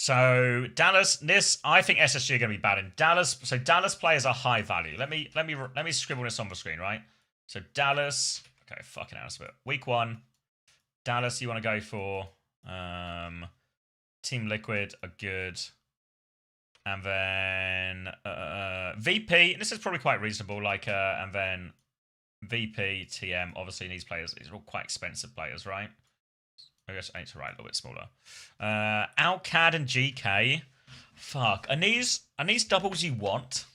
So Dallas, I think SSG are going to be bad in Dallas. So Dallas players are high value. Let me scribble this on the screen, right? So Dallas, okay, fucking hell, but week 1, Dallas, you want to go for Team Liquid are good, and then VP. This is probably quite reasonable. Like, and then VP, TM. Obviously, these players, these are all quite expensive players, right? I guess I need to write a little bit smaller. Outcad and GK. Fuck. Are these doubles you want?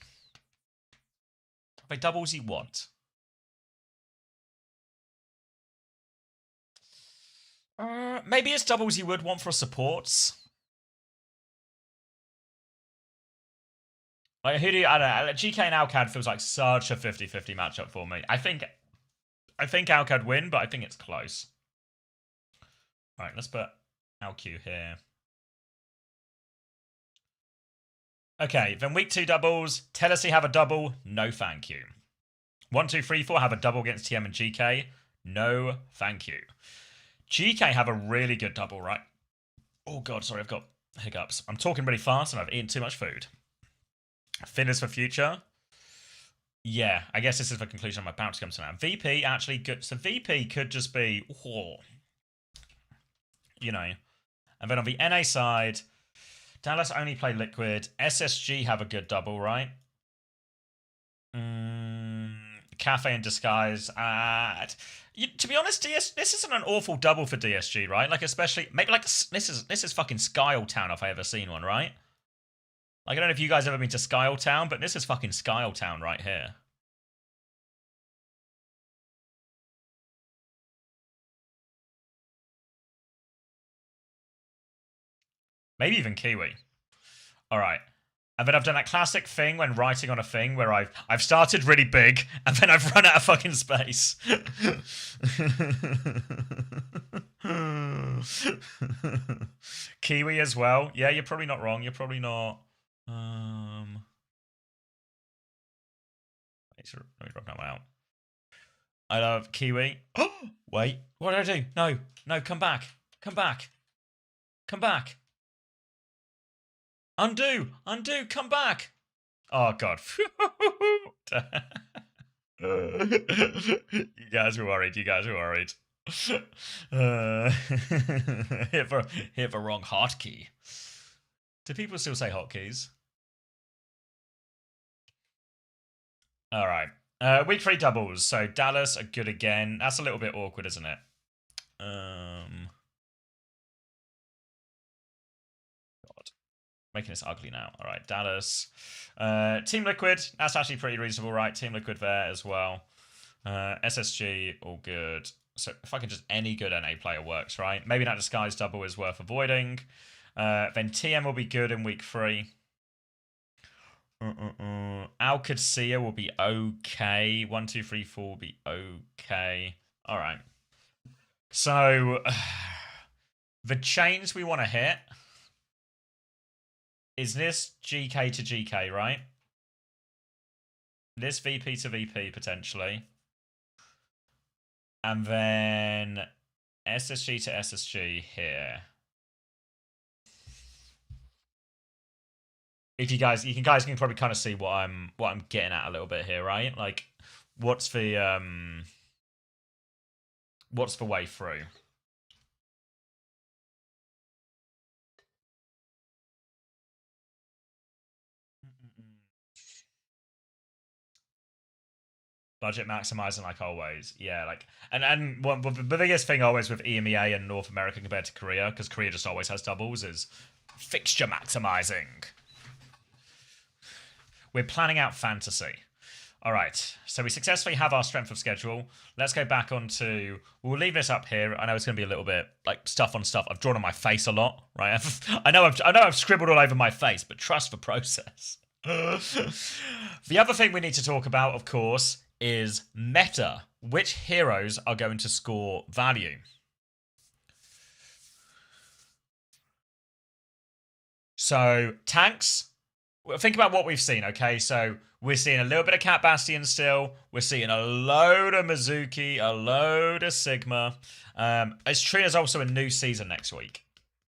Are they doubles you want? Maybe it's doubles you would want for supports. Like, who do you, I don't know. GK and Alcad feels like such a 50-50 matchup for me. I think Alcad win, but I think it's close. All right, let's put Alq here. Okay, then week 2 doubles. Tennessee have a double. No, thank you. 1, 2, 3, 4 have a double against TM and GK. No, thank you. GK have a really good double, right? Oh, God, sorry, I've got hiccups. I'm talking really fast and I've eaten too much food. Thinners for future. Yeah, I guess this is the conclusion I'm about to come to now. VP actually good. So VP could just be, you know. And then on the NA side, Dallas only play Liquid. SSG have a good double, right? Cafe and Disguise. To be honest, this isn't an awful double for DSG, right? Like, especially, maybe like, this is fucking Skyle Town if I ever seen one, right? Like, I don't know if you guys ever been to Skyle Town, but this is fucking Skyle Town right here. Maybe even Kiwi. All right. And then I've done that classic thing when writing on a thing where I've started really big and then I've run out of fucking space. Kiwi as well. Yeah, you're probably not wrong. You're probably not. Let me drop that one out. I love Kiwi. Wait, what did I do? No, come back. Come back. Come back. Undo, come back. Oh, God. You guys were worried. Hit the wrong hotkey. Do people still say hotkeys? All right. Week 3 doubles. So Dallas are good again. That's a little bit awkward, isn't it? God. Making this ugly now. All right, Dallas. Team Liquid. That's actually pretty reasonable, right? Team Liquid there as well. SSG, all good. So if I can just any good NA player works, right? Maybe that Disguise double is worth avoiding. Then TM will be good in week 3. Qadsiah will be okay. 1, 2, 3, 4 will be okay. All right. So the chains we want to hit is this GK to GK, right? This VP to VP potentially. And then SSG to SSG here. If you guys can probably kind of see what I'm getting at a little bit here, right? Like, what's the way through? Budget maximizing like always. Yeah, like and one the biggest thing always with EMEA and North America compared to Korea, because Korea just always has doubles, is fixture maximizing. We're planning out fantasy. All right, so we successfully have our strength of schedule. Let's go back onto. We'll leave this up here. I know it's going to be a little bit like stuff on stuff. I've drawn on my face a lot, right? I know I've scribbled all over my face, but trust the process. The other thing we need to talk about, of course, is meta. Which heroes are going to score value? So tanks. Think about what we've seen, okay? So we're seeing a little bit of Cat Bastion still. We're seeing a load of Mizuki, a load of Sigma. It's true, there's also a new season next week.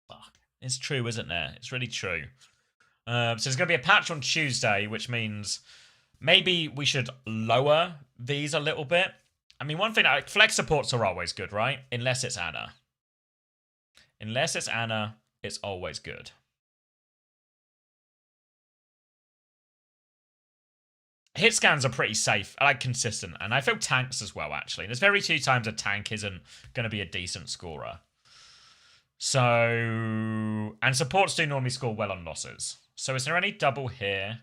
Fuck. It's true, isn't there? It's really true. So there's going to be a patch on Tuesday, which means maybe we should lower these a little bit. I mean, one thing, like, flex supports are always good, right? Unless it's Ana. Unless it's Ana, it's always good. Hit scans are pretty safe, like consistent, and I feel tanks as well, actually. There's very few times a tank isn't going to be a decent scorer. So, and supports do normally score well on losses. So is there any double here?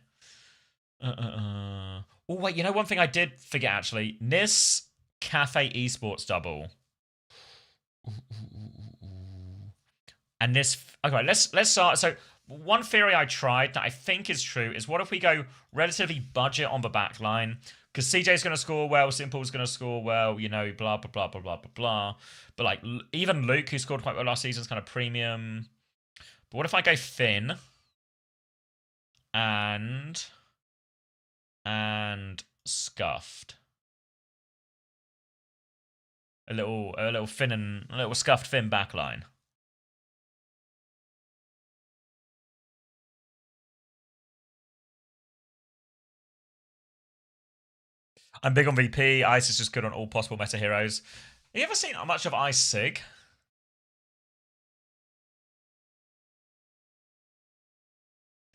Oh, wait, you know one thing I did forget, actually? Nis Cafe Esports double. And this, okay, let's start. So one theory I tried that I think is true is, what if we go relatively budget on the back line? Because CJ's going to score well, Simple's going to score well, you know, blah, blah, blah, blah, blah, blah, blah. But, like, even Luke, who scored quite well last season, is kind of premium. But what if I go Finn and Scuffed? A little Finn and a little Scuffed Finn backline. I'm big on VP. Ice is just good on all possible meta heroes. Have you ever seen much of Ice Sig?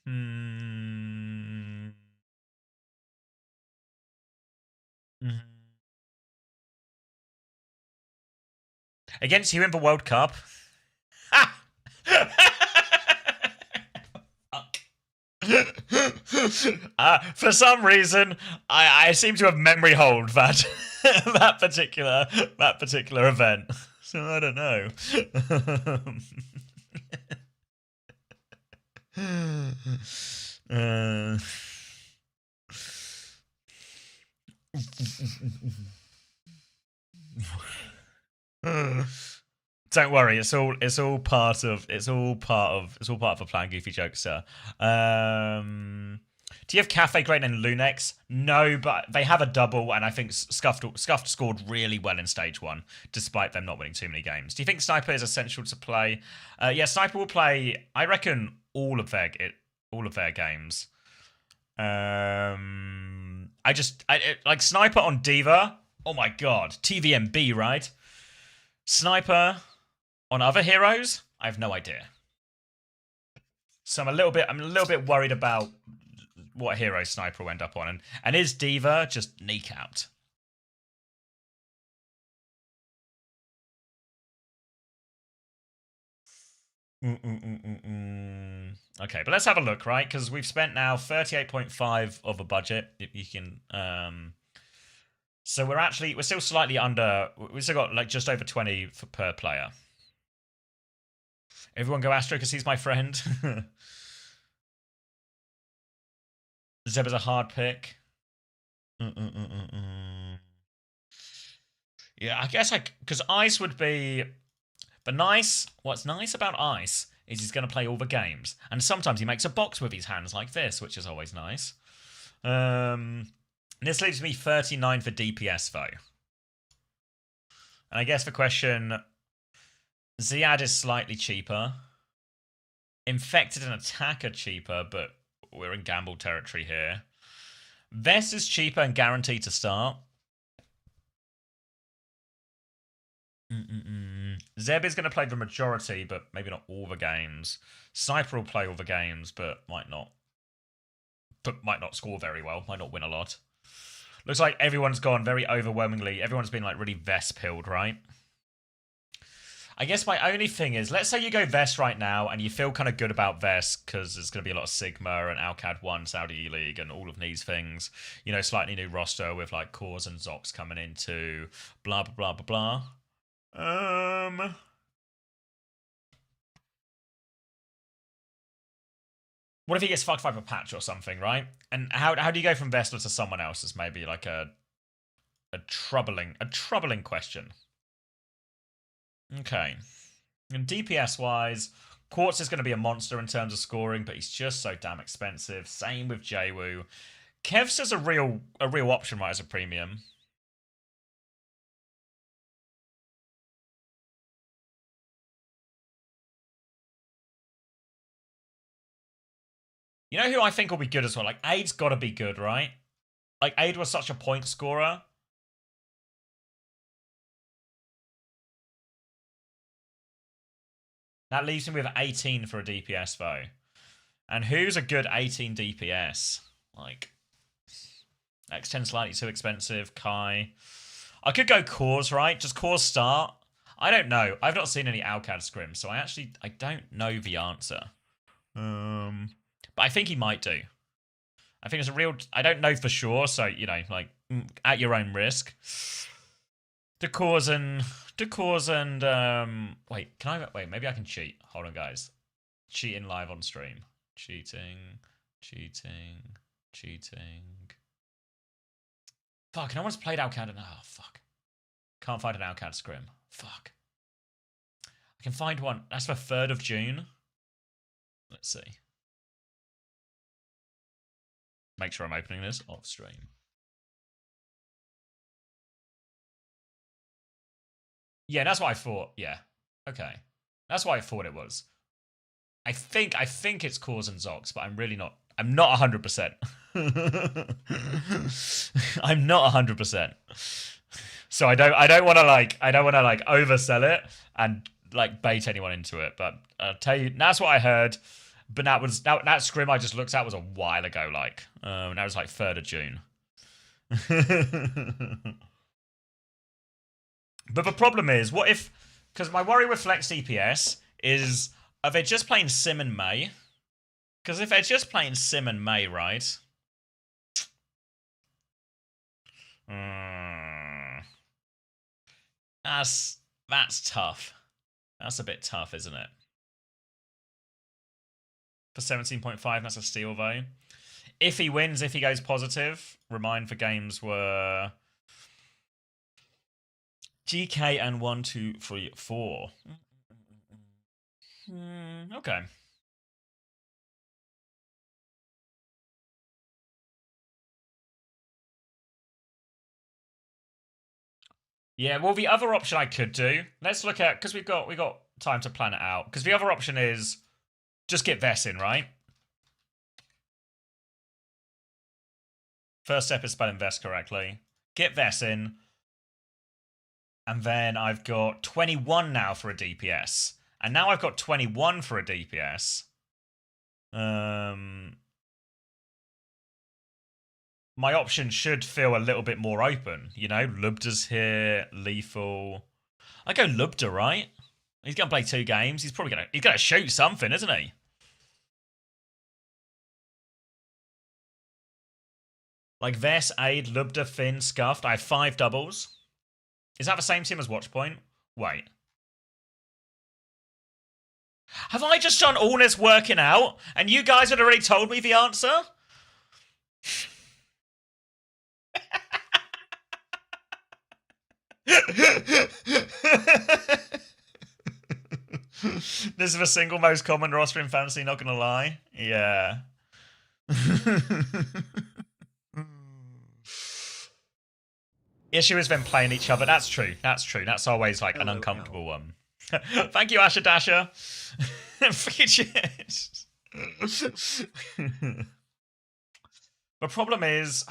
Hmm. Against you in the World Cup. For some reason, I seem to have memory hold that that particular event. So I don't know. Don't worry, it's all part of the plan. Goofy jokes, sir. Do you have Cafe Great and Lunex? No, but they have a double, and I think Scuffed scored really well in stage 1, despite them not winning too many games. Do you think Sniper is essential to play? Yeah, Sniper will play, I reckon, all of their games. Like Sniper on Diva. Oh my god, TVMB, right? Sniper on other heroes, I have no idea. So I'm a little bit worried about what hero Sniper will end up on, and is Diva just kneecapped? Okay, but let's have a look, right? Because we've spent now 38.5 of a budget. If you can, so we're still slightly under. We've still got like just over 20 per player. Everyone go Astro because he's my friend. Zeb is a hard pick. Yeah, I guess because Ice would be. But what's nice about Ice is he's going to play all the games. And sometimes he makes a box with his hands like this, which is always nice. This leaves me 39 for DPS, though. And I guess the question, Ziad is slightly cheaper. Infected and Attack are cheaper, but we're in gamble territory here. Vest is cheaper and guaranteed to start. Zeb is going to play the majority, but maybe not all the games. Sniper will play all the games, but might not score very well. Might not win a lot. Looks like everyone's gone very overwhelmingly. Everyone's been like really Vest pilled, right? I guess my only thing is, let's say you go Vest right now and you feel kind of good about Vest because there's going to be a lot of Sigma and Alcad 1, Saudi E-League and all of these things. You know, slightly new roster with like Cores and Zox coming into blah, blah, blah, blah, blah. What if he gets fucked by a patch or something, right? And how do you go from Vestler to someone else is maybe like a troubling question. Okay. And DPS wise, Quartz is going to be a monster in terms of scoring, but he's just so damn expensive. Same with Jwoo. Kev's is a real option, right, as a premium. You know who I think will be good as well? Like, Aid's got to be good, right? Like, Aid was such a point scorer. That leaves me with 18 for a DPS, though. And who's a good 18 DPS? Like, X10 slightly too expensive. Kai. I could go Cause, right? Just Cause start. I don't know. I've not seen any Alcad scrims, so I don't know the answer. But I think he might do. I think it's a real... I don't know for sure, so, you know, like, at your own risk. Wait, maybe I can cheat. Hold on, guys. Cheating live on stream. Cheating. Fuck, no one's played Alcad. Oh, fuck. Can't find an Alcad scrim. Fuck. I can find one. That's the 3rd of June. Let's see. Make sure I'm opening this off stream. Yeah, that's what I thought. Yeah. Okay. That's what I thought it was. I think it's Cause and Zox, but I'm really not. I'm not 100%. I'm not 100%. So I don't want to like oversell it and like bait anyone into it, but I'll tell you that's what I heard. But that scrim I just looked at was a while ago, like that was like 3rd of June. But the problem is, what if? Because my worry with Flex DPS is, are they just playing Sim and May? Because if they're just playing Sim and May, right? That's tough. That's a bit tough, isn't it? For 17.5, that's a steal, though. If he wins, if he goes positive, remind for games were Geekay and 1, 2, 3, 4. Okay. Yeah, well, the other option I could do, let's look at, because we got time to plan it out. Because the other option is just get Vess in, right? First step is spelling Vess correctly. Get Vess in. And then I've got 21 now for a DPS. And now I've got 21 for a DPS. My options should feel a little bit more open. You know, Lubda's here, Lethal. I go Lubda, right? He's going to play 2 games. He's probably going to shoot something, isn't he? Like Vess, Aid, Lubda, Finn, Scuffed. I have 5 doubles. Is that the same team as Watchpoint? Wait. Have I just done all this working out and you guys had already told me the answer? This is the single most common roster in fantasy, not gonna lie. Yeah. Issue is them playing each other. That's true. That's true. That's always like an uncomfortable one. Thank you, Asher Dasher. The problem is,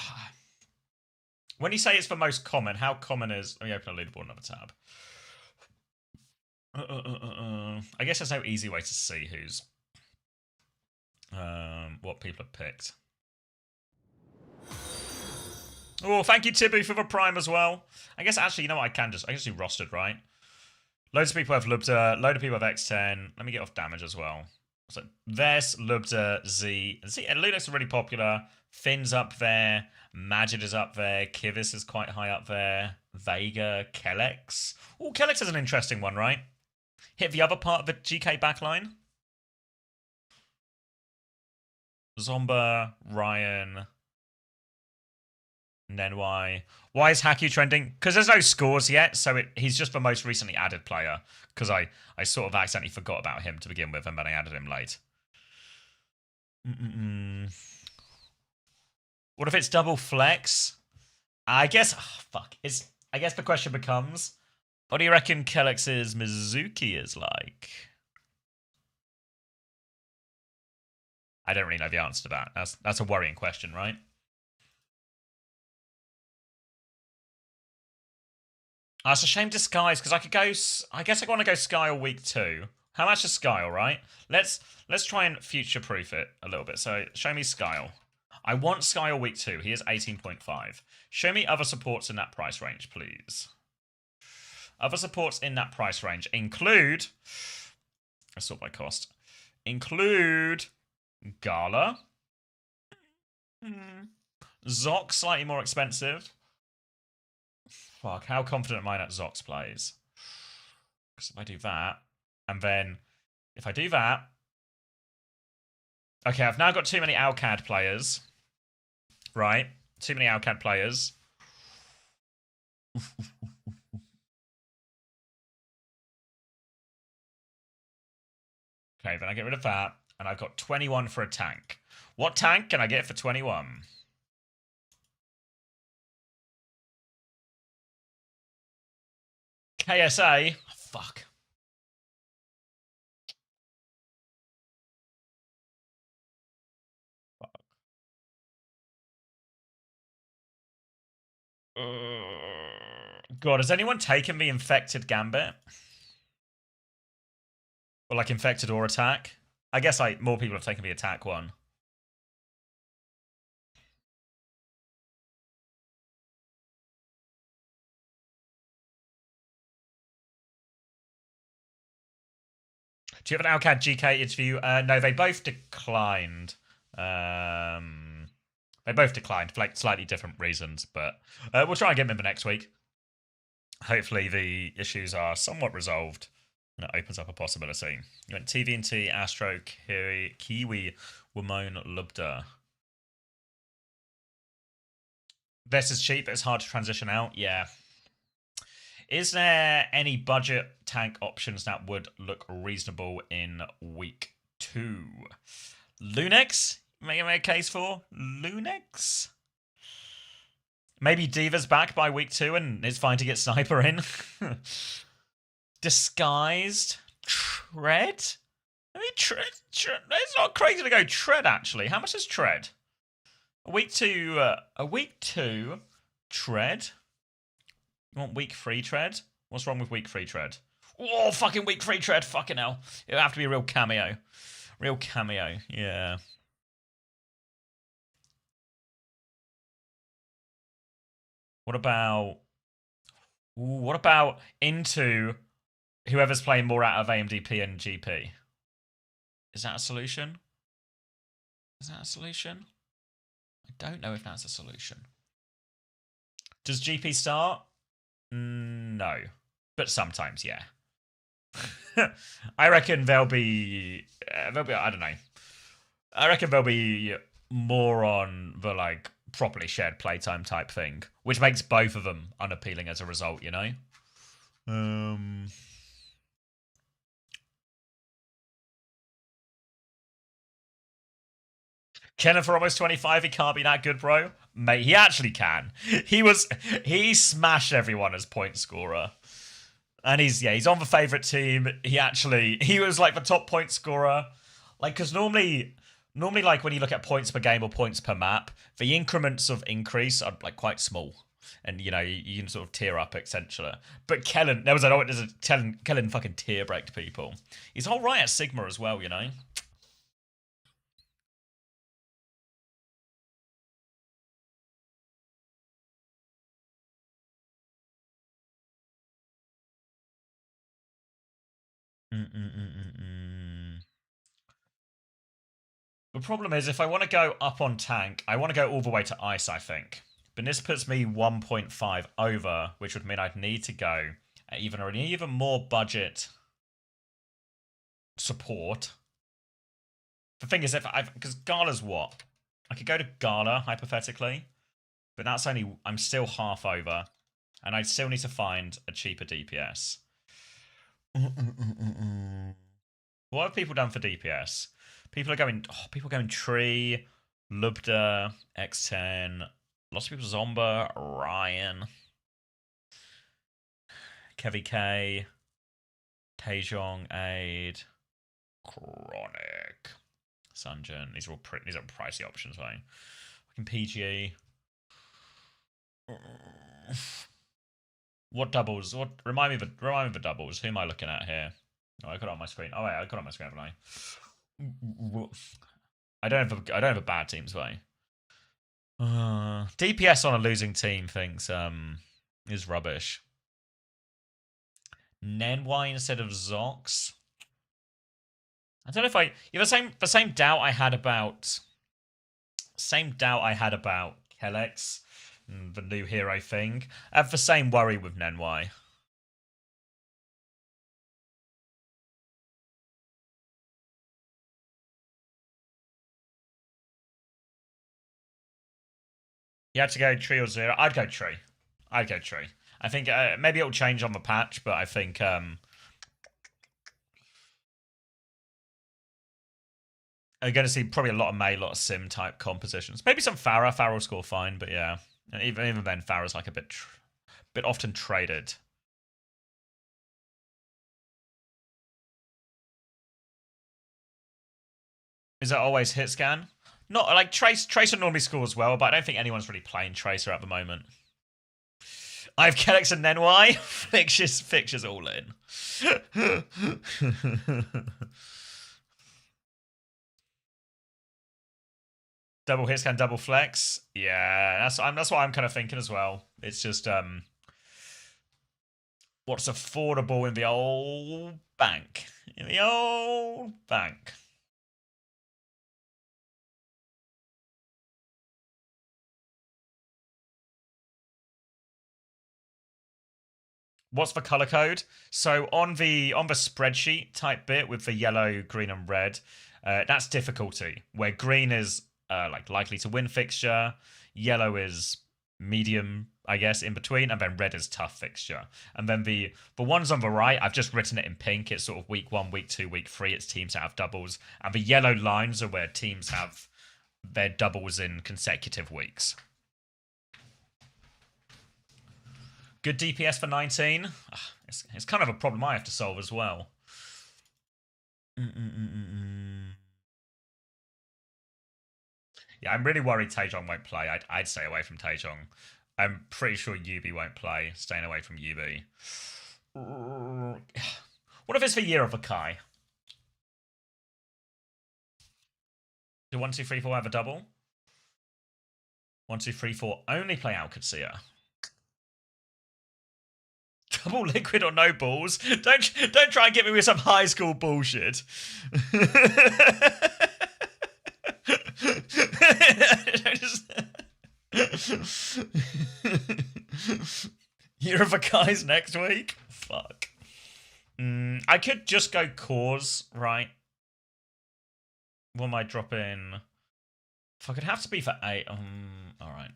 when you say it's the most common, how common is... Let me open a leaderboard, another tab. I guess there's no easy way to see who's... what people have picked. Oh, thank you, Tibu, for the Prime as well. I guess, actually, you know what? I can just do rostered, right? Loads of people have Lubda, load of people have X10. Let me get off damage as well. So, Vess, Lubda, Z. And Ludix are really popular. Finn's up there. Majid is up there. Kivis is quite high up there. Vega, Kellex. Oh, Kellex is an interesting one, right? Hit the other part of the GK backline. Zomba, Ryan... And then why is Haku trending? Because there's no scores yet, so he's just the most recently added player. Because I sort of accidentally forgot about him to begin with, and then I added him late. What if it's double flex? I guess... Oh, fuck. I guess the question becomes, what do you reckon Kellex's Mizuki is like? I don't really know the answer to that. That's a worrying question, right? It's a shame Disguise, because I could go... I guess I want to go Skyle week 2. How much is Skyle, right? Let's try and future-proof it a little bit. So, show me Skyle. I want Skyle week 2. He is 18.5. Show me other supports in that price range, please. Other supports in that price range include... Let's sort by cost. Include... Gala. Zoc, slightly more expensive. Fuck, how confident am I that Zox plays? Because if I do that, and then if I do that... Okay, I've now got too many Alcad players. Right? Too many Alcad players. Okay, then I get rid of that, and I've got 21 for a tank. What tank can I get for 21? KSA? Fuck. God, has anyone taken the Infected Gambit? Or like Infected or Attack? I guess like more people have taken the Attack one. Do you have an Alcad GK interview? No, they both declined. They both declined for like slightly different reasons, but we'll try and get them in the next week. Hopefully the issues are somewhat resolved and it opens up a possibility. You went TVNT, Astro, Kiwi, Wimone, Lubda. This is cheap, it's hard to transition out. Yeah. Is there any budget tank options that would look reasonable in week 2? Lunex? Make a case for Lunex? Maybe Diva's back by week 2 and it's fine to get Sniper in. Disguised? Tread? I mean, Tread. It's not crazy to go Tread, actually. How much is Tread? A week 2 Tread? You want week 3 Tread? What's wrong with week 3 Tread? Oh, fucking week 3 Tread. Fucking hell. It'll have to be a real cameo. Real cameo. Yeah. What about... Ooh, what about into whoever's playing more out of AMDP and GP? Is that a solution? Is that a solution? I don't know if that's a solution. Does GP start? No. But sometimes, yeah. I reckon there'll be, I don't know. I reckon there'll be more on the, like, properly shared playtime type thing, which makes both of them unappealing as a result, you know? Kennen for almost 25, he can't be that good, bro. Mate, he actually can. He smashed everyone as point scorer. And he's on the favourite team. He was like the top point scorer. Like, because normally like when you look at points per game or points per map, the increments of increase are like quite small. And, you know, you can sort of tier up, etc. But Kellen Kellen fucking tier braked people. He's all right at Sigma as well, you know? The problem is, if I want to go up on tank, I want to go all the way to ice, I think. But this puts me 1.5 over, which would mean I'd need to go at even more budget support. The thing is, because Gala's what? I could go to Gala, hypothetically, but that's only, I'm still half over, and I'd still need to find a cheaper DPS. What have people done for DPS? People are going Tree, Lubda, X10, lots of people Zomba, Ryan, Kevy K, Taejong, Aid, Chronic. Sungen. These are all pricey options, right? Fucking PGA. What doubles? What remind me of the doubles? Who am I looking at here? Oh, I got it on my screen. Oh wait, I got it on my screen, haven't I? I don't have a bad teams way. DPS on a losing team thinks is rubbish. Nenwai instead of Zox. I don't know if the same doubt I had about Kellex and the new hero thing. I have the same worry with Nenwai. You had to go tree or zero. I'd go tree. I think maybe it'll change on the patch, but I think I'm going to see probably a lot of Mei, a lot of Sim type compositions. Maybe some Pharah. Pharah will score fine, but yeah. And even then, Pharah's like a bit often traded. Is that always hit scan? Not like Tracer normally scores well, but I don't think anyone's really playing Tracer at the moment. I have Kellex and Nenwai. Fixtures all in. Double hit scan, double flex. Yeah, that's what I'm kind of thinking as well. It's just what's affordable in the old bank. In the old bank. What's the color code? So on the spreadsheet type bit with the yellow, green, and red, that's difficulty. Where green is like likely to win fixture, yellow is medium, I guess, in between, and then red is tough fixture. And then the ones on the right, I've just written it in pink. It's sort of week 1, week 2, week 3. It's teams that have doubles, and the yellow lines are where teams have their doubles in consecutive weeks. Good DPS for 19. It's kind of a problem I have to solve as well. Yeah, I'm really worried Taejong won't play. I'd stay away from Taejong. I'm pretty sure Yubi won't play. Staying away from Yubi. What if it's the year of a Kai? Do 1, 2, 3, 4 have a double? 1, 2, 3, 4 only play out Qadsiah. Double liquid or no balls? Don't try and get me with some high school bullshit. Year of a Kai's next week? Fuck. I could just go cause, right? What am I dropping? Fuck, it'd have to be for 8. Alright.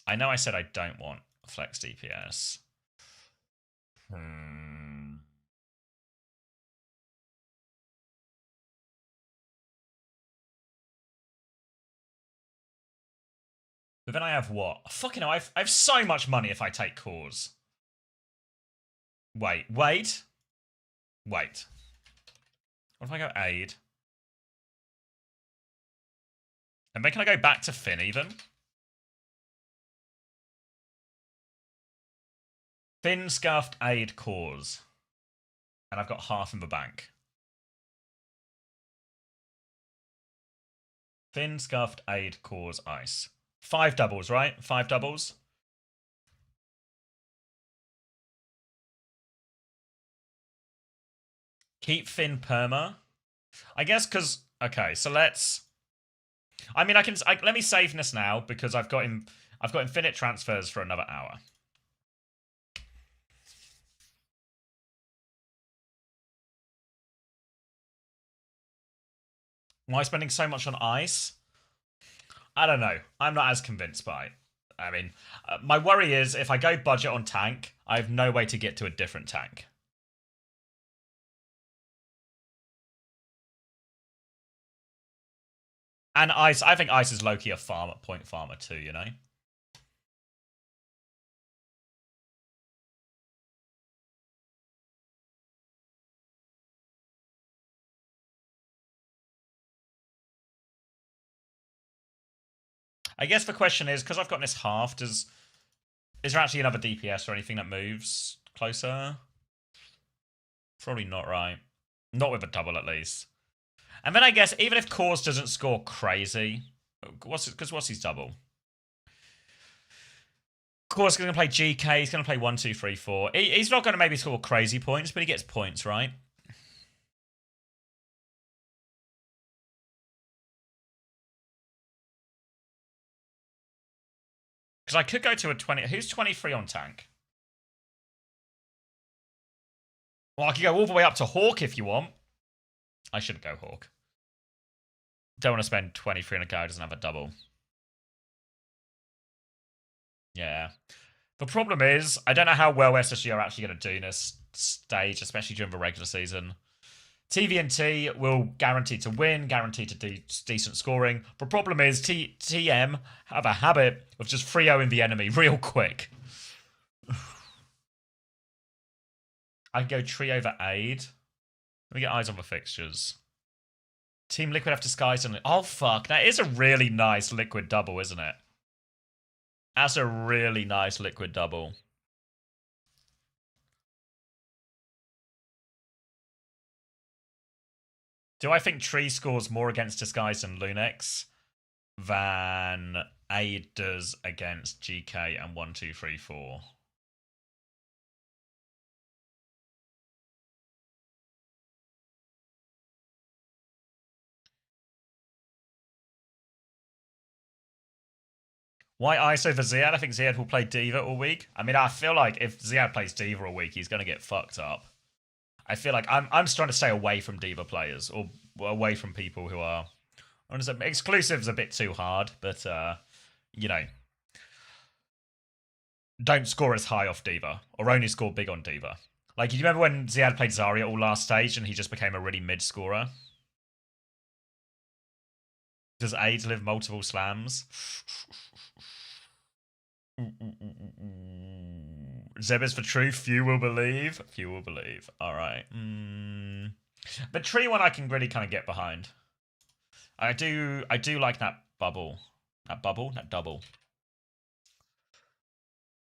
I know I said I don't want flex DPS. But then I have what? Fucking hell, I have so much money if I take cause. Wait. What if I go aid? And then can I go back to Finn even? Finn, scuffed, aid, cause. And I've got half in the bank. Finn, scuffed, aid, cause, ice. 5 doubles, right? 5 doubles. Keep Finn perma. I guess because okay, so let's. I mean, let me save this now because I've got infinite transfers for another hour. Why spending so much on ice? I don't know. I'm not as convinced by it. I mean, my worry is if I go budget on tank, I have no way to get to a different tank. And ice, I think ice is low-key a farmer, point farmer too, you know? I guess the question is, because I've got this half, is there actually another DPS or anything that moves closer? Probably not, right? Not with a double, at least. And then I guess even if Cause doesn't score crazy, what's his double? Cause is going to play GK. He's going to play 1, 2, 3, 4. He's not going to maybe score crazy points, but he gets points, right? Because I could go to a 20. Who's 23 on tank? Well, I could go all the way up to Hawk if you want. I shouldn't go Hawk. Don't want to spend 23 on a guy who doesn't have a double. Yeah. The problem is, I don't know how well SSG are actually going to do in this stage, especially during the regular season. TVNT will guarantee to win, guarantee to do decent scoring. The problem is TM have a habit of just 3-0ing the enemy real quick. I can go tree over aid. Let me get eyes on the fixtures. Team Liquid have disguised and oh fuck, that is a really nice Liquid double, isn't it? That's a really nice Liquid double. Do I think Tree scores more against Disguise and Lunex than Aid does against GK and 1, 2, 3, 4? Why ISO for Ziad? I think Ziad will play D.Va all week. I mean, I feel like if Ziad plays D.Va all week, he's going to get fucked up. I feel like I'm trying to stay away from D.Va players or away from people who are. Exclusive's a bit too hard, but you know, don't score as high off D.Va or only score big on D.Va. Like, you remember when Ziad played Zarya all last stage and he just became a really mid scorer? Does AIDS live multiple slams? Zeb is for truth. Few will believe. Few will believe. All right. The tree one I can really kind of get behind. I do like that bubble. That double.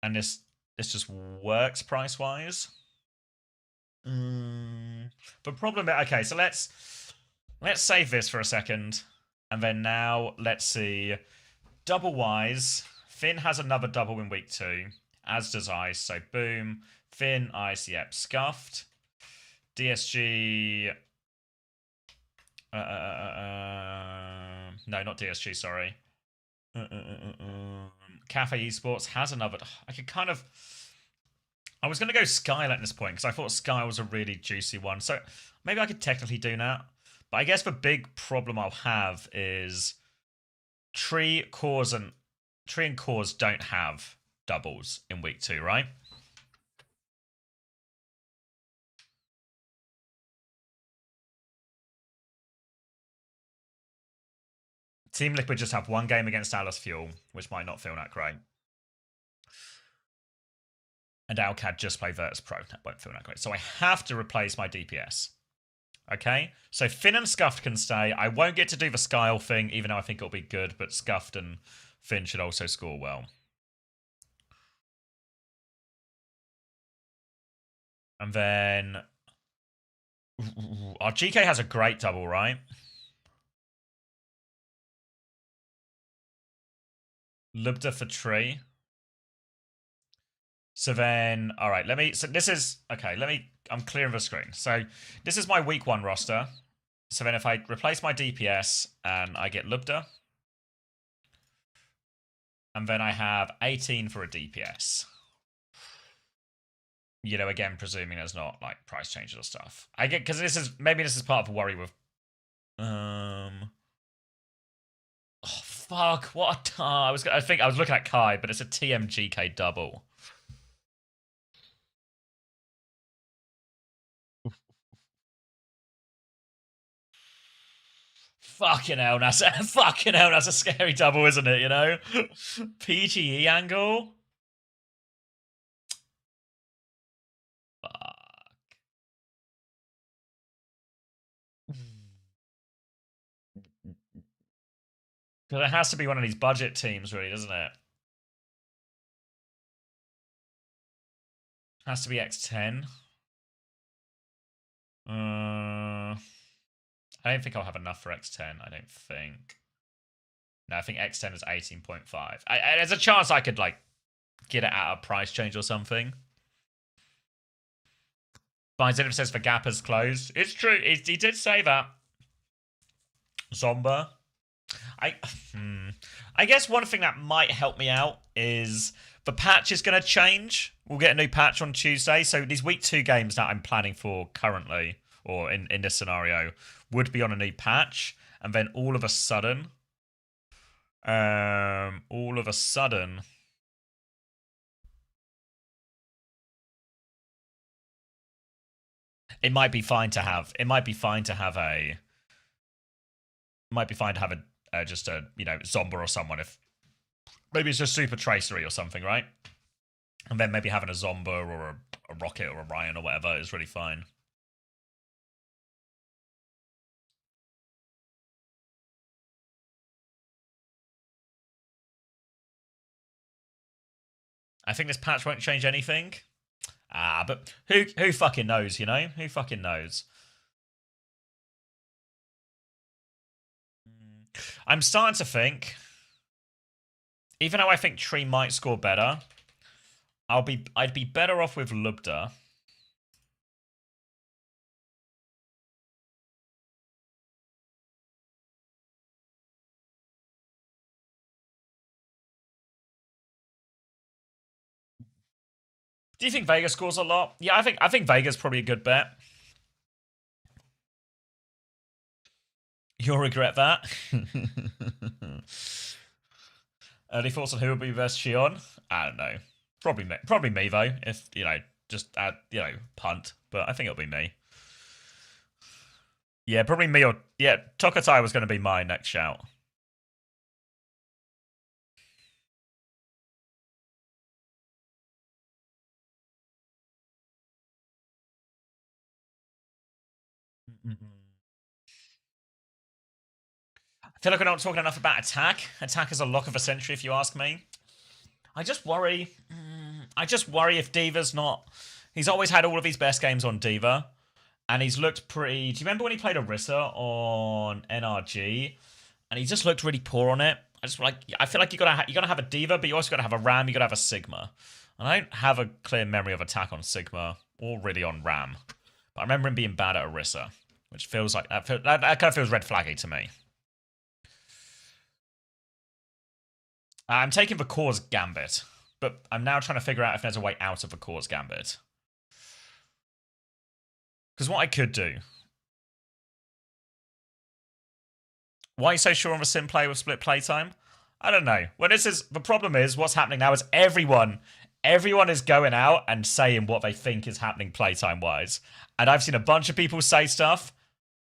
And this just works price wise. But problem. Okay, so let's save this for a second, and then now let's see. Double wise, Finn has another double in week 2, as does Ice. So boom, Finn, Ice, yep, scuffed. DSG. No, not DSG. Sorry. Cafe Esports has another. I could kind of. I was going to go Skylight at this point because I thought Sky was a really juicy one. So maybe I could technically do that. But I guess the big problem I'll have is Tree and Cause don't have doubles in week 2, right? Team Liquid just have one game against Alice Fuel, which might not feel that great. And Alcad just play Virtus Pro. That won't feel that great. So I have to replace my DPS. Okay? So Finn and Scuffed can stay. I won't get to do the Skyle thing, even though I think it'll be good, but Scuffed and Finn should also score well. And then our GK has a great double, right? Lubda for Tree. So then, all right, so this is, okay, I'm clearing the screen. So this is my week 1 roster. So then if I replace my DPS and I get Lubda, and then I have 18 for a DPS. You know, again, presuming there's not like price changes or stuff. I get, because maybe this is part of a worry with, oh fuck, what? I think I was looking at Kai, but it's a TMGK double. Fucking hell, that's a scary double, isn't it? You know, PGE angle. Fuck. Because it has to be one of these budget teams, really, doesn't it? Has to be X10. I don't think I'll have enough for X10. I don't think. No, I think X10 is 18.5. There's a chance I could, like, get it at a price change or something. But says the gap has closed. It's true. He did say that. Zomba. I guess one thing that might help me out is the patch is going to change. We'll get a new patch on Tuesday. So these week 2 games that I'm planning for currently, or in this scenario, would be on a new patch. And then all of a sudden, it might be fine to have. It might be fine to have a. Might be fine to have a just a Zomba or someone if maybe it's just Super Tracery or something, right? And then maybe having a Zomba or a Rocket or a Ryan or whatever is really fine. I think this patch won't change anything. But who fucking knows, you know? Who fucking knows? I'm starting to think, even though I think Tree might score better, I'd be better off with Lubda. Do you think Vega scores a lot? Yeah, I think Vega's probably a good bet. You'll regret that. Early thoughts on who would be best Shion? I don't know. Probably me though. If just add punt, but I think it'll be me. Yeah, probably me or Qadsiah was going to be my next shout. I feel like we're not talking enough about attack. Attack is a lock of the century, if you ask me. I just worry. I just worry if D.Va's not. He's always had all of his best games on D.Va, and he's looked pretty. Do you remember when he played Orisa on NRG, and he just looked really poor on it? I feel like you gotta have a D.Va, but you also gotta have a Ram. You gotta have a Sigma. And I don't have a clear memory of attack on Sigma or really on Ram, but I remember him being bad at Orisa, which feels like that kind of feels red flaggy to me. I'm taking the Cause Gambit, but I'm now trying to figure out if there's a way out of the Cause Gambit. Because what I could do... Why are you so sure on the sim play with split playtime? I don't know. Well, the problem is, what's happening now is everyone is going out and saying what they think is happening playtime-wise. And I've seen a bunch of people say stuff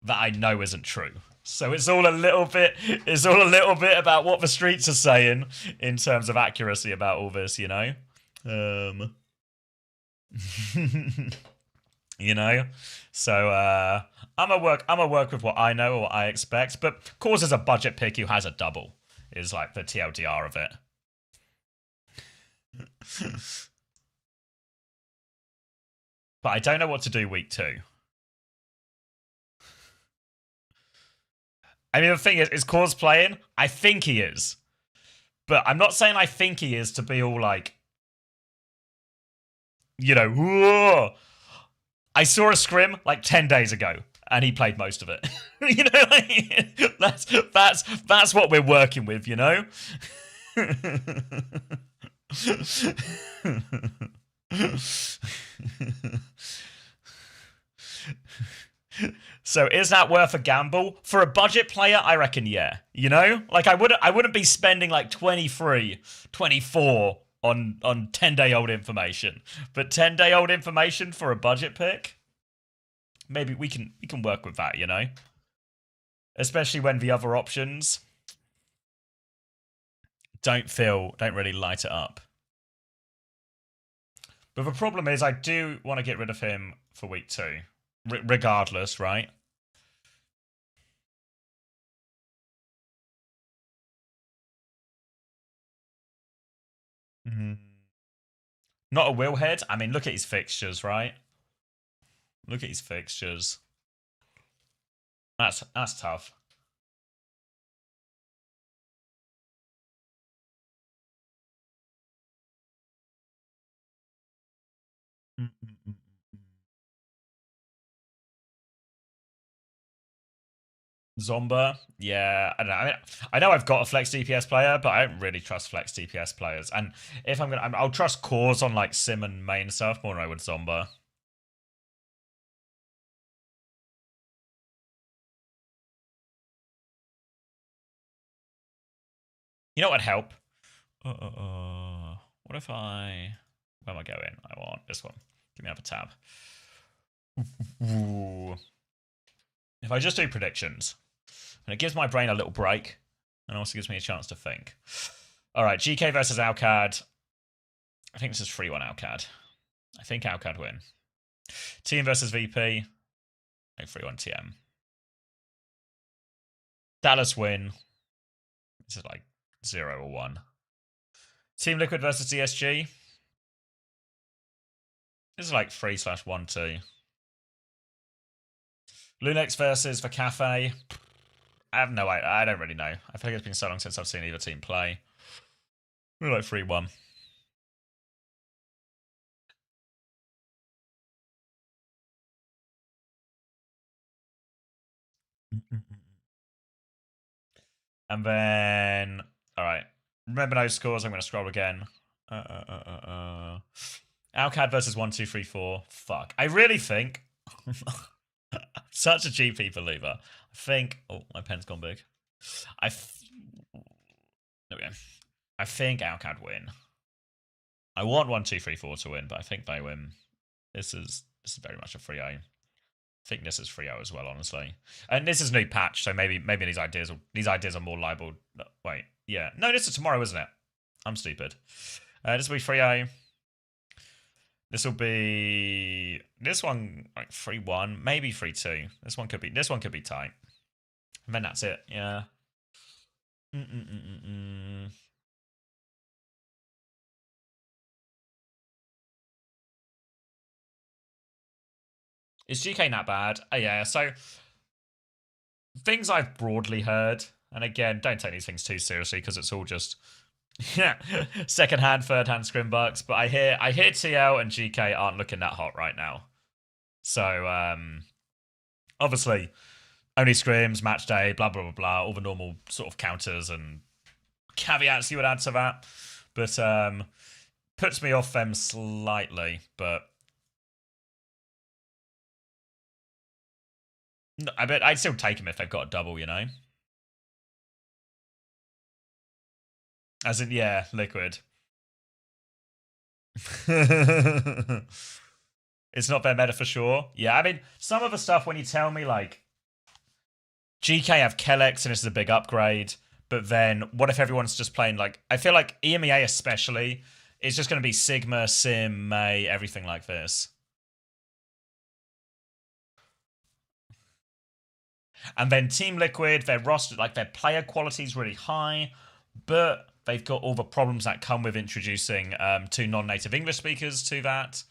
that I know isn't true. So it's all a little bit about what the streets are saying in terms of accuracy about all this, you know? You know? So I'm gonna work with what I know or what I expect, but Cause is a budget pick who has a double, is like the TLDR of it. But I don't know what to do week 2. I mean, the thing is Cause playing? I think he is. But I'm not saying I think he is to be all like, whoa. I saw a scrim like 10 days ago, and he played most of it. That's what we're working with, you know? So is that worth a gamble? For a budget player, I reckon yeah. You know? Like I wouldn't be spending like 23, 24 on 10-day-old information. But 10-day-old information for a budget pick? Maybe we can work with that, you know? Especially when the other options don't really light it up. But the problem is I do want to get rid of him for week 2. Regardless, right? Not a Willhead. I mean, look at his fixtures, right? Look at his fixtures. That's tough. Zomba, yeah, I don't know. I mean, I know I've got a flex DPS player, but I don't really trust flex DPS players. And if I'll trust cores on like sim and main stuff more than I would Zomba. You know what would help? What if I? Where am I going? I want this one. Give me up a tab. Ooh. If I just do predictions, and it gives my brain a little break, and also gives me a chance to think. All right, GK versus Alcad. I think this is 3-1 Alcad. I think Alcad win. Team versus VP. I think 3-1 TM. Dallas win. This is like 0 or 1. Team Liquid versus DSG. This is like 3/1-2. Lunex versus the Cafe. I have no idea. I don't really know. I feel like it's been so long since I've seen either team play. We're like 3-1. And then, all right. Remember those scores. I'm going to scroll again. Alcad versus 1-2-3-4. Fuck. I really think. Such a GP believer. I think. Oh, my pen's gone big. There we go. I think Alcad win. I want 1-2-3-4 to win, but I think they win. This is very much a 3-0. I think this is 3-0 as well, honestly. And this is a new patch, so maybe these ideas are more liable. Wait, yeah. No, this is tomorrow, isn't it? I'm stupid. This will be 3-0. This will be this one like 3-1, maybe 3-2. This one could be tight. And then that's it. Yeah. Is GK that bad? Oh, yeah. So things I've broadly heard, and again, don't take these things too seriously because it's all just second hand, third hand scrimbucks. But I hear TL and GK aren't looking that hot right now. So obviously only scrims, match day, blah blah blah blah, all the normal sort of counters and caveats you would add to that. But puts me off them slightly, but I bet I'd still take them if they've got a double, you know? As in, yeah, liquid. It's not their meta for sure. Yeah, I mean, some of the stuff when you tell me, like, GK have Kellex and this is a big upgrade, but then what if everyone's just playing, like, I feel like EMEA especially is just going to be Sigma, Sim, May, everything like this. And then Team Liquid, their roster, like their player quality is really high, but they've got all the problems that come with introducing 2 non-native English speakers to that.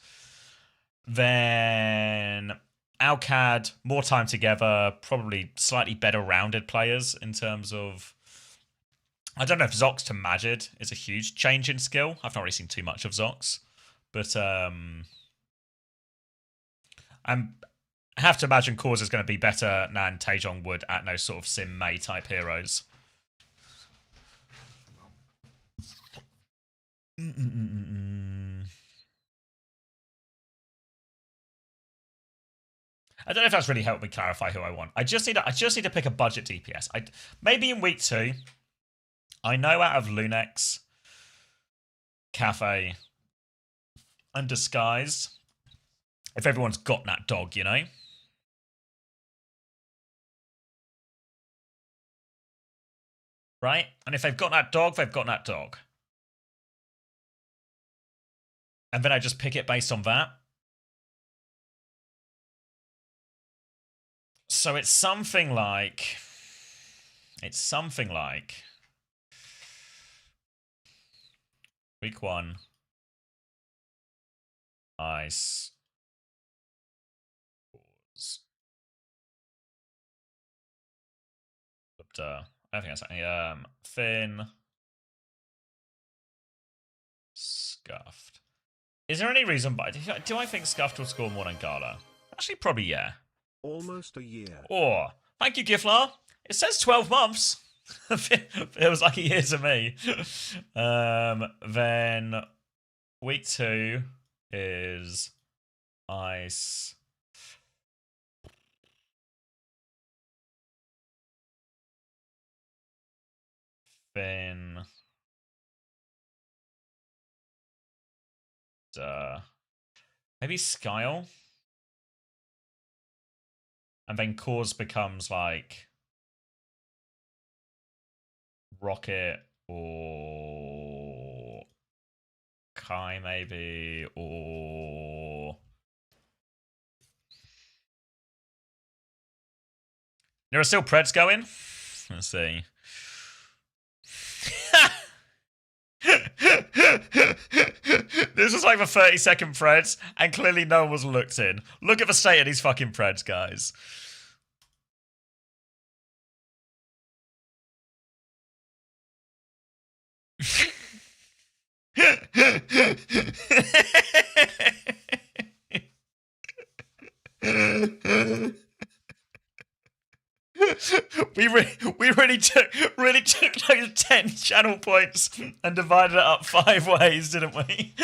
Then Alcad, more time together, probably slightly better rounded players in terms of. I don't know if Zox to Majid is a huge change in skill. I've not really seen too much of Zox, but I have to imagine Cause is going to be better than Taejong would at no sort of Sim May type heroes. I don't know if that's really helped me clarify who I want. I just need to pick a budget DPS. Maybe in week 2. I know out of Lunex, Cafe, and Disguised, if everyone's got that dog, you know. Right? And if they've got that dog, they've got that dog. And then I just pick it based on that. So it's something like. Week 1. Ice. I don't think that's anything. Thin. Scuffed. Is there any reason, but do I think Scuffed will score more than Gala? Actually, probably, yeah. Almost a year. Or, thank you, Giflar. It says 12 months. It was like a year to me. Then week 2 is Ice. Then maybe Skyle. And then Cause becomes like Rocket or Kai maybe, or there are still Preds going. Let's see. This was like the 30-second Preds, and clearly no one was looked in. Look at the state of these fucking Preds, guys. we really took those 10 channel points and divided it up 5 ways, didn't we?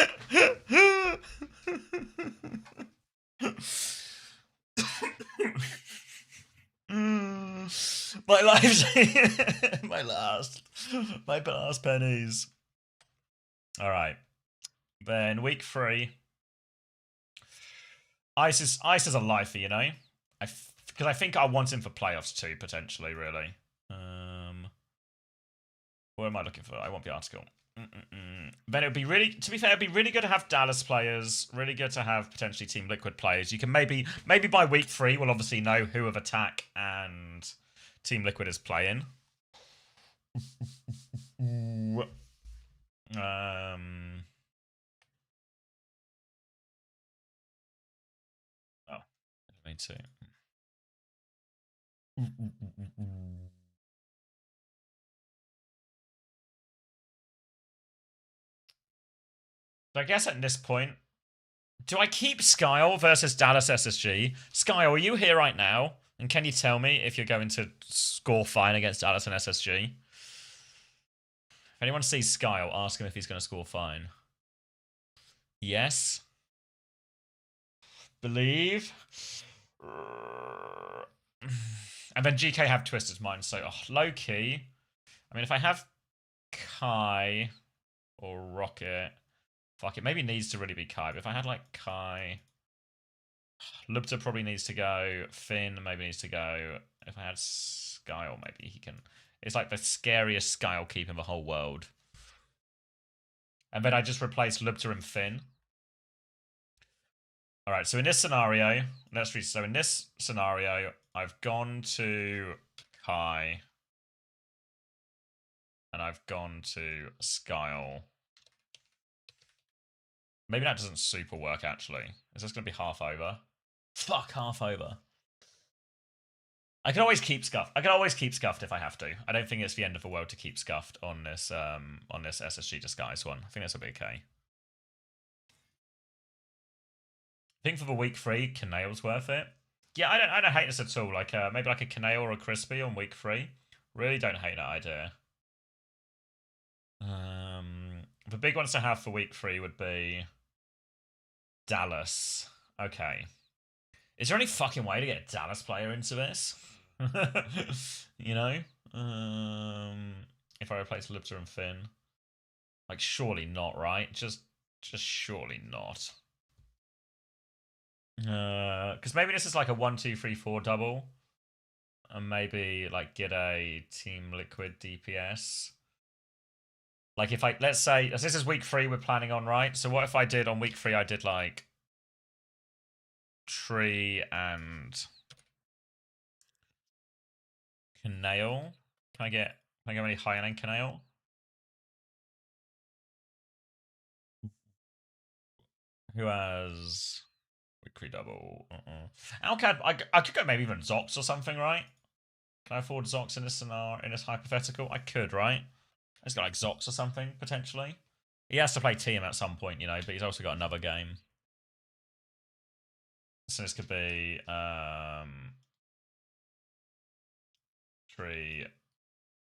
My life's my last pennies. All right, then week 3. Ice is a lifer, you know. Because I think I want him for playoffs too, potentially. Really. What am I looking for? I want the article. Then it would be really, to be fair, it'd be really good to have Dallas players. Really good to have potentially Team Liquid players. You can maybe by week 3 we'll obviously know who of Attack and Team Liquid is playing. Oh, me too. So I guess at this point, do I keep Skyle versus Dallas SSG? Skyle, are you here right now? And can you tell me if you're going to score fine against Dallas and SSG? If anyone sees Skyle, ask him if he's going to score fine. Yes. Believe. And then GK have Twister's Mind, so low key. I mean, if I have Kai or Rocket, fuck it, maybe needs to really be Kai. But if I had like Kai, Lubter probably needs to go. Finn maybe needs to go. If I had Skyle, maybe he can. It's like the scariest Skyle keep in the whole world. And then I just replace Lubter and Finn. All right, so in this scenario, let's read. So in this scenario, I've gone to Kai. And I've gone to Skyle. Maybe that doesn't super work, actually. Is this going to be half over? Fuck, half over. I can always keep Scuffed. I can always keep Scuffed if I have to. I don't think it's the end of the world to keep Scuffed on this SSG Disguise one. I think that's a bit okay. I think for the week 3, Canail's worth it. Yeah, I don't hate this at all. Like maybe like a Canail or a Crispy on week 3. Really don't hate that idea. The big ones to have for week 3 would be Dallas. Okay. Is there any fucking way to get a Dallas player into this? You know? If I replace Lubter and Finn. Like, surely not, right? Just surely not. Because maybe this is like a 1-2-3-4 double. And maybe, like, get a Team Liquid DPS. Like, if let's say, this is week 3 we're planning on, right? So what if I did, on week 3, I did, like, Tree and Canail. Can I go any higher than Canail? Who has weekly double? Alcad, I could go maybe even Zox or something, right? Can I afford Zox in this scenario, in this hypothetical? I could, right? He's got like Zox or something, potentially. He has to play team at some point, you know, but he's also got another game. So this could be 3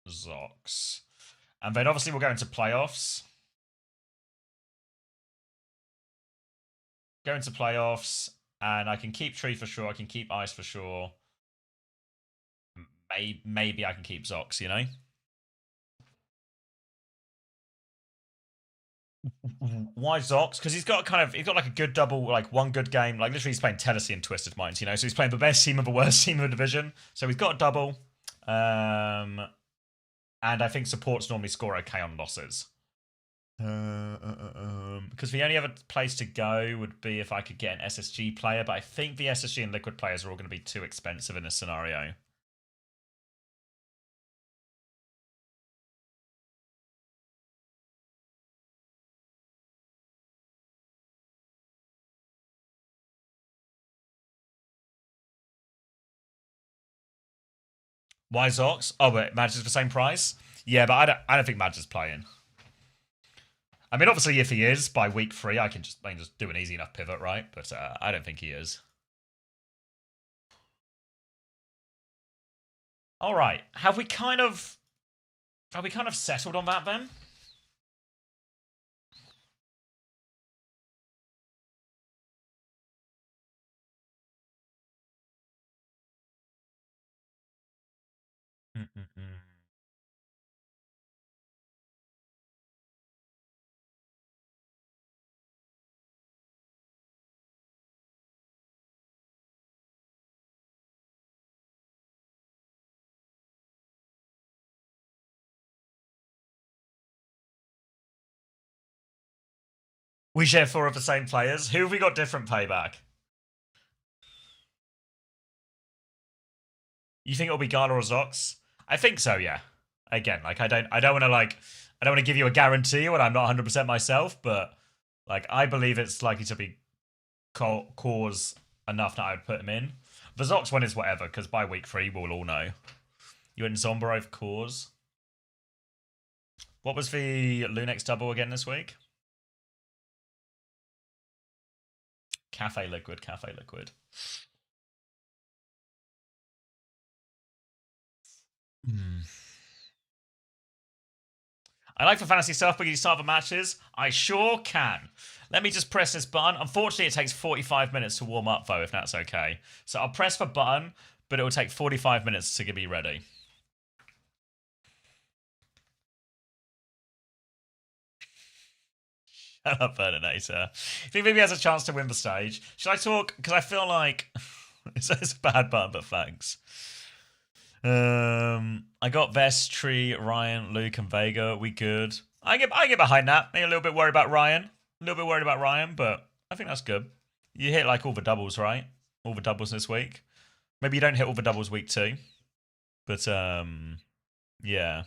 Zox. And then obviously we'll go into playoffs. Go into playoffs, and I can keep Tree for sure. I can keep Ice for sure. Maybe I can keep Zox, you know? Why Zox? Because he's got like a good double, like one good game. Like literally, he's playing Tennessee and Twisted Minds, you know. So he's playing the best team of the worst team of the division. So he's got a double, and I think supports normally score okay on losses. Because the only other place to go would be if I could get an SSG player, but I think the SSG and Liquid players are all going to be too expensive in this scenario. Why Zox? Oh, but Madge is the same price? Yeah, but I don't think Madge is playing. I mean, obviously, if he is, by week 3, I can just do an easy enough pivot, right? But I don't think he is. All right. Have we kind of settled on that then? We share 4 of the same players. Who have we got different payback? You think it'll be Gala or Zox? I think so, yeah. Again, like I don't want to give you a guarantee when I'm not 100% myself, but like I believe it's likely to be cause enough that I would put him in. The Zox one is whatever, because by week 3 we'll all know. You in Zombie over cause. What was the Lunex double again this week? Cafe Liquid. I like the fantasy stuff, but you start the matches? I sure can. Let me just press this button. Unfortunately, it takes 45 minutes to warm up, though, if that's okay. So I'll press the button, but it will take 45 minutes to be ready. Shut up, Berninator. I think maybe he has a chance to win the stage. Should I talk? Because I feel like it's a bad button, but thanks. I got Vestry, Ryan, Luke, and Vega. We good. I get behind that. Maybe a little bit worried about Ryan. But I think that's good. You hit like all the doubles, right? All the doubles this week. Maybe you don't hit all the doubles week 2. But yeah.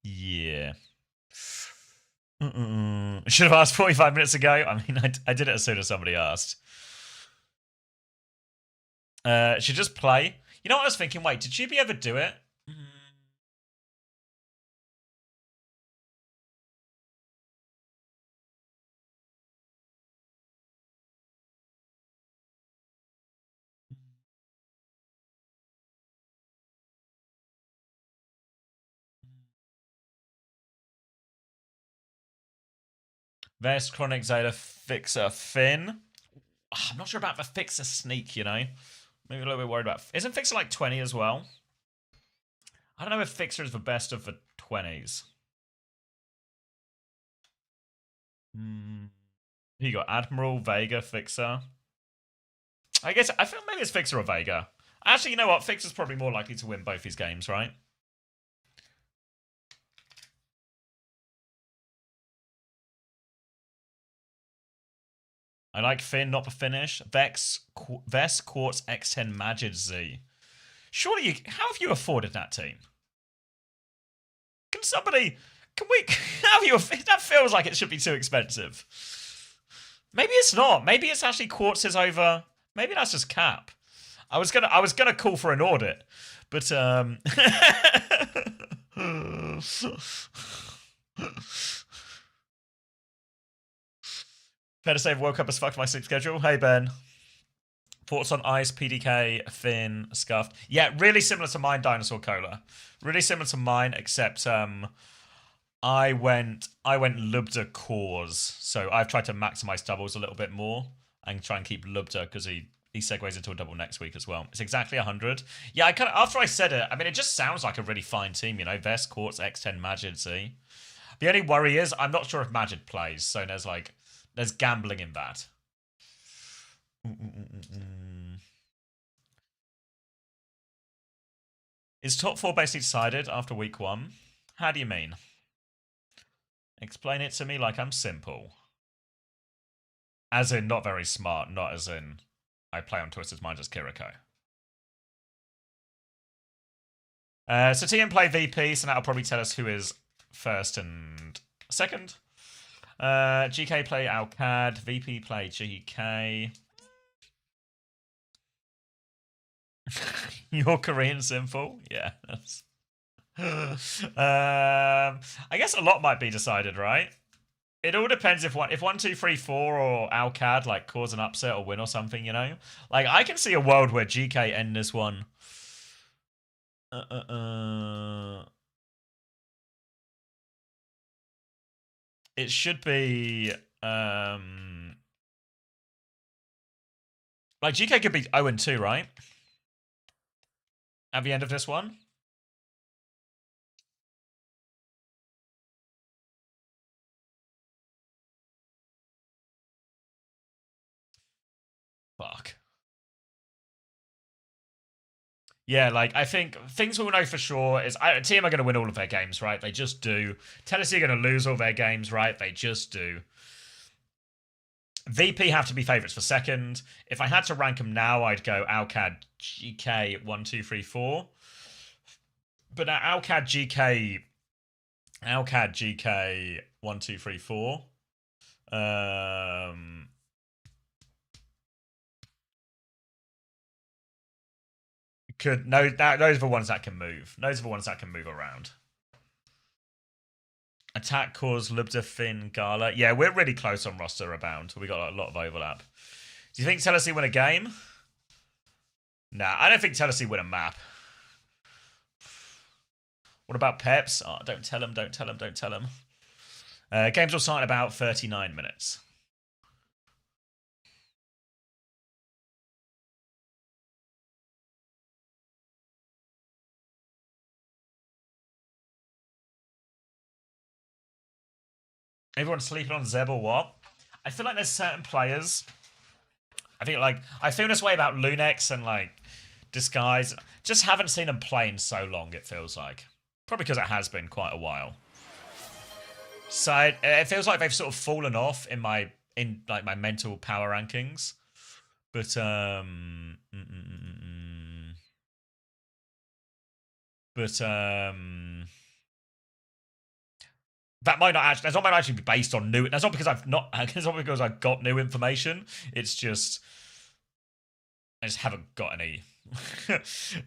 Yeah. Should have asked 45 minutes ago. I mean, I did it as soon as somebody asked. Should just play. You know what I was thinking? Wait, did GB ever do it? Vest, Chronic, Zayla, Fixer, Finn. I'm not sure about the Fixer sneak, you know? Maybe a little bit worried about... Isn't Fixer like 20 as well? I don't know if Fixer is the best of the 20s. You got Admiral, Vega, Fixer. I feel maybe it's Fixer or Vega. Actually, you know what? Fixer's probably more likely to win both these games, right? I like Finn, not the finish. Vest, Quartz, X10, Magid, Z. Surely how have you afforded that team? Can somebody Can we have you? That feels like it should be too expensive. Maybe it's not. Maybe it's actually quartzes over. Maybe that's just cap. I was gonna call for an audit, but Fair to say, I've woke up as fucked my sleep schedule. Hey Ben. Thoughts on Ice, PDK, Finn, Scuffed? Yeah, really similar to mine, Dinosaur Cola. Really similar to mine, except I went Lubda cores, so I've tried to maximize doubles a little bit more and try and keep Lubda because he segues into a double next week as well. It's exactly 100. Yeah, I kind of after I said it, I mean, it just sounds like a really fine team, you know. Vest, Quartz, X10, Majid, see. The only worry is I'm not sure if Majid plays, so there's gambling in that. Is top 4 basically decided after week 1? How do you mean? Explain it to me like I'm simple. As in, not very smart, not as in, I play on Twisted Minds as Kiriko. So TM play VP, so that'll probably tell us who is first and second. GK play Alcad, VP play GK. Your Korean simple? Yeah. I guess a lot might be decided, right? It all depends if 1, 2, 3, 4 or Alcad like cause an upset or win or something, you know? Like I can see a world where GK end this one. It should be like GK could be 0-2, right? At the end of this one. Fuck. Yeah, like, I think things we'll know for sure is team are going to win all of their games, right? They just do. Tennessee are going to lose all their games, right? They just do. VP have to be favourites for second. If I had to rank them now, I'd go Alcad, GK, 1, 2, 3, 4. But Alcad, GK, 1, 2, 3, 4. Those are the ones that can move. Those are the ones that can move around. Attack, Cause, Lubda, Finn, Gala. Yeah, we're really close on roster abound. We got a lot of overlap. Do you think Tennessee win a game? Nah, I don't think Tennessee win a map. What about Peps? Oh, don't tell him, don't tell him, don't tell him. Games will start in about 39 minutes. Everyone's sleeping on Zeb or what? I feel like there's certain players. I feel this way about Lunex and like Disguise. Just haven't seen them play in so long, it feels like. Probably because it has been quite a while. So it feels like they've sort of fallen off in my mental power rankings. But that might not actually. That's not might actually be based on new. That's not because I've not. It's not because I've got new information. It's just I just haven't got any.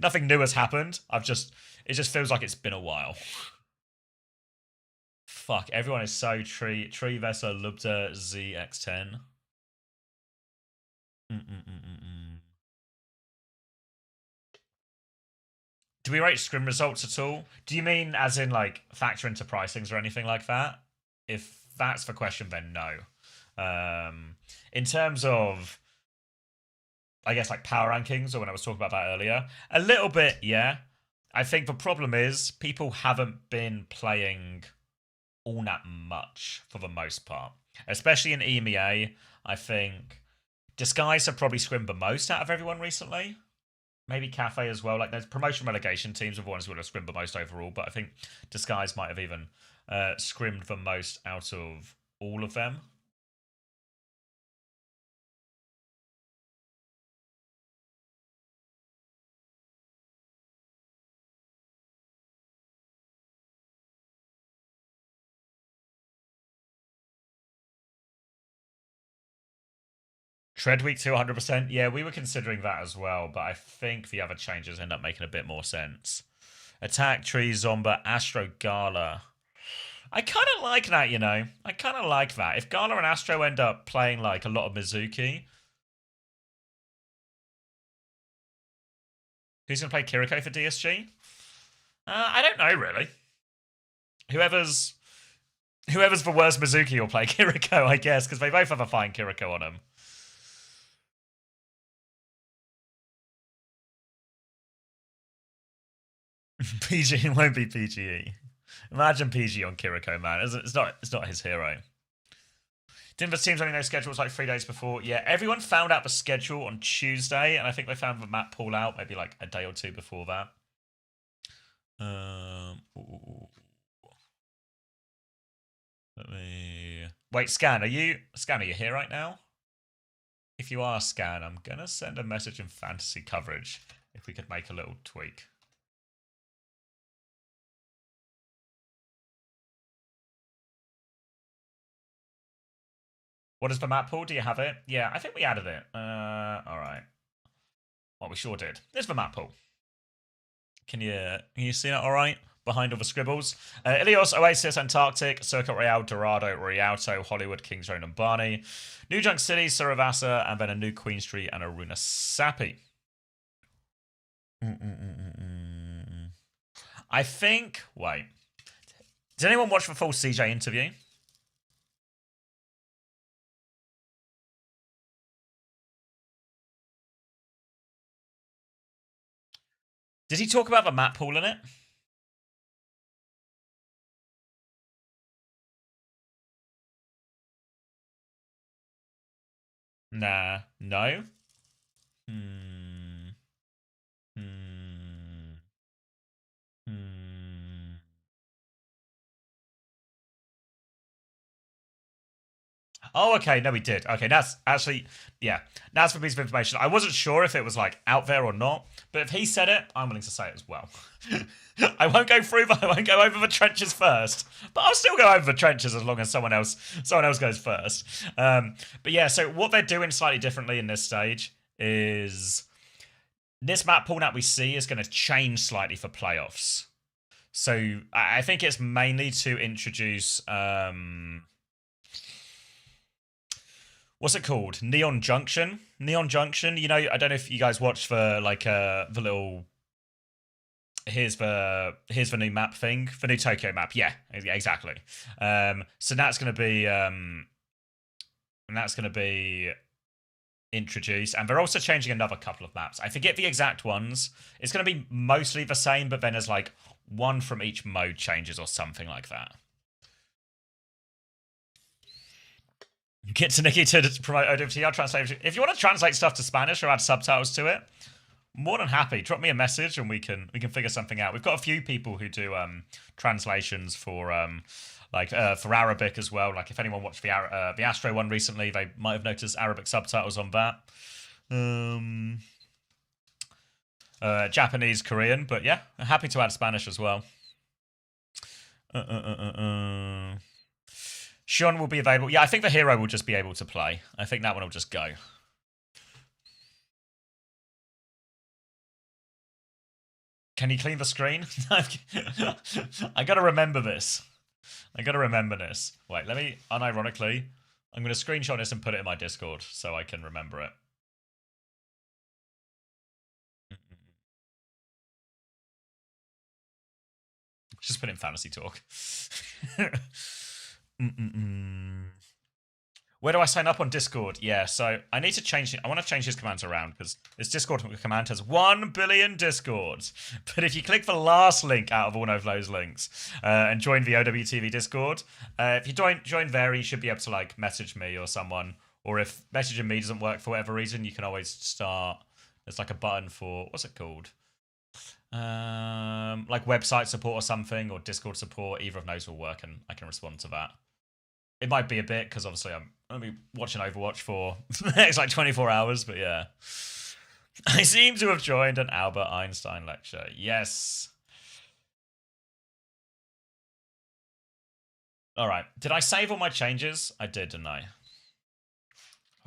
Nothing new has happened. It just feels like it's been a while. Fuck, everyone is so Tree Vesa Lubda ZX10. Do we rate scrim results at all? Do you mean as in like factor into pricings or anything like that? If that's the question, then no. In terms of, I guess, like power rankings, or when I was talking about that earlier, a little bit, yeah. I think the problem is people haven't been playing all that much for the most part, especially in EMEA. I think Disguise have probably scrimmed the most out of everyone recently. Maybe Cafe as well. Like, there's promotion relegation teams are the ones who would have scrimmed the most overall, but I think Disguise might have even scrimmed the most out of all of them. Tread week 2, 100%. Yeah, we were considering that as well, but I think the other changes end up making a bit more sense. Attack, Tree, Zomba, Astro, Gala. I kind of like that, you know. I kind of like that. If Gala and Astro end up playing like a lot of Mizuki. Who's going to play Kiriko for DSG? I don't know, really. Whoever's the worst Mizuki will play Kiriko, I guess, because they both have a fine Kiriko on them. PG won't be PGE. Imagine PG on Kiriko, man. It's not his hero. Didn't the teams only know schedule was like 3 days before? Yeah, everyone found out the schedule on Tuesday, and I think they found the map pool out maybe like a day or two before that. Let me wait. Scan, are you here right now? If you are, Scan, I'm gonna send a message in fantasy coverage if we could make a little tweak. What is the map pool? Do you have it? Yeah, I think we added it. All right. Well, we sure did. There's the map pool. Can you see that all right? Behind all the scribbles. Ilios, Oasis, Antarctic, Circuit Royale, Dorado, Rialto, Hollywood, Kings Road, and Barney. New Junk City, Saravasa, and then a new Queen Street and Aruna Sapi. I think... Wait. Did anyone watch the full CJ interview? Did he talk about the map pool in it? Nah. No? Oh, okay. No, we did. Okay, that's actually, yeah, that's a piece of information. I wasn't sure if it was like out there or not, but if he said it, I'm willing to say it as well. I won't go over the trenches first, but I'll still go over the trenches as long as someone else goes first. But yeah, so what they're doing slightly differently in this stage is this map pool that we see is going to change slightly for playoffs. So I think it's mainly to introduce. What's it called? Neon Junction. Neon Junction. You know, I don't know if you guys watched the like the little. Here's the new map thing, the new Tokyo map. Yeah, exactly. So that's gonna be introduced, and they're also changing another couple of maps. I forget the exact ones. It's gonna be mostly the same, but then there's like one from each mode changes or something like that. Get to Nikki to promote OWCR translation. If you want to translate stuff to Spanish or add subtitles to it, more than happy. Drop me a message and we can figure something out. We've got a few people who do translations for for Arabic as well. Like if anyone watched the Astro one recently, they might have noticed Arabic subtitles on that. Japanese, Korean, but yeah, happy to add Spanish as well. Sean will be available. Yeah, I think the hero will just be able to play. I think that one will just go. Can you clean the screen? I gotta remember this. Wait, let me, unironically, I'm gonna screenshot this and put it in my Discord so I can remember it. Just put it in fantasy talk. Where do I sign up on Discord? Yeah, so I need to change it. I want to change his commands around because this Discord command has 1 billion Discords. But if you click the last link out of all of those links and join the OWTV Discord, if you join there, you should be able to like message me or someone. Or if messaging me doesn't work for whatever reason, you can always start. There's like a button for, what's it called? Like website support or something, or Discord support. Either of those will work and I can respond to that. It might be a bit because obviously I'm going to be watching Overwatch for the next like 24 hours, but yeah. I seem to have joined an Albert Einstein lecture. Yes. All right. Did I save all my changes? I did, didn't I?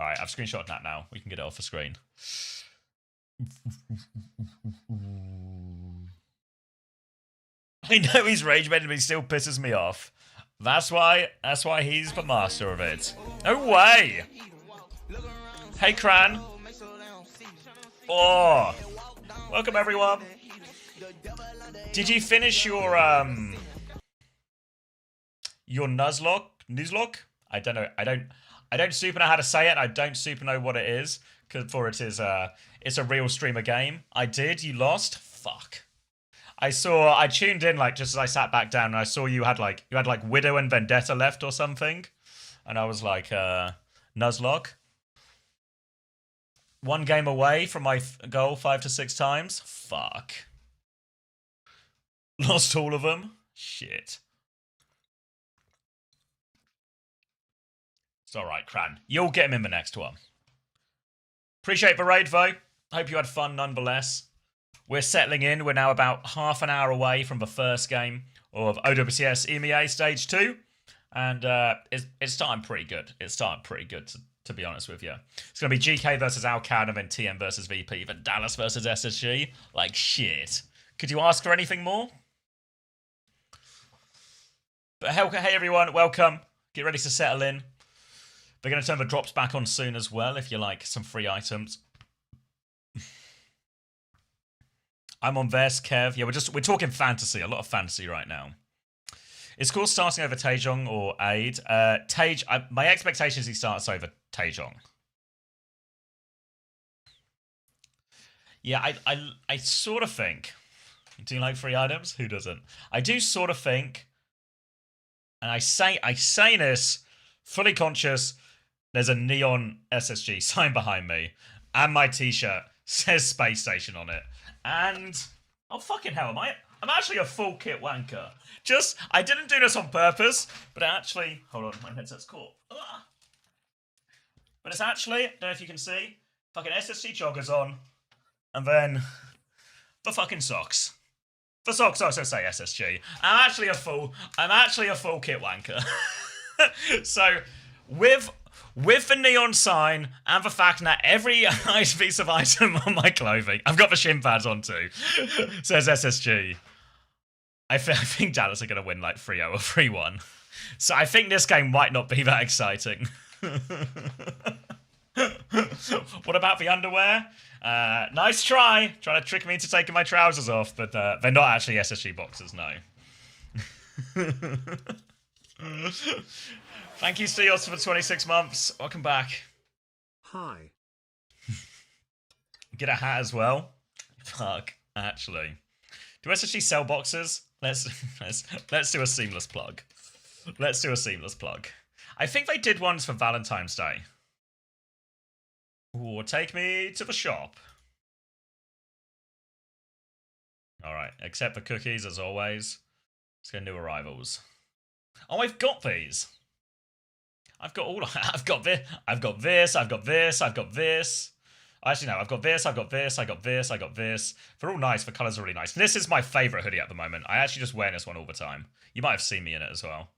Alright, I've screenshotted that now. We can get it off the screen. I know he's rage baiting, but he still pisses me off. That's why he's the master of it. No way! Hey, Cran. Oh, welcome everyone. Did you finish your Nuzlocke? I don't know. I don't super know how to say it. I don't super know what it is, for it is it's a real streamer game. I did. You lost. Fuck. I tuned in like just as I sat back down and I saw you had like Widow and Vendetta left or something, and I was like, Nuzlocke. One game away from my goal 5 to 6 times. Fuck. Lost all of them. Shit. It's alright, Cran. You'll get him in the next one. Appreciate the raid, though. Hope you had fun nonetheless. We're settling in. We're now about half an hour away from the first game of OWCS EMEA Stage 2. And it's starting pretty good. It's starting pretty good, to be honest with you. It's going to be Geekay versus Alcan and then TM versus VP, then Dallas versus SSG. Like, shit. Could you ask for anything more? But hey everyone, welcome. Get ready to settle in. They're going to turn the drops back on soon as well if you like some free items. I'm on Vest, Kev. Yeah, we're talking fantasy. A lot of fantasy right now. Is Course starting over Taejong or Aid? My expectation is he starts over Taejong. Yeah, I sort of think. Do you like free items? Who doesn't? I do sort of think, and I say this fully conscious. There's a neon SSG sign behind me, and my t-shirt says Space Station on it. And oh fucking hell, I'm actually a full kit wanker. I didn't do this on purpose, but actually, hold on, my headset's caught. But it's actually, don't know if you can see, fucking SSG joggers on, and then the fucking socks. The socks also say SSG. I'm actually a full kit wanker. So with the neon sign and the fact that every piece of item on my clothing, I've got the shin pads on too, says SSG. I think Dallas are going to win like 3-0 or 3-1. So I think this game might not be that exciting. What about the underwear? Nice try. Trying to trick me into taking my trousers off, but they're not actually SSG boxers, no. Thank you, Steos, for 26 months. Welcome back. Hi. Get a hat as well. Fuck, actually. Do SSG sell boxes? Let's do a seamless plug. Let's do a seamless plug. I think they did ones for Valentine's Day. Or take me to the shop. Alright, accept the cookies as always. Let's get new arrivals. Oh, I've got these. I've got all. I've got this. I've got this. I've got this. I've got this. Actually, no. I've got this. I've got this. I got this. I got this. They're all nice. The colours are really nice. This is my favourite hoodie at the moment. I actually just wear this one all the time. You might have seen me in it as well.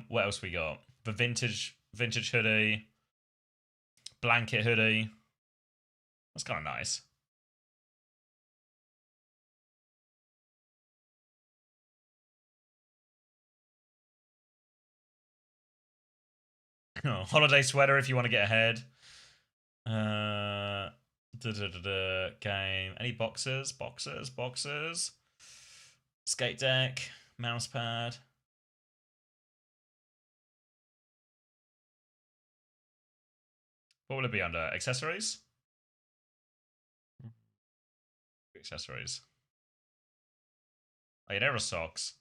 What else we got? The vintage hoodie, blanket hoodie. That's kind of nice. Oh, holiday sweater if you want to get ahead. Game. Any boxes? Boxes. Skate deck. Mouse pad. What will it be under? Accessories? Accessories. Oh yeah, there are socks.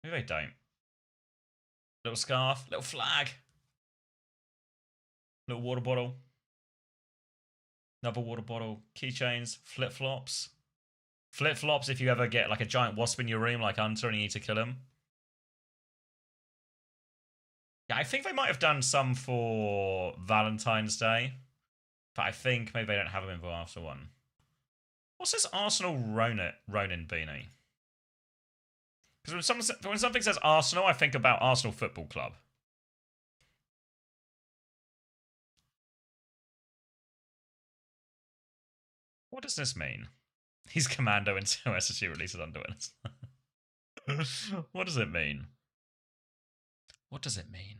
Maybe they don't. Little scarf. Little flag. Little water bottle. Another water bottle. Keychains. Flip-flops. Flip-flops if you ever get like a giant wasp in your room like Unter and you need to kill him. Yeah, I think they might have done some for Valentine's Day. But I think maybe they don't have them in the after one. What's this Arsenal Ronin beanie? Because when something says Arsenal, I think about Arsenal Football Club. What does this mean? He's commando until SSG releases Underwinners. What does it mean? What does it mean?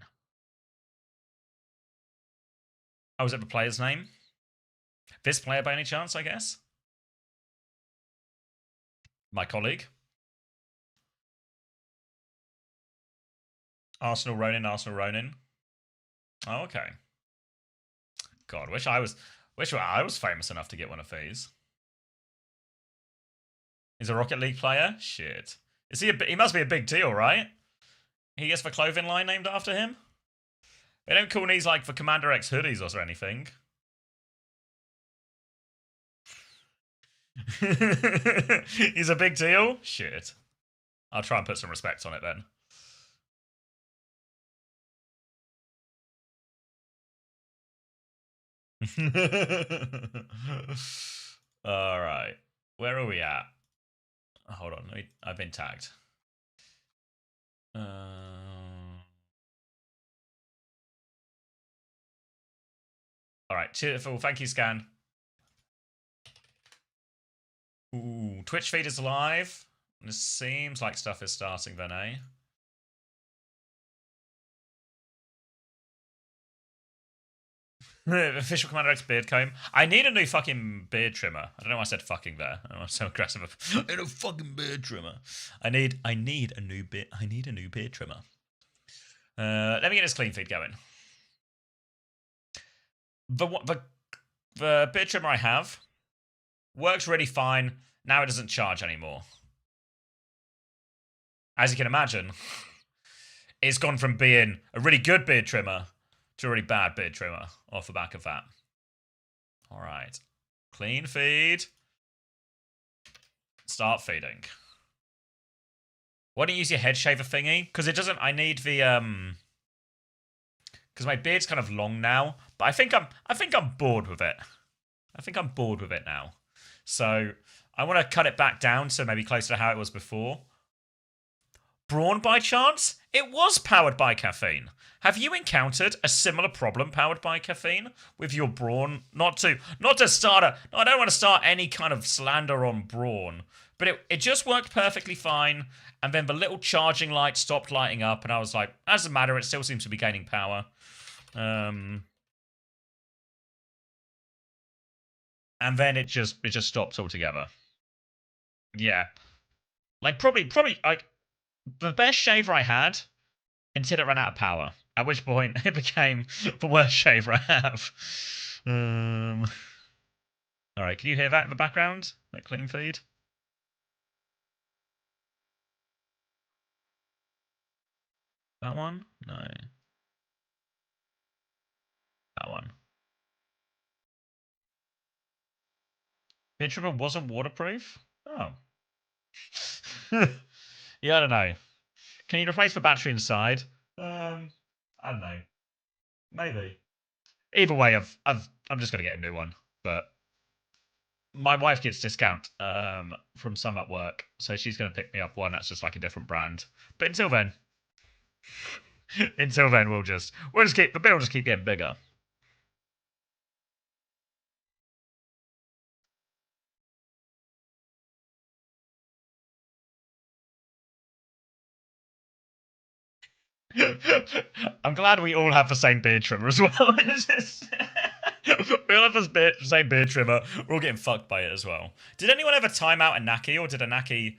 Oh, is it the player's name? This player by any chance, I guess? My colleague? Arsenal Ronin, Arsenal Ronin. Oh, okay. God, wish I was famous enough to get one of these. He's a Rocket League player? Shit. Is he he must be a big deal, right? He gets the clothing line named after him? They don't call these like for CommanderX hoodies or anything. He's a big deal? Shit. I'll try and put some respect on it then. Alright. Where are we at? Hold on. I've been tagged. Alright. Cheerful. Thank you, Scan. Ooh, Twitch feed is live. It seems like stuff is starting then, eh? Official CommanderX beard comb. I need a new fucking beard trimmer. I don't know why I said fucking there. I was so aggressive. I need a fucking beard trimmer. I need a new beard trimmer. Let me get this clean feed going. The beard trimmer I have works really fine. Now it doesn't charge anymore. As you can imagine, it's gone from being a really good beard trimmer to a really bad beard trimmer off the back of that. All right. Clean feed. Start feeding. Why don't you use your head shaver thingy? Because it doesn't... I need the... Because my beard's kind of long now. But I think I'm bored with it. I think I'm bored with it now. So I want to cut it back down so maybe closer to how it was before. Brawn by chance? It was powered by caffeine. Have you encountered a similar problem powered by caffeine with your brawn? Not to start a... No, I don't want to start any kind of slander on brawn. But it just worked perfectly fine. And then the little charging light stopped lighting up. And I was like, as a matter, it still seems to be gaining power. And then it just stopped altogether. Yeah. Like, probably, like, the best shaver I had until it ran out of power. At which point, it became the worst shaver I have. Alright, can you hear that in the background? That clean feed? That one? No. That one. Beard trimmer wasn't waterproof? Oh. Yeah, I don't know. Can you replace the battery inside? I don't know. Maybe. Either way, I'm just gonna get a new one. But my wife gets discount from some at work, so she's gonna pick me up one that's just like a different brand. But until then, we'll just keep the bill will just keep getting bigger. I'm glad we all have the same beard trimmer as well. We all have the same beard trimmer. We're all getting fucked by it as well. Did anyone ever time out a Naki, or did a Naki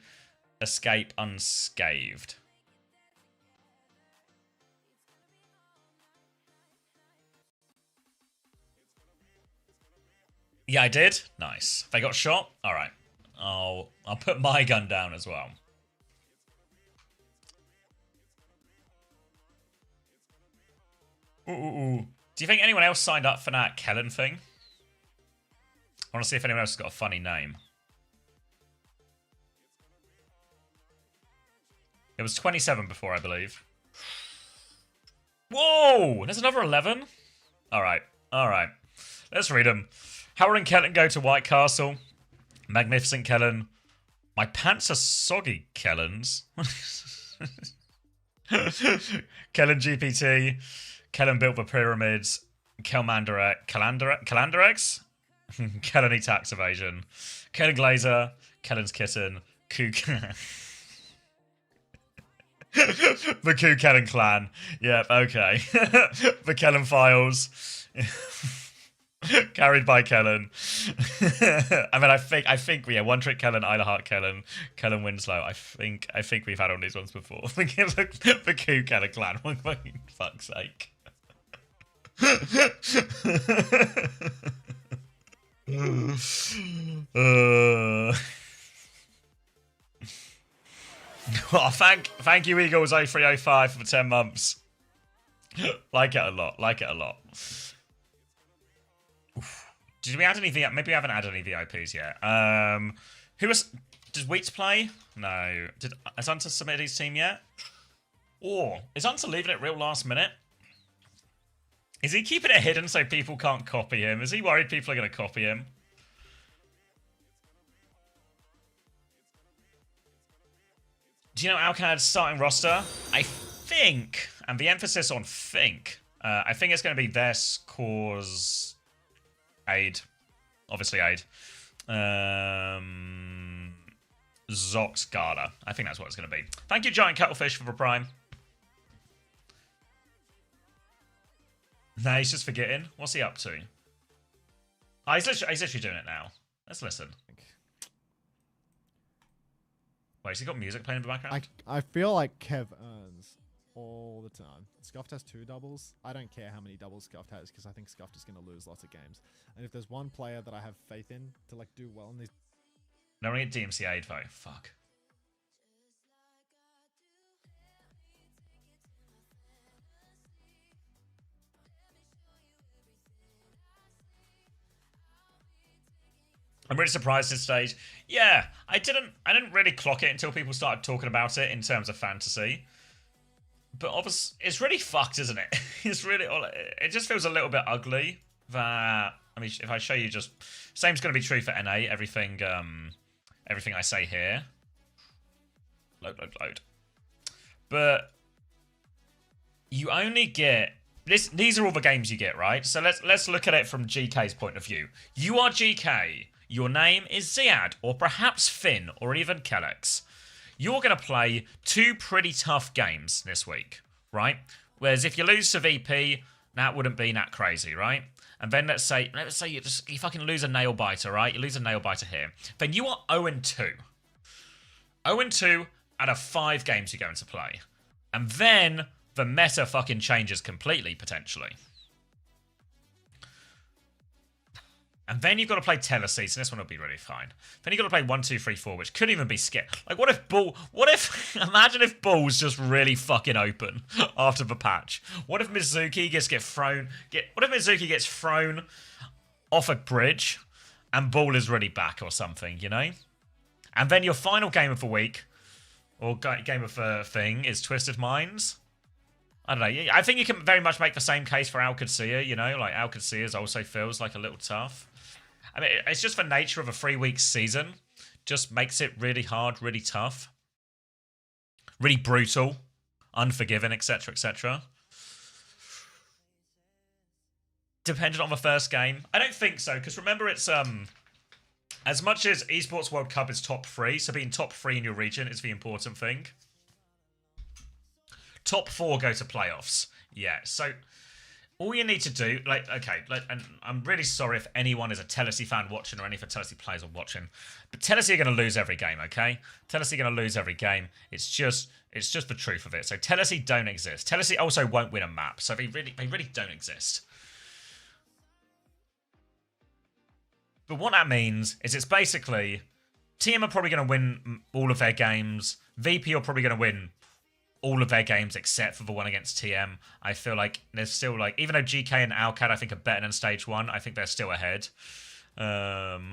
escape unscathed? Yeah, I did. Nice. They got shot. All right. I'll put my gun down as well. Ooh. Do you think anyone else signed up for that Kellen thing? I want to see if anyone else has got a funny name. It was 27 before, I believe. Whoa! There's another 11? Alright. Let's read them. Howard and Kellen go to White Castle. Magnificent Kellen. My pants are soggy, Kellens. Kellen GPT. Kellen built the pyramids. CommanderX. Kelly tax evasion. Kellen Glazer. Kellen's kitten. Kook. The Kook Kellen clan. Yep, okay. The Kellen files. Carried by Kellen. I mean, I think, yeah, One Trick Kellen, Isla Heart Kellen, Kellen Winslow. I think we've had all these ones before. The Kook Kellen clan. For fuck's sake. Oh, thank you, Eagles 0305 for 10 months. Like it a lot. Like it a lot. Oof. Did we add any VIP? Maybe we haven't added any VIPs yet. Who was? Does Wheats play? No. Has Unter submitted his team yet? Or is Unter leaving it real last minute? Is he keeping it hidden so people can't copy him? Is he worried people are going to copy him? Do you know Alcad's starting roster? I think, and the emphasis on think, I think it's going to be Ves, Cause, Aid. Obviously Aid. Zox, Gala. I think that's what it's going to be. Thank you, Giant Cuttlefish, for the Prime. Nah, he's just forgetting. What's he up to? Oh, he's literally doing it now. Let's listen. Wait, has he got music playing in the background? I feel like Kev earns all the time. Scuffed has 2 doubles. I don't care how many doubles Scuffed has because I think Scuffed is going to lose lots of games. And if there's one player that I have faith in to like do well in these... No, we're going to get DMC aid though. Fuck. I'm really surprised at this stage. Yeah, I didn't really clock it until people started talking about it in terms of fantasy. But obviously, it's really fucked, isn't it? It's really, it just feels a little bit ugly that, I mean, if I show you just, same's going to be true for NA, everything I say here. Load. But you only get, these are all the games you get, right? So let's look at it from GK's point of view. You are GK. Your name is Ziad, or perhaps Finn, or even Kellex. You're going to play 2 pretty tough games this week, right? Whereas if you lose to VP, that wouldn't be that crazy, right? And then let's say you fucking lose a nail biter, right? You lose a nail biter here. Then you are 0-2. 0-2 out of 5 games you're going to play. And then the meta fucking changes completely, potentially. And then you've got to play Teleseeds, and this one will be really fine. Then you've got to play 1, 2, 3, 4, which could even be scary. Like, imagine if Ball's just really fucking open after the patch. What if Mizuki what if Mizuki gets thrown off a bridge, and Ball is really back or something, you know? And then your final game of the week, or game of the thing, is Twisted Minds. I don't know. I think you can very much make the same case for Qadsiah, you know? Like, Qadsiah also feels like a little tough. I mean, it's just the nature of a 3-week season. Just makes it really hard, really tough. Really brutal. Unforgiving, etc., etc. Dependent on the first game. I don't think so, because remember it's... as much as Esports World Cup is top 3, so being top 3 in your region is the important thing. Top 4 go to playoffs. Yeah, so... all you need to do, and I'm really sorry if anyone is a Tennessee fan watching or any of the Tennessee players are watching, but Tennessee are going to lose every game, okay? Tennessee are going to lose every game. It's just the truth of it. So Tennessee don't exist. Tennessee also won't win a map, so they really don't exist. But what that means is it's basically TM are probably going to win all of their games. VP are probably going to win all of their games except for the one against TM. I feel like there's still like, even though GK and Alcad I think are better than stage 1, I think they're still ahead. Then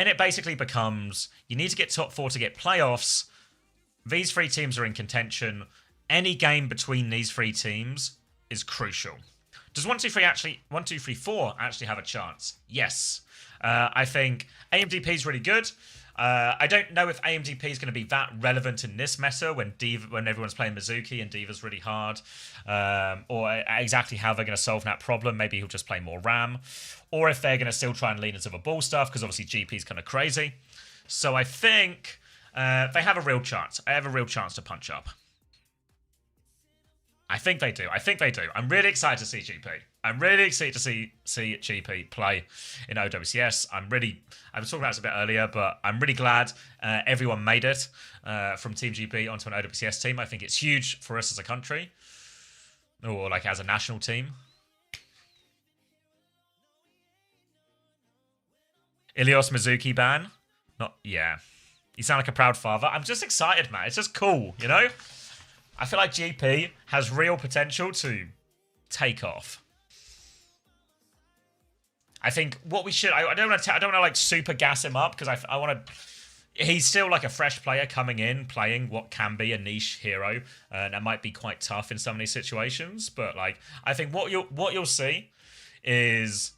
it basically becomes, you need to get top 4 to get playoffs. These 3 teams are in contention. Any game between these 3 teams is crucial. Does 1, 2, 3, 4 actually have a chance? Yes. I think AMDP is really good. I don't know if AMDP is going to be that relevant in this meta when everyone's playing Mizuki and Diva's really hard, or exactly how they're going to solve that problem. Maybe he'll just play more RAM, or if they're going to still try and lean into the ball stuff, because obviously GP's kind of crazy. So I think they have a real chance. I have a real chance to punch up. I think they do. I'm really excited to see GP. I'm really excited to see GP play in OWCS. I was talking about this a bit earlier, but I'm really glad everyone made it from Team GP onto an OWCS team. I think it's huge for us as a country, or like as a national team. Ilios Mizuki ban? Yeah. You sound like a proud father. I'm just excited, man. It's just cool, you know? I feel like GP has real potential to take off. I think what we should... I don't want to like super gas him up, because I want to... He's still like a fresh player coming in, playing what can be a niche hero, and that might be quite tough in some of these situations. But like, I think what you'll see is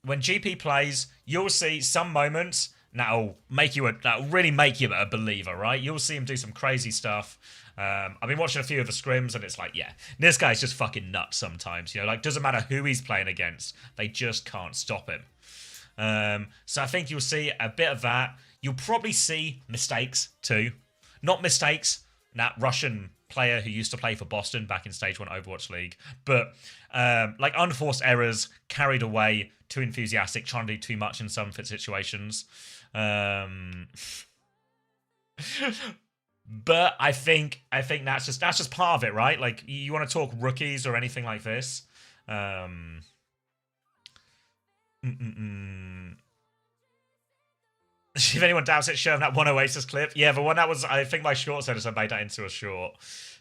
when GP plays, you'll see some moments that'll really make you a believer, right? You'll see him do some crazy stuff. I've been watching a few of the scrims, and it's like, yeah, this guy's just fucking nuts sometimes. You know, like, doesn't matter who he's playing against, they just can't stop him. So I think you'll see a bit of that. You'll probably see mistakes too. Not mistakes, that Russian player who used to play for Boston back in Stage 1 Overwatch League, but like unforced errors, carried away, too enthusiastic, trying to do too much in some situations. But I think that's just part of it, right? Like, you want to talk rookies or anything like this. If anyone doubts it, show them that one Oasis clip. Yeah, the one that was, I think my short said I made that into a short.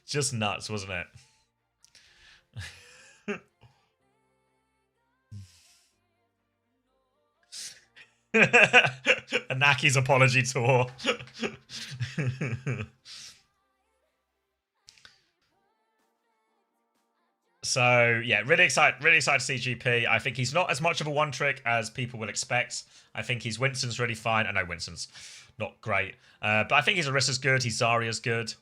Just nuts, wasn't it? Anaki's apology tour. So yeah, really excited to see GP. I think he's not as much of a one trick as people will expect. I think Winston's really fine. I know Winston's not great, but I think his Orissa's good. His Zarya's good.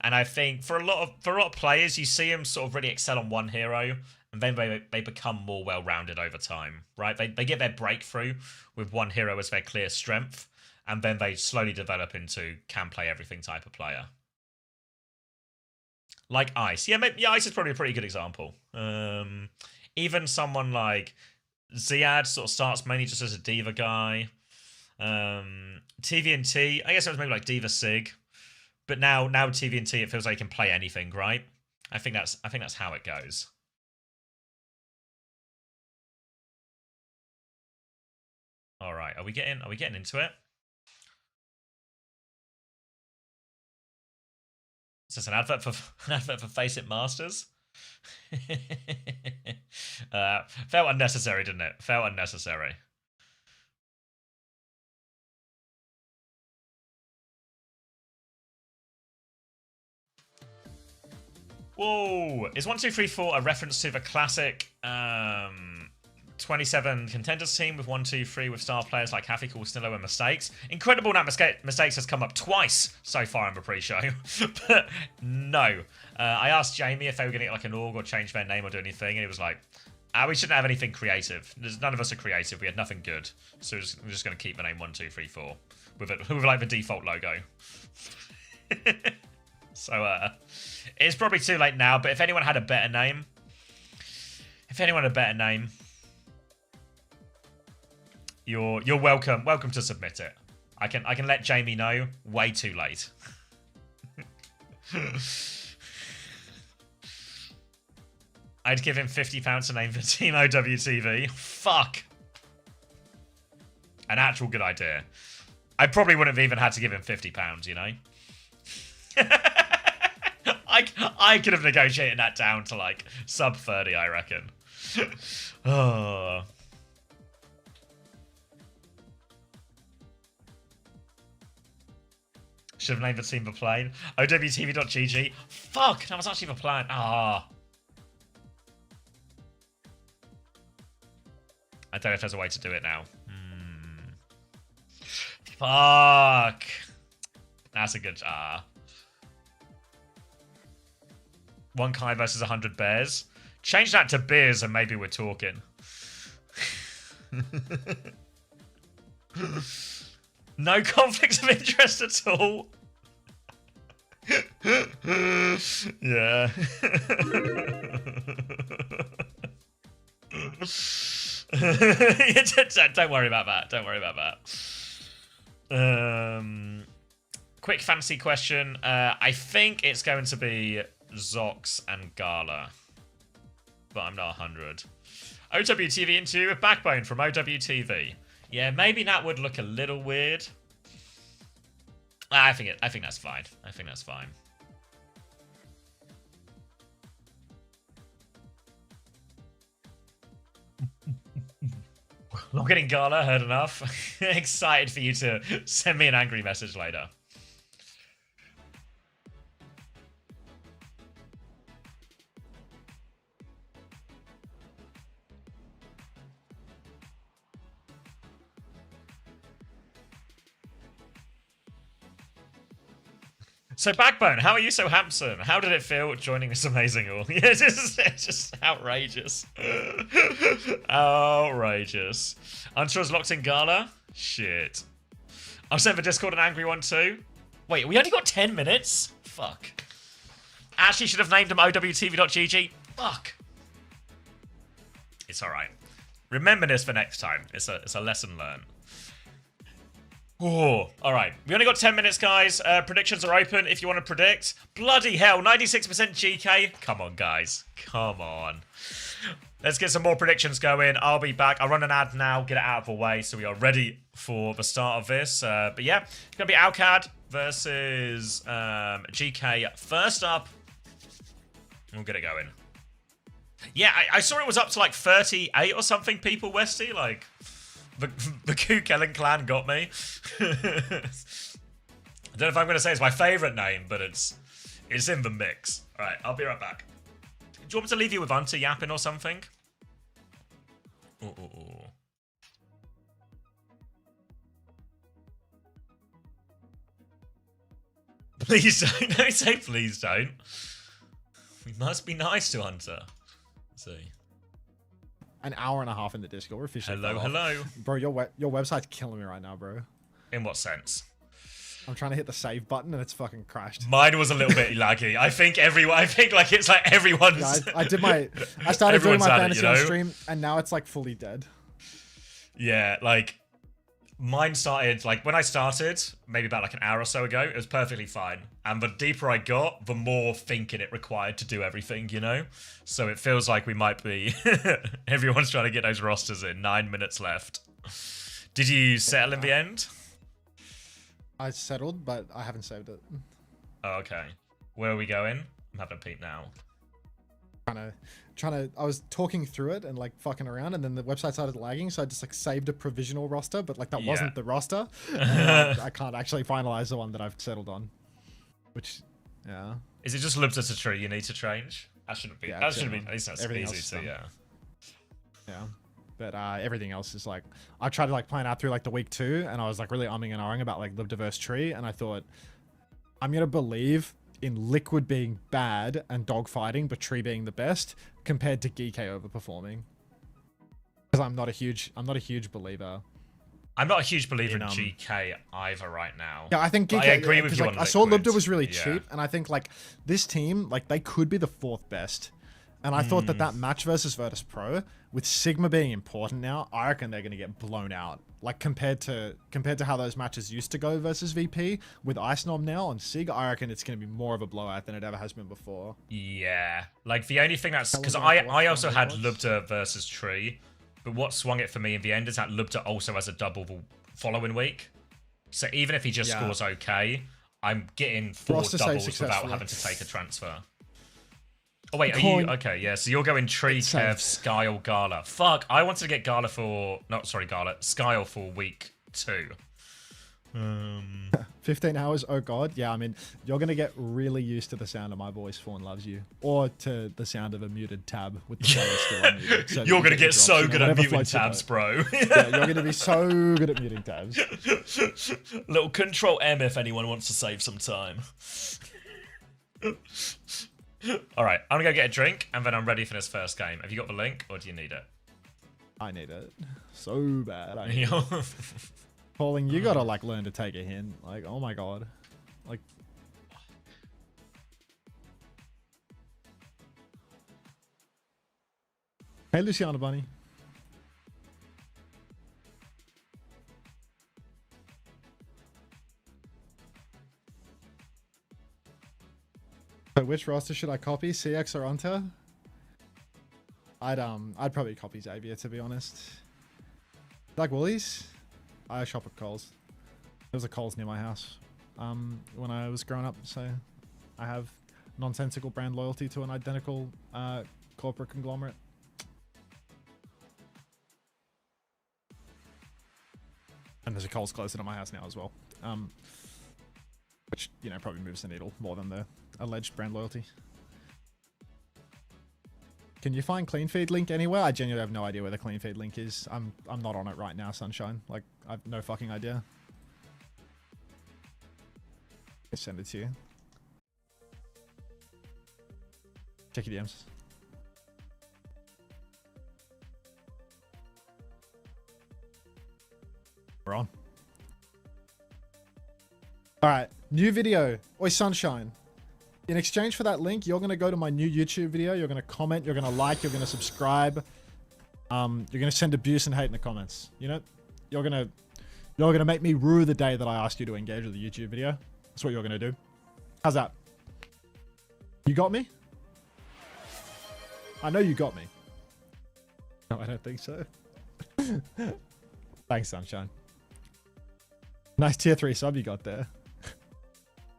And I think for a lot of players, you see them sort of really excel on one hero, and then they become more well-rounded over time, right? They get their breakthrough with one hero as their clear strength, and then they slowly develop into can play everything type of player. Like Ice. Yeah, Ice is probably a pretty good example. Even someone like Ziad sort of starts mainly just as a Diva guy. TVNT, I guess it was maybe like Diva Sig. But now TVNT, it feels like he can play anything, right? I think that's how it goes. All right, are we getting into it? Is this an advert for Face It Masters? Felt unnecessary, didn't it? Felt unnecessary. Whoa! Is 1, 2, 3, 4 a reference to the classic 27 contenders team with 1, 2, 3 with star players like Hafiko, Snillo, and Mistakes? Incredible that Mistakes has come up twice so far in the pre-show, but no. I asked Jamie if they were going to get like an org or change their name or do anything, and he was like, we shouldn't have anything creative. None of us are creative. We had nothing good, so we're just going to keep the name 1, 2, 3, 4 with like the default logo. So it's probably too late now, but if anyone had a better name, you're welcome to submit it. I can let Jamie know way too late. I'd give him £50 to name the team OWTV. Fuck. An actual good idea. I probably wouldn't have even had to give him £50, you know? I could have negotiated that down to like sub 30, I reckon. Oh. Should have named the team the plane. OWTV.gg. Fuck, that was actually the plan. Ah. I don't know if there's a way to do it now. Fuck. That's a good... 1 Kai versus 100 bears. Change that to beers and maybe we're talking. No conflicts of interest at all. Yeah. Don't worry about that. Don't worry about that. Quick fantasy question. I think it's going to be Zox and Gala. But I'm not 100. OWTV interview with Backbone from OWTV. Yeah, maybe that would look a little weird. I think that's fine. I think that's fine. Not getting Gala, heard enough. Excited for you to send me an angry message later. So Backbone, how are you so handsome? How did it feel joining this amazing all? Yeah, it's just outrageous. Outrageous. Unter's locked in Gala? Shit. I'll send for Discord an angry one too. Wait, we only got 10 minutes? Fuck. Actually should have named him OWTV.gg. Fuck. It's alright. Remember this for next time. It's a lesson learned. Oh, all right. We only got 10 minutes, guys. Predictions are open if you want to predict. Bloody hell, 96% GK. Come on, guys. Come on. Let's get some more predictions going. I'll be back. I'll run an ad now, get it out of the way so we are ready for the start of this. But yeah, it's going to be Alcad versus GK. First up, we'll get it going. Yeah, I saw it was up to like 38 or something people, Westy. Like... The Kellen clan got me. I don't know if I'm going to say it's my favourite name, but it's in the mix. All right, I'll be right back. Do you want me to leave you with Unter yapping or something? Ooh. Please don't. Don't say please don't. We must be nice to Unter. Let's see. An hour and a half in the Discord. We're officially hello. Bro, your website's killing me right now, bro. In what sense? I'm trying to hit the save button and it's fucking crashed. Mine was a little bit laggy. I think it's like everyone's... Yeah, I started doing my fantasy on stream and now it's like fully dead. Yeah, like mine started, like when I started, maybe about like an hour or so ago, it was perfectly fine. And the deeper I got, the more thinking it required to do everything, you know? So it feels like we might be... Everyone's trying to get those rosters in. 9 minutes left. Did you settle in the end? I settled, but I haven't saved it. Oh, okay. Where are we going? I'm having a peep now. Trying to I was talking through it and like fucking around and then the website started lagging, so I just like saved a provisional roster, but like that wasn't the roster. And I can't actually finalize the one that I've settled on. Which, yeah. Is it just Libs to tree you need to change? That shouldn't be. Yeah, that shouldn't be. At least that's easy to, yeah. Yeah. But everything else is like, I tried to like plan out through like the week 2 and I was like really umming and ahhing about like Libdiverse tree, and I thought, I'm going to believe in Liquid being bad and dogfighting, but Tree being the best, compared to Geekay overperforming. Because I'm not a huge believer. I'm not a huge believer in GK either right now. Yeah, I think Geekay, I agree with you like, on I saw Liquid. Libda was really cheap, and I think like this team, like they could be the 4th best. And I thought that match versus Virtus Pro, with Sigma being important now, I reckon they're going to get blown out. Like compared to how those matches used to go versus VP, with Ice Nom now on Sig, I reckon it's going to be more of a blowout than it ever has been before. Yeah, like the only thing that's because I also had Lubda versus Tree, but what swung it for me in the end is that Lubda also has a double the following week. So even if he just scores okay, I'm getting 4 doubles without having to take a transfer. Oh wait, are you okay? Yeah, so you're going Tree, Kev, Skyle, Gala. Fuck, I wanted to get Gala for Skyle for week 2. 15 hours, oh god. Yeah, I mean, you're going to get really used to the sound of my voice, Fawn Loves You. Or to the sound of a muted tab with the player still unmuted. So You're going to get drops, so you know, good at whatever muting floats your tabs, boat. bro. Yeah, you're going to be so good at muting tabs. Little Control M if anyone wants to save some time. Alright, I'm going to go get a drink, and then I'm ready for this first game. Have you got the link, or do you need it? I need it. So bad. I need it. Yo. Pauling, you gotta like learn to take a hint. Like, oh my god. Like, hey, Luciana Bunny. So which roster should I copy? CX or Unter? I'd probably copy Xavier, to be honest. Like Woolies? I shop at Coles. There was a Coles near my house when I was growing up, so I have nonsensical brand loyalty to an identical corporate conglomerate. And there's a Coles closer to my house now as well, which, you know, probably moves the needle more than the alleged brand loyalty. Can you find clean feed link anywhere? I genuinely have no idea where the clean feed link is. I'm not on it right now, Sunshine. Like, I have no fucking idea. I'll send it to you. Check your DMs. We're on. Alright, new video. Oi, Sunshine. In exchange for that link, you're going to go to my new YouTube video. You're going to comment. You're going to like. You're going to subscribe. You're going to send abuse and hate in the comments. You know, you're going to make me rue the day that I asked you to engage with the YouTube video. That's what you're going to do. How's that? You got me? I know you got me. No, I don't think so. Thanks, Sunshine. Nice tier 3 sub you got there.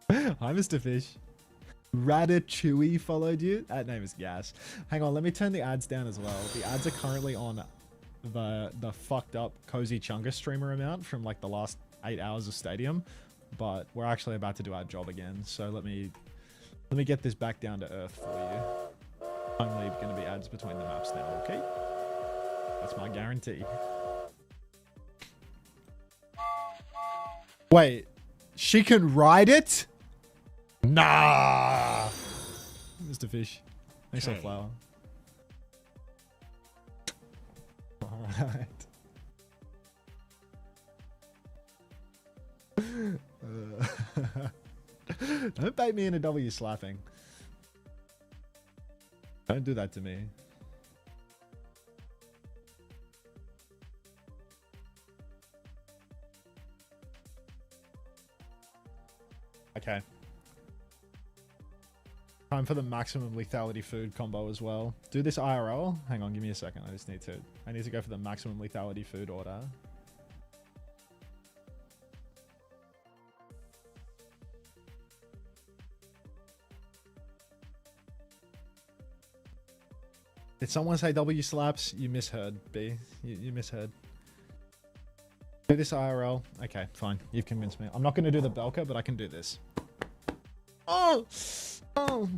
Hi, Mr. Fish. Ratatouille followed you. That name is gas. Hang on, let me turn the ads down as well. The ads are currently on the fucked up Cozy Chunga streamer amount from like the last 8 hours of Stadium, but we're actually about to do our job again. So let me get this back down to earth for you. Only going to be ads between the maps now, okay? That's my guarantee. Wait, she can ride it? Nah, Mr. Fish. Thanks for the flower. Alright. Don't bait me in a W slapping. Don't do that to me. Okay. Time for the maximum lethality food combo as well. Do this IRL. Hang on, give me a second. I need to go for the maximum lethality food order. Did someone say W slaps? You misheard, B. You misheard. Do this IRL. Okay, fine. You've convinced me. I'm not going to do the Belka, but I can do this. Oh! Oh!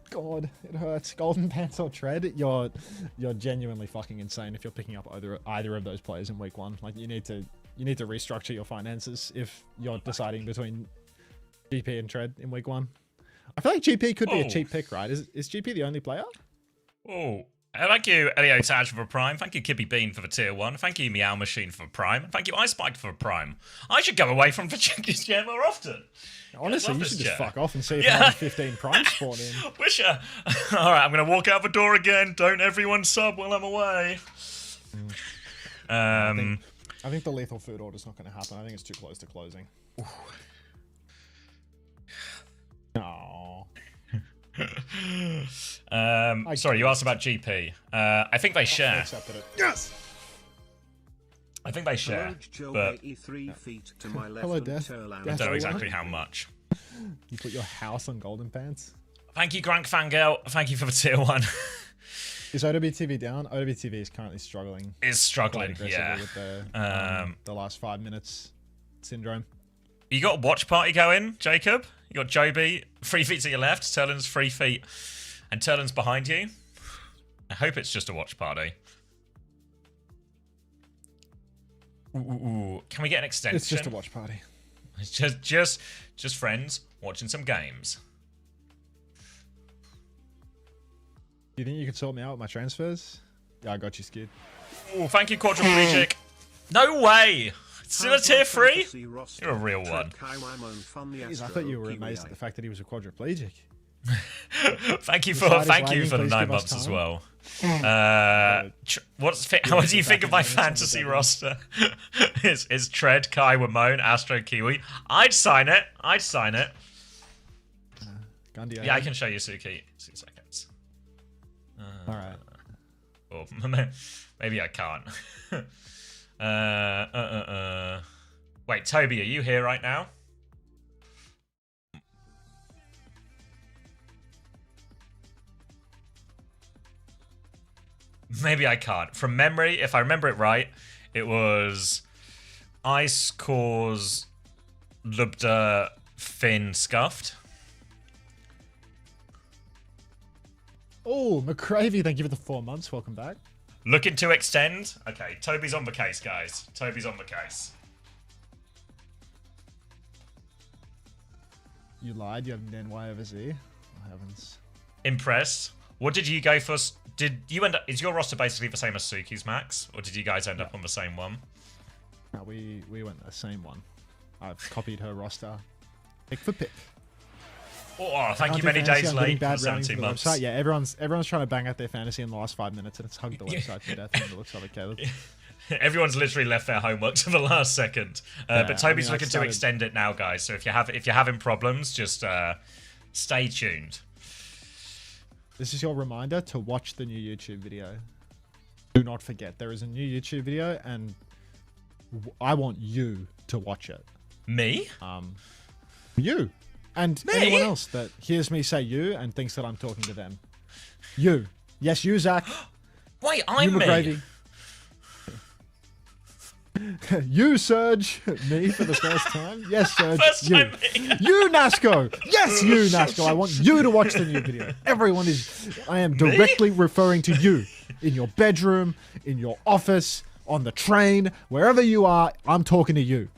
God, it hurts. Golden Pants or Tread? You're genuinely fucking insane if you're picking up either of those players in week 1. Like, you need to restructure your finances if you're deciding between GP and Tread in week 1. I feel like GP could be a cheap pick, right? Is GP the only player? Oh. Thank you, Elio Taj, for a Prime. Thank you, Kibby Bean, for the tier 1. Thank you, Meow Machine, for a Prime. Thank you, Ice Spike, for a Prime. I should go away from the this chair more often. Honestly, you should just fuck off and see if another 15 Primes spawn in. Wish ya. Alright, I'm going to walk out the door again. Don't everyone sub while I'm away. I think the lethal food order's not going to happen. I think it's too close to closing. No. Sorry, you asked about GP. I think they share. Yes. I think they share, but Hello, Death. I don't know exactly how much. You put your house on Golden Pants. Thank you, Grank Fangirl. Thank you for the tier 1. Is OWTV down? OWTV is currently struggling. Is struggling, quite aggressively yeah. With the last 5 minutes syndrome. You got a watch party going, Jacob? You got Joby, 3 feet to your left, Turlin's 3 feet, and Turlin's behind you. I hope it's just a watch party. Ooh. Can we get an extension? It's just a watch party. It's just friends watching some games. Do you think you can sort me out with my transfers? Yeah, I got you, Skid. Oh, thank you, Quadriplegic. No way! Still a tier 3? You're a real one. I thought you were amazed at the fact that he was a quadriplegic. Thank you for the 9 months as well. What do you think of my fantasy roster? Is Tread, Kai, Wamone, Astro, Kiwi? I'd sign it. Gundia. Yeah, I can show you Suki. 2 seconds. Alright. Or maybe I can't. Wait, Toby, are you here right now? Maybe I can't. From memory, if I remember it right, it was Ice, Cause, Lubda, Finn, Scuffed. Oh, McCravey, thank you for the 4 months. Welcome back. Looking to extend. Okay, Toby's on the case, guys. Toby's on the case. You lied. You have an NY over Z. Oh, heavens. Impressed. What did you go for? Did you end up? Is your roster basically the same as Suki's, Max, or did you guys end up on the same one? No, we went the same one. I've copied her roster, pick for pick. Oh, thank you. Many days late. Bad 17 months. Website. Yeah, everyone's trying to bang out their fantasy in the last 5 minutes, and it's hugged the website to death. And it looks like Caleb. Everyone's literally left their homework to the last second. But Toby's looking to extend it now, guys. So if you're having problems, just stay tuned. This is your reminder to watch the new YouTube video. Do not forget, there is a new YouTube video, and I want you to watch it. Me? You. And me? Anyone else that hears me say you and thinks that I'm talking to them. You. Yes, you, Zach. Wait, I'm you, me. You, Serge. Me for the first time. Yes, Serge. First you. time me. You, Nasco. Yes, you, Nasco. I want you to watch the new video. Everyone is... I am directly referring to you. In your bedroom, in your office, on the train, wherever you are, I'm talking to you.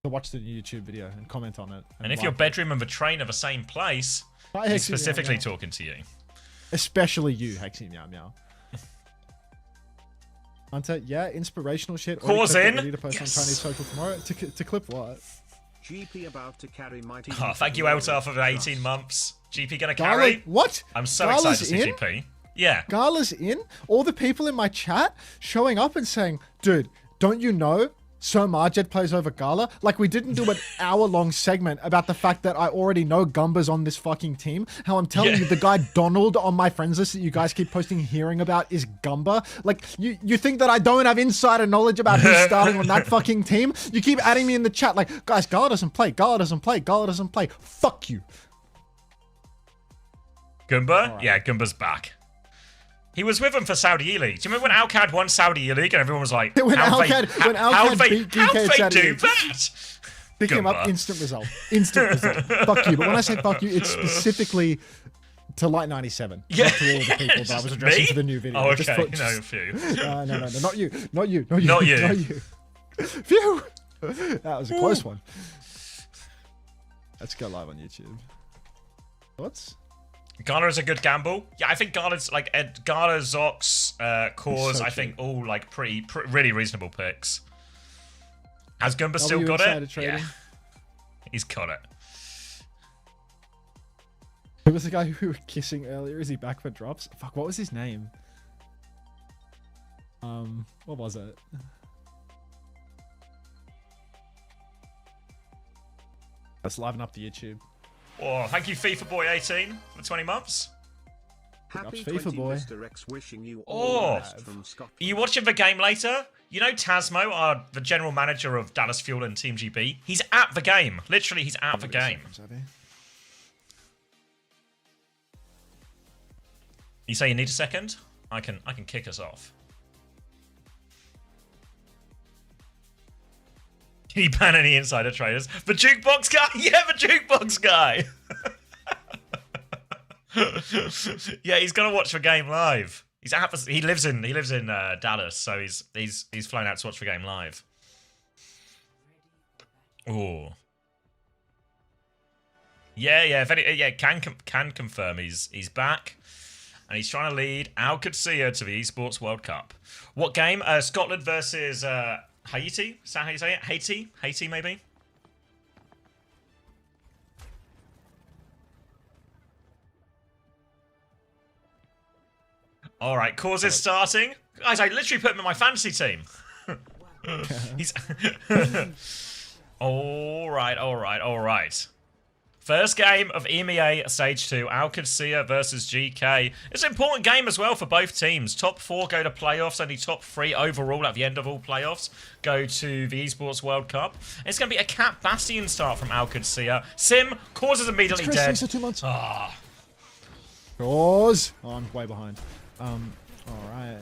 To watch the YouTube video and comment on it. And if your bedroom and the train are the same place, he's specifically talking to you. Especially you, Hexy Meow Meow. Unter, yeah, inspirational shit. Cause in. To post on Chinese social tomorrow. To clip what? GP about to carry mighty. Oh, thank you, Eltar, for the 18 months. GP gonna carry? What? I'm so Gala's excited to see GP. Yeah. Gala's in. All the people in my chat showing up and saying, dude, don't you know Sir Marjet plays over Gala? Like, we didn't do an hour-long segment about the fact that I already know Gumba's on this fucking team. How I'm telling you, the guy Donald on my friends list that you guys keep posting hearing about is Gumba. Like, you think that I don't have insider knowledge about who's starting on that fucking team? You keep adding me in the chat like, guys, Gala doesn't play, Gala doesn't play, Gala doesn't play. Fuck you. Gumba? Right. Yeah, Gumba's back. He was with him for Saudi E-League. Do you remember when Alcad won Saudi E-League and everyone was like, how'd they do that? Pick him up, instant result. Instant result. Fuck you. But when I say fuck you, it's specifically to Light 97. Yeah. Not to all the people that I was addressing for the new video. Oh, okay. A few. No, not you. Not you. Not you. Phew. That was a close one. Let's go live on YouTube. Thoughts? Gala is a good gamble. Yeah, I think Gala's like Gala, Zox, Cause. So I think all like pretty really reasonable picks. Has Gumba still got it? Yeah, he's got it. Who was the guy who we were kissing earlier? Is he back for drops? Fuck, what was his name? What was it? Let's liven up the YouTube. Oh, thank you, FIFA Boy 18 for 20 months. Happy FIFA Boy. Mr. X wishing you all the best from Scotland. Are you watching the game later? You know Tasmo, the general manager of Dallas Fuel and Team GB? He's at the game. Literally, he's at the game. You say you need a second? I can kick us off. Can you ban any insider traders? The jukebox guy? Yeah, the jukebox guy. Yeah, he's gonna watch the game live. He lives in Dallas, so he's flown out to watch the game live. Ooh. Yeah. Can confirm he's back, and he's trying to lead Qadsiah to the Esports World Cup. What game? Scotland versus Haiti. Is that how you say it? Haiti maybe. All right, Cause is starting. Guys, I literally put him in my fantasy team. He's. All right. First game of EMEA Stage 2, Qadsiah versus Geekay. It's an important game as well for both teams. Top 4 go to playoffs, only top 3 overall at the end of all playoffs go to the Esports World Cup. It's going to be a Cat Bastion start from Qadsiah. Sim, Cause is immediately dead. 2 months. Ah. Cause. Oh, I'm way behind. Alright.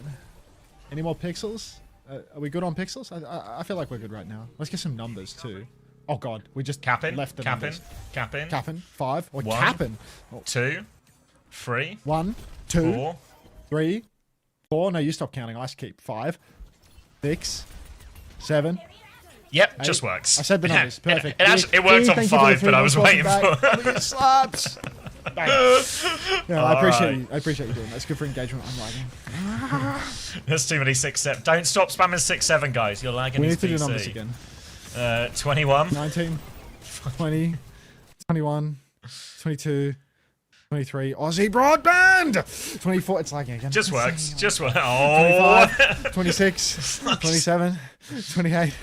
Any more pixels? Are we good on pixels? I feel like we're good right now. Let's get some numbers too. Oh god, we just left the numbers. Capping. 5. Or 1, capping. 2, 3. 1, 2, 4. 3, 4. No, you stop counting. I keep 5, 6, 7. Yep, 8. just works. I said the numbers. Perfect. It worked on 5, but I was waiting for. Slaps. Yeah, I appreciate you doing that. It's good for engagement. I'm lagging. There's too many 6-7. Don't stop spamming 6-7, guys. You're lagging. We his need to PC. do numbers again. 21. 19. 20. 21. 22. 23. Aussie broadband. 24. It's lagging again. Just works. Oh. 25. 26. 27. 28.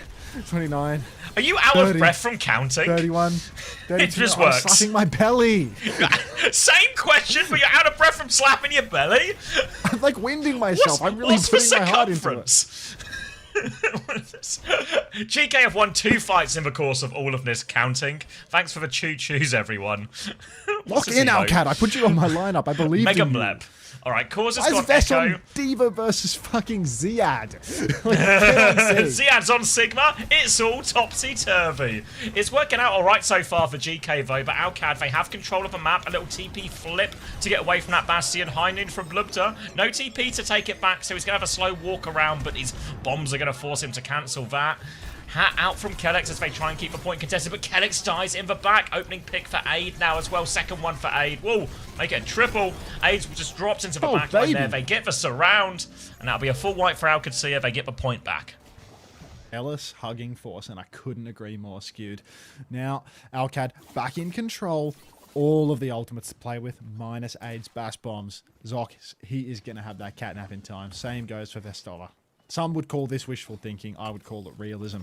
29. Are you out 30, of breath from counting? 31. 32. It just I'm works. slapping my belly. Same question, but you're out of breath from slapping your belly? I'm like winding myself. I'm really putting my heart into it. GK have won 2 fights in the course of all of this counting. Thanks for the choo-choos, everyone. Lock in, Alcad. I put you on my lineup. I believe in you. Mega All right, Cause has Why is got Vest Echo. on Diva versus fucking Ziad? Ziad's on Sigma. It's all topsy-turvy. It's working out all right so far for GK, though, but Alcad, they have control of the map. A little TP flip to get away from that Bastion. High noon from Blubter. No TP to take it back, so he's going to have a slow walk around, but these bombs are going to force him to cancel that. Hat out from Kellex as they try and keep the point contested, but Kellex dies in the back. Opening pick for Aid now as well. Second one for Aid. Whoa, make it a triple. Aid just drops into the back line there. They get the surround, and that'll be a full wipe for Qadsiah. They get the point back. Ellis hugging force, and I couldn't agree more. Skewed. Now, Alcad back in control. All of the ultimates to play with, minus Aid's bash bombs. Zoc, he is going to have that catnap in time. Same goes for Vestola. Some would call this wishful thinking. I would call it realism.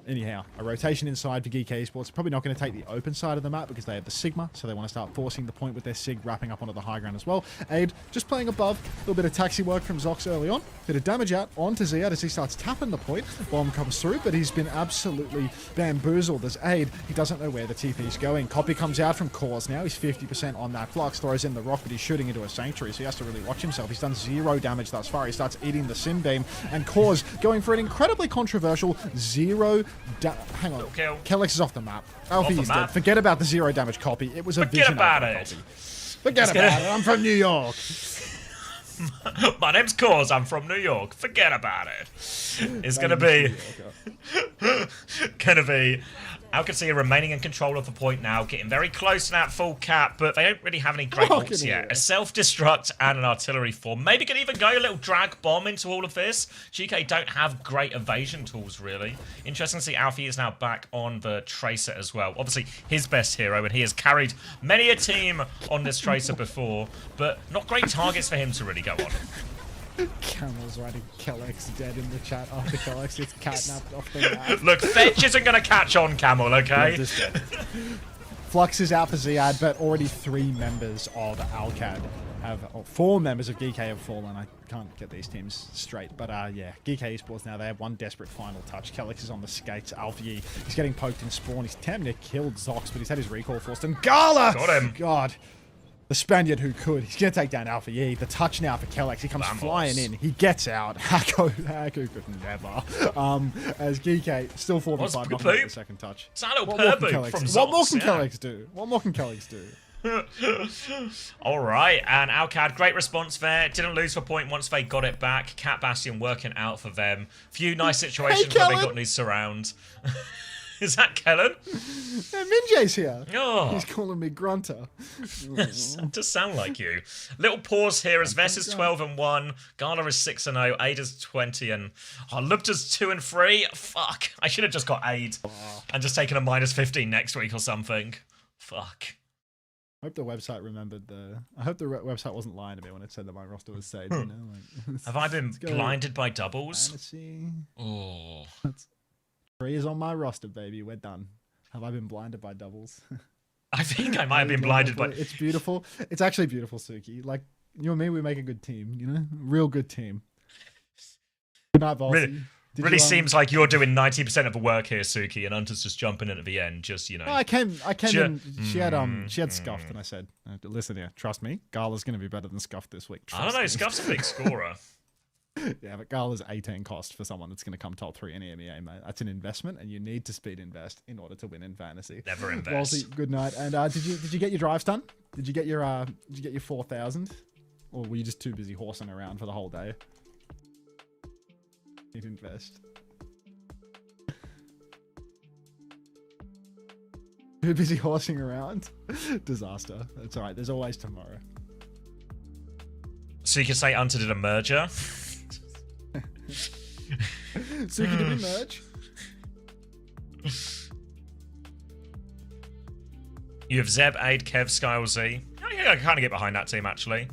Anyhow, a rotation inside for Geekay Esports. Probably not going to take the open side of the map because they have the Sigma, so they want to start forcing the point with their Sig, wrapping up onto the high ground as well. Aid just playing above. A little bit of taxi work from Zox early on. Bit of damage out onto Ziad as he starts tapping the point. Bomb comes through, but he's been absolutely bamboozled as Aid. He doesn't know where the TP is going. Copy comes out from Cause now. He's 50% on that. Flux throws in the rock, but he's shooting into a Sanctuary, so he has to really watch himself. He's done 0 damage thus far. He starts eating the Sim Beam, and Cause going for an incredibly controversial 0 hang on. Kellex is off the map. Alfie is dead. Forget about the 0 damage copy. It was a vision. Forget about it. I'm from New York. My name's Cause. I'm from New York. Forget about it. It's gonna be Qadsiah remaining in control of the point now, getting very close to that full cap, but they don't really have any great ults yet. A self-destruct and an artillery form. Maybe could even go a little drag bomb into all of this. GK don't have great evasion tools, really. Interesting to see Alfie is now back on the Tracer as well. Obviously, his best hero, and he has carried many a team on this Tracer before, but not great targets for him to really go on. Camel's writing Kellex dead in the chat after Kellex gets catnapped off the map. Look, Fetch isn't going to catch on, Camel, okay? Flux is out for Ziad, but already 3 members of Alcad have, or 4 members of Geekay have fallen. I can't get these teams straight, but yeah, Geekay Esports now, they have one desperate final touch. Kellex is on the skates. Alfie, he's getting poked in spawn. He's tempting to kill Zox, but he's had his recall forced, and Gala! Got him. God. The Spaniard who could. He's going to take down Alpha Yi. The touch now for Kellex. He comes flying in. He gets out. Haku could never. As Geekay still 4v5, not the second touch. It's a little purple from Zox. What more can Kellex do? What more can Kellex do? All right, and Alcad, great response there. Didn't lose for point once they got it back. Cat Bastion working out for them. Few nice situations where they got new surround. Is that Kellen? Yeah, Minjay's here. Oh. He's calling me Grunter. That does sound like you. Little pause here as Vess is 12-1, Gala is 6-0, Ada's 20, and Lubta's 2-3. Fuck, I should have just got Aid and just taken a -15 next week or something. Fuck. I hope the website remembered I hope the website wasn't lying to me when it said that my roster was saved. You know, like, have I been blinded by doubles? Fantasy. Oh. 3 is on my roster, baby. We're done. Have I been blinded by doubles? I think I might have been blinded by... It's beautiful. It's actually beautiful, Suki. Like, you and me, we make a good team, you know? Real good team. Good night, Bossy. Really seems like you're doing 90% of the work here, Suki, and Hunter's just jumping in at the end, just, you know. No, I came in, she had Scuffed, and I said, listen here, trust me, Gala's going to be better than Scuffed this week. I don't know, Scuff's a big scorer. Yeah, but Gala's 18 cost for someone that's going to come top 3 in EMEA, mate. That's an investment, and you need to speed invest in order to win in fantasy. Never invest. Walsey, good night. And did you get your drives done? Did you get your 4,000, or were you just too busy horsing around for the whole day? Need to invest. Too busy horsing around? Disaster. That's alright, there's always tomorrow. So you can say Unter did a merger? Suki, did we merge? You have Zeb, Aid, Kev, Skyle, Z. Oh, yeah, I can kind of get behind that team, actually.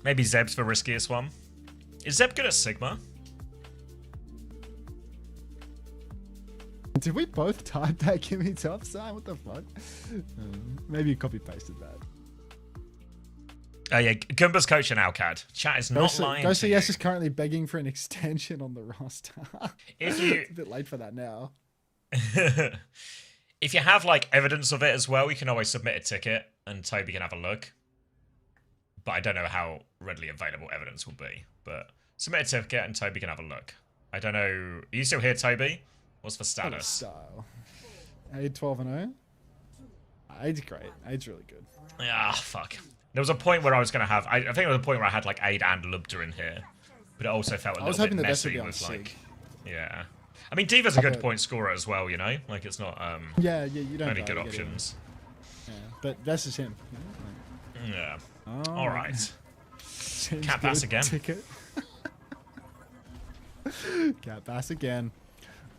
Maybe Zeb's the riskiest one. Is Zeb good at Sigma? Did we both type that give me top sign? What the fuck? Maybe you copy-pasted that. Oh yeah, Goomba's coaching Alcad. Chat is not lying. OWCS is currently begging for an extension on the roster. If you... It's a bit late for that now. If you have like evidence of it as well, you can always submit a ticket and Toby can have a look. But I don't know how readily available evidence will be. But submit a ticket and Toby can have a look. I don't know. Are you still here, Toby? What's the status? Style. Aid 12-0. Aid's great. Aid's really good. Ah, fuck. There was a point where I was going to have... I think there was a point where I had like Aid and Lubta in here. But it also felt a little bit messy with like... Yeah. I mean, Diva's a good point scorer as well, you know? Like, it's not... yeah, you don't many good options. Yeah, but this is him. Yeah. Oh, all right. Cat Bass again. Ticket. Cat Bass again.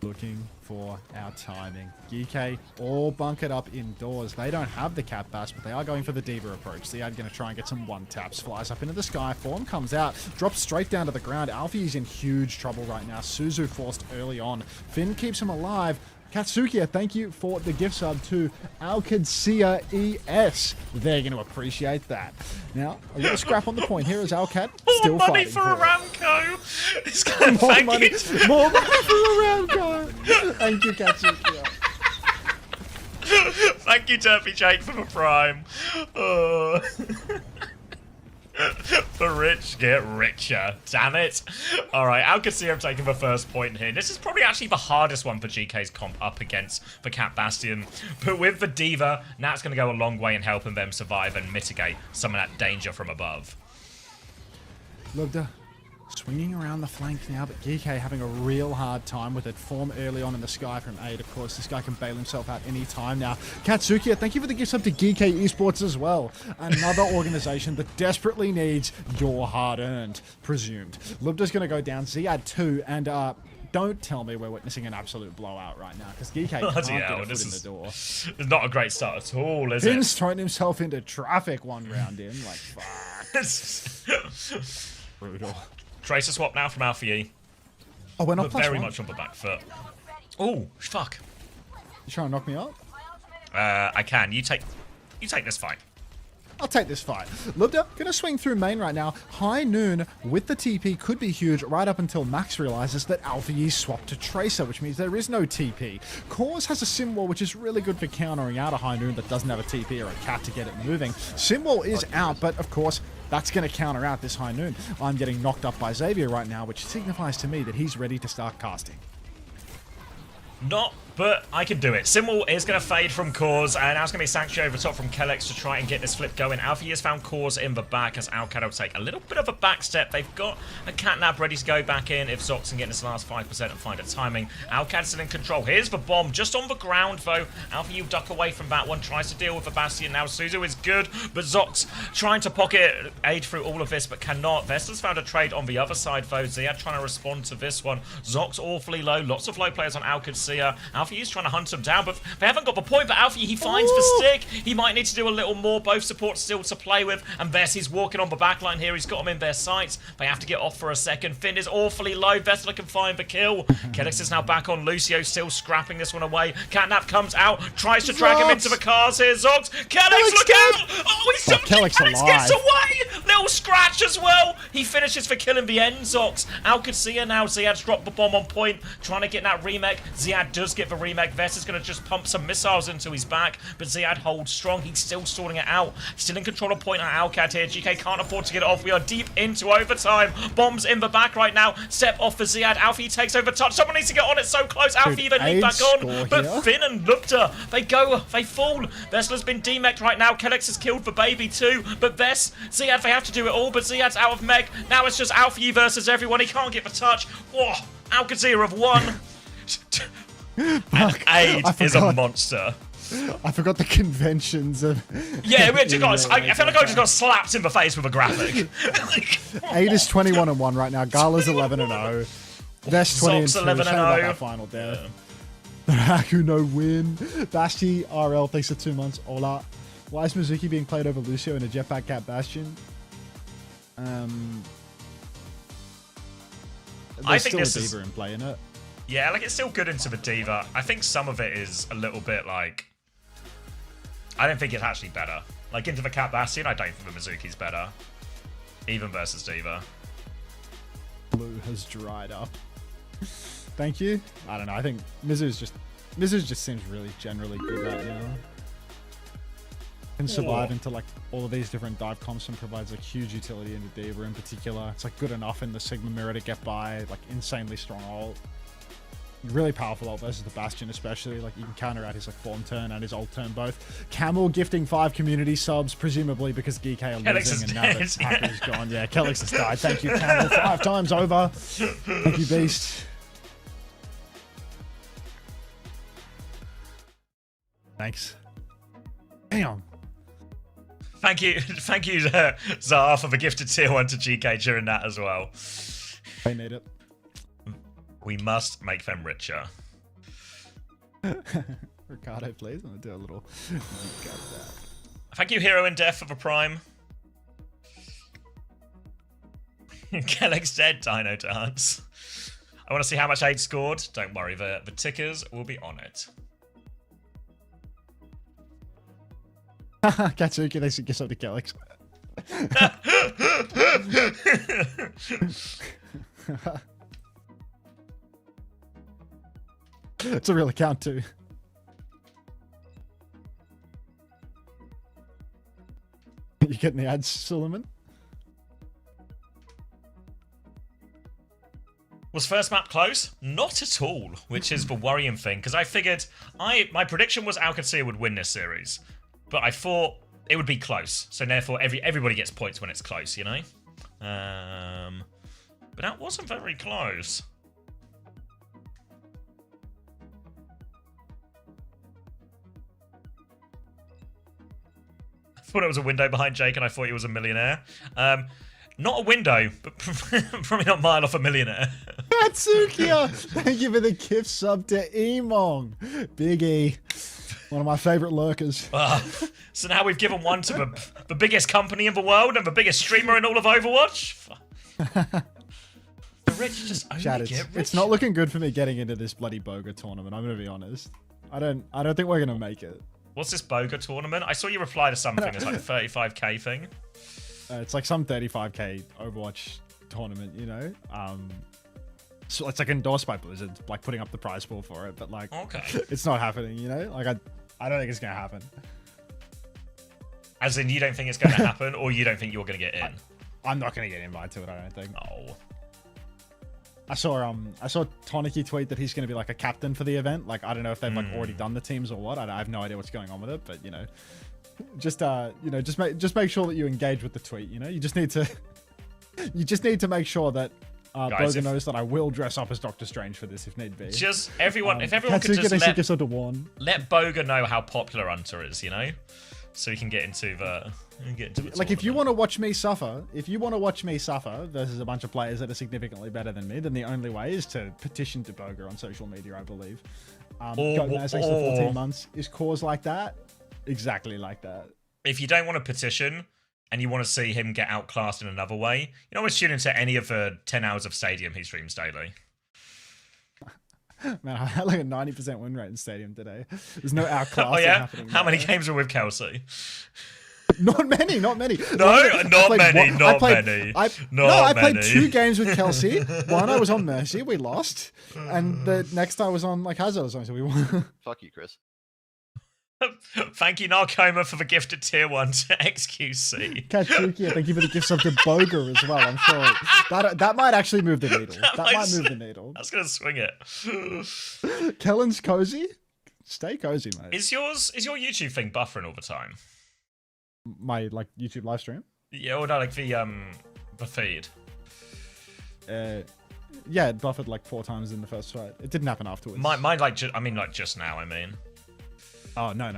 Looking for our timing. Geekay all bunkered up indoors. They don't have the Cat Bass, but they are going for the Diva approach. Ziad going to try and get some one-taps. Flies up into the sky. Form comes out. Drops straight down to the ground. Alfie is in huge trouble right now. Suzu forced early on. Finn keeps him alive. Qadsiah, thank you for the gift sub to Qadsiah ES. They're going to appreciate that. Now, a little scrap on the point here is Alcat still more money fighting for Aramco. It's kind of more money for Aramco. Thank you, Qadsiah. Thank you, Turpy Jake, for the prime. Oh. The rich get richer. Damn it. Alright, Qadsiah taking the first point here. This is probably actually the hardest one for GK's comp up against the Cat Bastion. But with the Diva, Nat's going to go a long way in helping them survive and mitigate some of that danger from above. Lubda swinging around the flank now, but Geekay having a real hard time with it. Form early on in the sky from Aid, of course. This guy can bail himself out any time now. Qadsiah, thank you for the gift sub to Geekay Esports as well. Another organization that desperately needs your hard-earned, presumed. Lubda's going to go down. Ziad 2, and don't tell me we're witnessing an absolute blowout right now, because Geekay can't get a foot in the door. It's not a great start at all, is it? Finn's thrown himself into traffic one round in. Like, fuck. Brutal. Tracer swap now from Alpha E. Oh, we're not but plus very one. much on the back foot. Oh, fuck. You trying to knock me up? I can. You take this fight. I'll take this fight. Lubda gonna swing through main right now. High Noon with the TP could be huge right up until Max realizes that Alpha Yi swapped to Tracer, which means there is no TP. Cause has a Sim Wall, which is really good for countering out a High Noon that doesn't have a TP or a cat to get it moving. Sim Wall is out, but of course, that's going to counter out this High Noon. I'm getting knocked up by Xavier right now, which signifies to me that he's ready to start casting. Not, but I can do it. Simwell is going to fade from Cause, and now it's going to be Sanctuary over top from Kellex to try and get this flip going. Alpha has found Cause in the back as Alcad will take a little bit of a back step. They've got a catnap ready to go back in if Zox can get this last 5% and find a timing. Alcad's still in control. Here's the bomb just on the ground, though. Alpha you duck away from that one, tries to deal with the Bastion. Now Suzu is good, but Zox trying to pocket aid through all of this, but cannot. Vessel's found a trade on the other side, though. Ziad trying to respond to this one. Zox awfully low. Lots of low players on Qadsiah. Alpha is trying to hunt him down, but they haven't got the point. But Alpha, he finds the stick. He might need to do a little more. Both supports still to play with. And Vess, walking on the back line here. He's got him in their sights. They have to get off for a second. Finn is awfully low. Vessler can find the kill. Kellex is now back on. Lucio still scrapping this one away. Catnap comes out, tries to drag him into the cars here. Zox. Kellex, look out! Oh, he's still Kellex alive. Gets away! Little scratch as well. He finishes for killing the end, Zox. Qadsiah now. Ziad's dropped the bomb on point, trying to get that remake. Ziad does get the remake. Vess is going to just pump some missiles into his back, but Ziad holds strong. He's still sorting it out. Still in control of point at Alcad here. GK can't afford to get it off. We are deep into overtime. Bombs in the back right now. Step off for Ziad. Alfie takes over touch. Someone needs to get on it so close. Alfie then lead back on, but here. Finn and Lupta, they fall. Vessler's been demeched right now. Kellex has killed the baby too, but Vess, Ziad, they have to do it all, but Ziad's out of mech. Now it's just Alfie versus everyone. He can't get the touch. Whoa, Qadsiah have won. And Aid is a monster. I forgot the conventions of... Yeah, I feel like I just got slapped in the face with a graphic. Aid is 21-1 right now. Gala's 11-0. Vest 20-2. 11-0. That final death. Haku no win. Basti RL thanks for 2 months. Ola. Why is Mizuki being played over Lucio in a Jetpack Cat Bastion? I think there's still a Diva in play in it. Yeah, like it's still good into the Diva. I think some of it is a little bit like... I don't think it's actually better. Like into the Cat Bastion, I don't think the Mizuki's better. Even versus Diva. Blue has dried up. Thank you. I don't know. I think Mizu's just seems really generally good right now. Can survive into like all of these different dive comps and provides like huge utility into Diva in particular. It's like good enough in the Sigma mirror to get by, like insanely strong ult. Really powerful ult versus the Bastion especially. Like you can counter out his like form turn and his ult turn both. Camel gifting 5 community subs, presumably because Geekay are losing and now that Haku's gone. Yeah, Kellex has died. Thank you, Camel. 5 times over. Thank you, Beast. Thanks. Damn. Thank you, Zara, for the gifted tier 1 to GK during that as well. They need it. We must make them richer. Ricardo, please. I'm gonna do a little. Thank you, Hero in Death, for the Prime. Kellex dead, Dino Dance. I want to see how much Aid scored. Don't worry, the tickers will be on it. Katsuki, they should give something to Kellex. It's a real account too. You getting the ads, Suleiman? Was first map close? Not at all, which is the worrying thing, because I figured my prediction was Qadsiah would win this series, but I thought it would be close, so therefore everybody gets points when it's close, you know? But that wasn't very close. I thought it was a window behind Jake and I thought he was a millionaire. Not a window, but probably not a mile off a millionaire. Katsukia, thank you for the gift sub to Emong. Big E, one of my favorite lurkers. So now we've given one to the biggest company in the world and the biggest streamer in all of Overwatch. The rich just only Chat, get rich. it's not looking good for me getting into this bloody Boga tournament, I'm gonna be honest. I don't think we're gonna make it. What's this Boga tournament? I saw you reply to something. It's like a 35k thing. It's like some 35k Overwatch tournament, you know. So it's like endorsed by Blizzard, like putting up the prize pool for it, but like, okay, it's not happening, you know. Like I don't think it's gonna happen. As in, you don't think it's gonna happen, or you don't think you're gonna get in? I'm not gonna get invited to it. I don't think. Oh. I saw Toniki tweet that he's going to be like a captain for the event. Like, I don't know if they've like already done the teams or what. I have no idea what's going on with it, but you know, just make sure that you engage with the tweet. You know, you just need to make sure that Guys, Boga knows that I will dress up as Doctor Strange for this if need be. Just everyone, if everyone could just let Boga know how popular Unter is, you know, so he can get into the. Like, if you want to watch me suffer, versus a bunch of players that are significantly better than me, then the only way is to petition to Boga on social media, I believe. Thanks for 14 months is cause like that, exactly like that. If you don't want to petition and you want to see him get outclassed in another way, you don't want to tune into any of the 10 hours of Stadium he streams daily. Man, I had like a 90% win rate in Stadium today. There's no outclassing oh yeah? happening. How many games were with Kelsey? Not many. No, not many. I played 2 games with Kelsey. One, I was on Mercy, we lost. And the next I was on like Hazard or something, so we won. Fuck you, Chris. Thank you, Narcoma, for the gifted tier 1 to XQC. Katsuki, thank you for the gift sub to Boga as well. I'm sure that might actually move the needle. That might move the needle. That's gonna swing it. Kellen's cozy. Stay cozy, mate. Is your YouTube thing buffering all the time? My like YouTube live stream? Yeah, or no, like the feed. Yeah, it buffered like 4 times in the first fight. It didn't happen afterwards. Mine like just now. I mean. Oh no.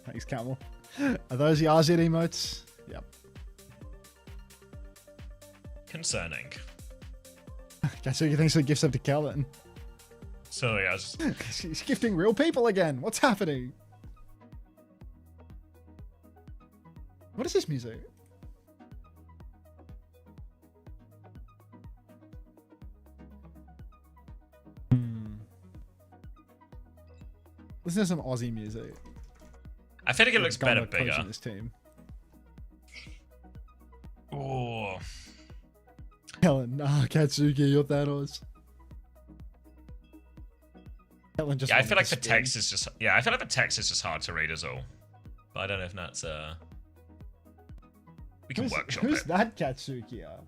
Thanks, Camel. Are those the RZ emotes? Yep. Concerning. Katsuki thanks for the gift sub to Kellen. So yeah, he's gifting real people again. What's happening? What is this music? Listen to some Aussie music. I feel like it looks better bigger. This team. Oh. Helen, nah, Katsuki, you're Thanos. Yeah, I feel like the text is just. Yeah, I feel like the text is just hard to read as all. But I don't know if that's we can workshop who's it. That Qadsiah?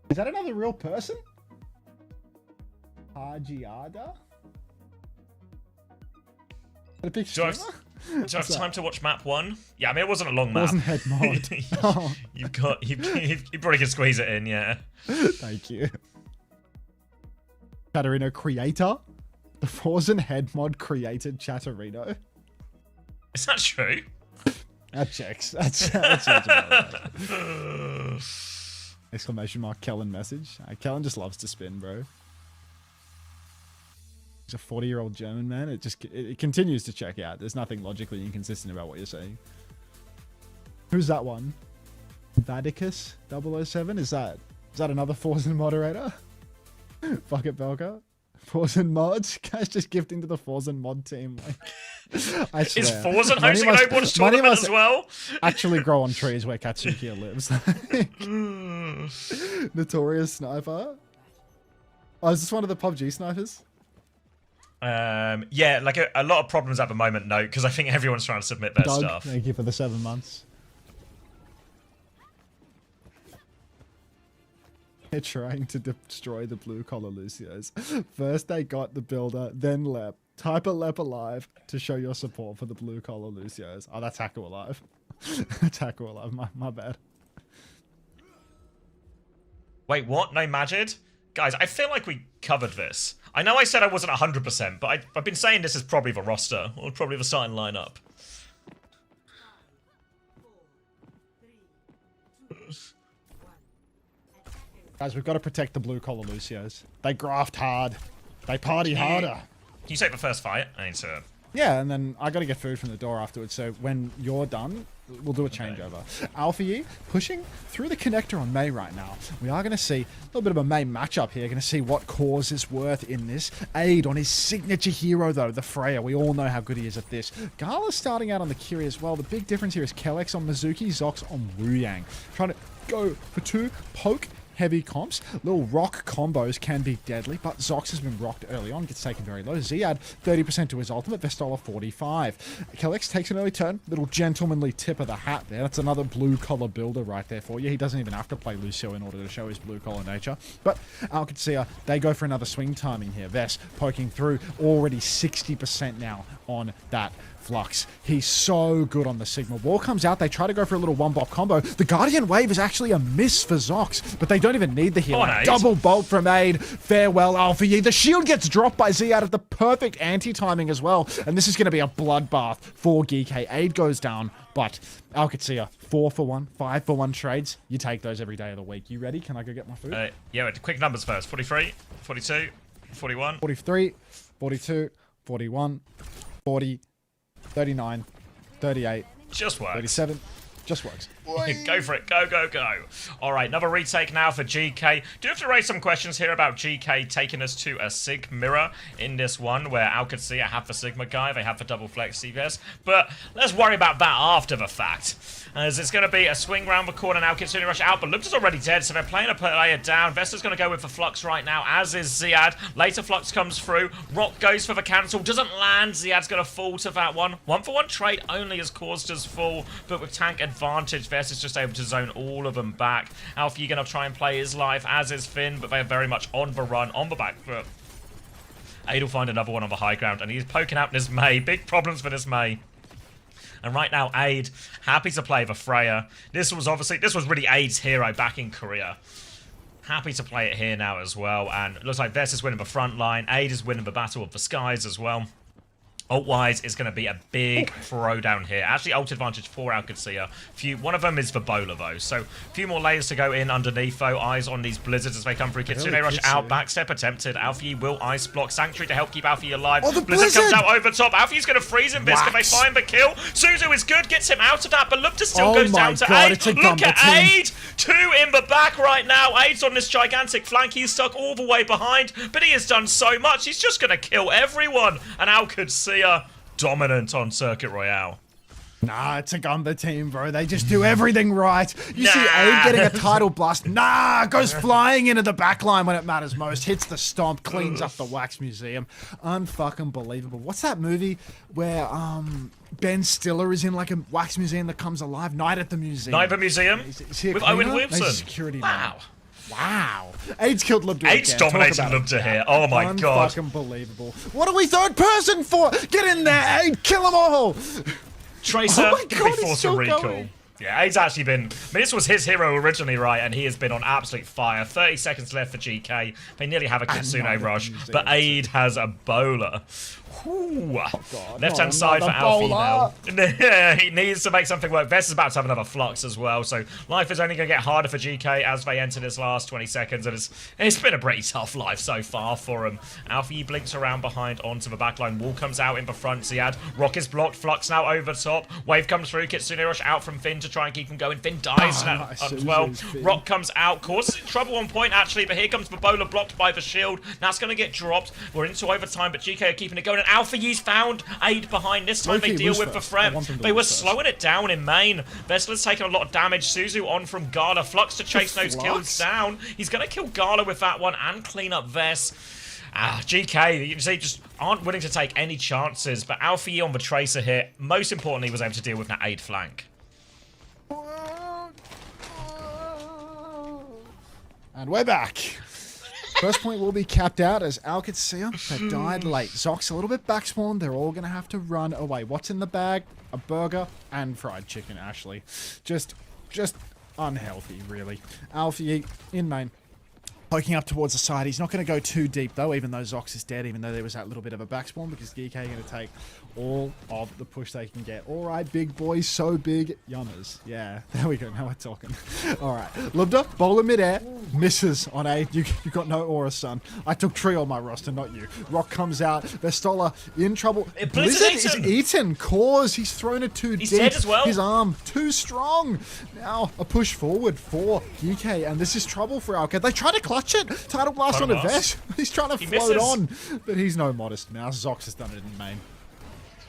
Is that another real person? Hajiada? A big Do I have time to watch map 1? Yeah, I mean it wasn't a long map. It wasn't head mod. Oh. You probably can squeeze it in, yeah. Thank you. Chatterino creator? The Forzen head mod created Chatterino. Is that true? That checks. That sounds about right. Exclamation mark Kellen message. Kellen just loves to spin, bro. He's a 40-year-old German man. It continues to check out. There's nothing logically inconsistent about what you're saying. Who's that one? Vadicus 007? Is that another Forzen moderator? Fuck it, Belka. Forzen mods? Guys just gifting to the Forzen mod team. Like, I swear. Is Forzen hosting an Overwatch tournament as well? Actually grow on trees where Katsuki lives. Notorious sniper. Oh, is this one of the PUBG snipers? Yeah, like a lot of problems at the moment, no, because I think everyone's trying to submit their Doug, stuff. Thank you for the 7 months. They're trying to destroy the blue collar Lucios. First they got the builder, then Lep. Type a Lep alive to show your support for the blue collar Lucios. Oh, that's Haku alive. That's Haku alive. My bad. Wait, what? No Majid? Guys, I feel like we covered this. I know I said I wasn't 100%, but I've been saying this is probably the roster, or probably the starting lineup. Guys, we've got to protect the blue collar Lucios. They graft hard. They party harder. Can you take the first fight? I need to... Yeah, and then I got to get food from the door afterwards. So when you're done, We'll do a changeover. Alpha Yi pushing through the connector on Mei right now. We are going to see a little bit of a Mei matchup here. Going to see what cause is worth in this. Aid on his signature hero, though, the Freya. We all know how good he is at this. Gala's starting out on the Kiri as well. The big difference here is Kellex on Mizuki, Zox on Wu Yang. Trying to go for 2 poke heavy comps. Little rock combos can be deadly, but Zox has been rocked early on, gets taken very low. Ziad, 30% to his ultimate, Vestola 45. Kellex takes an early turn. Little gentlemanly tip of the hat there. That's another blue-collar builder right there for you. He doesn't even have to play Lucio in order to show his blue-collar nature. But Qadsiah, they go for another swing timing here. Vest poking through, already 60% now on that Flux. He's so good on the Sigma. Wall comes out. They try to go for a little one-bop combo. The Guardian Wave is actually a miss for Zox, but they don't even need the heal. Double bolt from Aid. Farewell, Alpha Yi. The shield gets dropped by Ziad at the perfect anti-timing as well, and this is going to be a bloodbath for Geekay. Aid goes down, but Qadsiah, 4-for-1, 5-for-1 trades. You take those every day of the week. You ready? Can I go get my food? Yeah, quick numbers first. 43, 42, 41. 43, 42, 41, 40, 39, 38, just works. 37, just works. Go for it. Go, go, go. All right, another retake now for GK. Do have to raise some questions here about GK taking us to a Sig mirror in this one, where Qadsiah have the Sigma guy, they have the double flex CVS. But let's worry about that after the fact, as it's going to be a swing round the corner now. Qadsiah rush out, but Lupta's already dead, so they're playing a player down. Vester's going to go with the Flux right now, as is Ziad. Later Flux comes through. Rock goes for the cancel, doesn't land. Ziad's going to fall to that one. 1-for-1 trade only has caused us fall, but with tank advantage, Vest is just able to zone all of them back. Alpha Yi going to try and play his life, as is Finn, but they are very much on the run, on the back foot. Aid will find another one on the high ground, and he's poking out this Mei. Big problems for this Mei. And right now, Aid, happy to play the Freya. This was really Aid's hero back in Korea. Happy to play it here now as well, and it looks like Vest is winning the front line. Aid is winning the Battle of the Skies as well. Ult-wise, it's going to be a big throwdown here. Actually, ult advantage for Qadsiah. One of them is for Bowler, though. So, a few more layers to go in underneath, though. Eyes on these blizzards as they come through. Kitsune rush out. Backstep attempted. Alpha Yi will ice block. Sanctuary to help keep Alpha Yi alive. Oh, the Blizzard comes out over top. Alpha Yi's going to freeze him. Can they find the kill? Suzu is good. Gets him out of that. But Lupta still goes down to Aid. Look at Aid. 2 in the back right now. Aid's on this gigantic flank. He's stuck all the way behind. But he has done so much. He's just going to kill everyone. And Qadsiah dominant on Circuit Royale. Nah, it's a Gumba team, bro. They just do everything right. You see Aid getting a title blast. Nah, goes flying into the backline when it matters most. Hits the stomp, cleans up the Wax Museum. Unfucking believable. What's that movie where Ben Stiller is in like a Wax Museum that comes alive? Night at the Museum. Night at the Museum? Is he with Owen Wilson. Security wow. Man. Wow. Aid's killed Lupta. Aid's dominated Lupta here. Oh my god. Unfucking believable. What are we third person for? Get in there, Aid. Kill them all. Tracer, oh my God, be forced to recall. Yeah, Aid's actually been... this was his hero originally, right? And he has been on absolute fire. 30 seconds left for GK. They nearly have a Kitsune rush, but Aid has a bowler. Left-hand side for Alfie now. He needs to make something work. Vest is about to have another Flux as well, so life is only going to get harder for GK as they enter this last 20 seconds, and it's been a pretty tough life so far for him. Alfie blinks around behind onto the backline. Wall comes out in the front. Ziad. Rock is blocked. Flux now over top. Wave comes through. Kitsune rush out from Finn to try and keep him going. Finn dies as well. Rock comes out. Causes trouble on point, actually, but here comes the bowler blocked by the shield. Now it's going to get dropped. We're into overtime, but GK are keeping it going, and Alpha Yi's found Aid behind. This time they deal with the threat. They were slowing it down in main. Vestler's taking a lot of damage. Suzu on from Gala. Flux to chase those kills down. He's going to kill Gala with that one and clean up Vest. GK, you see, just aren't willing to take any chances, but Alpha Yi on the Tracer here, most importantly, was able to deal with that Aid flank. And we're back. First point will be capped out as Qadsiah that died late. Zox a little bit backspawned. They're all going to have to run away. What's in the bag? A burger and fried chicken, Ashley. Just unhealthy, really. Alpha Yi in main. Poking up towards the side. He's not going to go too deep, though, even though Zox is dead, even though there was that little bit of a backspawn, because Geekay are going to take all of the push they can get. All right, big boys, so big. Yummers. Yeah, there we go. Now we're talking. All right. Lubda, bowler midair, misses on A. You got no aura, son. I took Tree on my roster, not you. Rock comes out. Vestola in trouble. Blizzard is eaten. Cause he's thrown it too deep. He's dead as well. His arm too strong. Now a push forward for Geekay, and this is trouble for Alka. They try to clutch it. Tidal Blast on a Vesh. He's trying to float on, but he's no modest mouse. Zox has done it in main.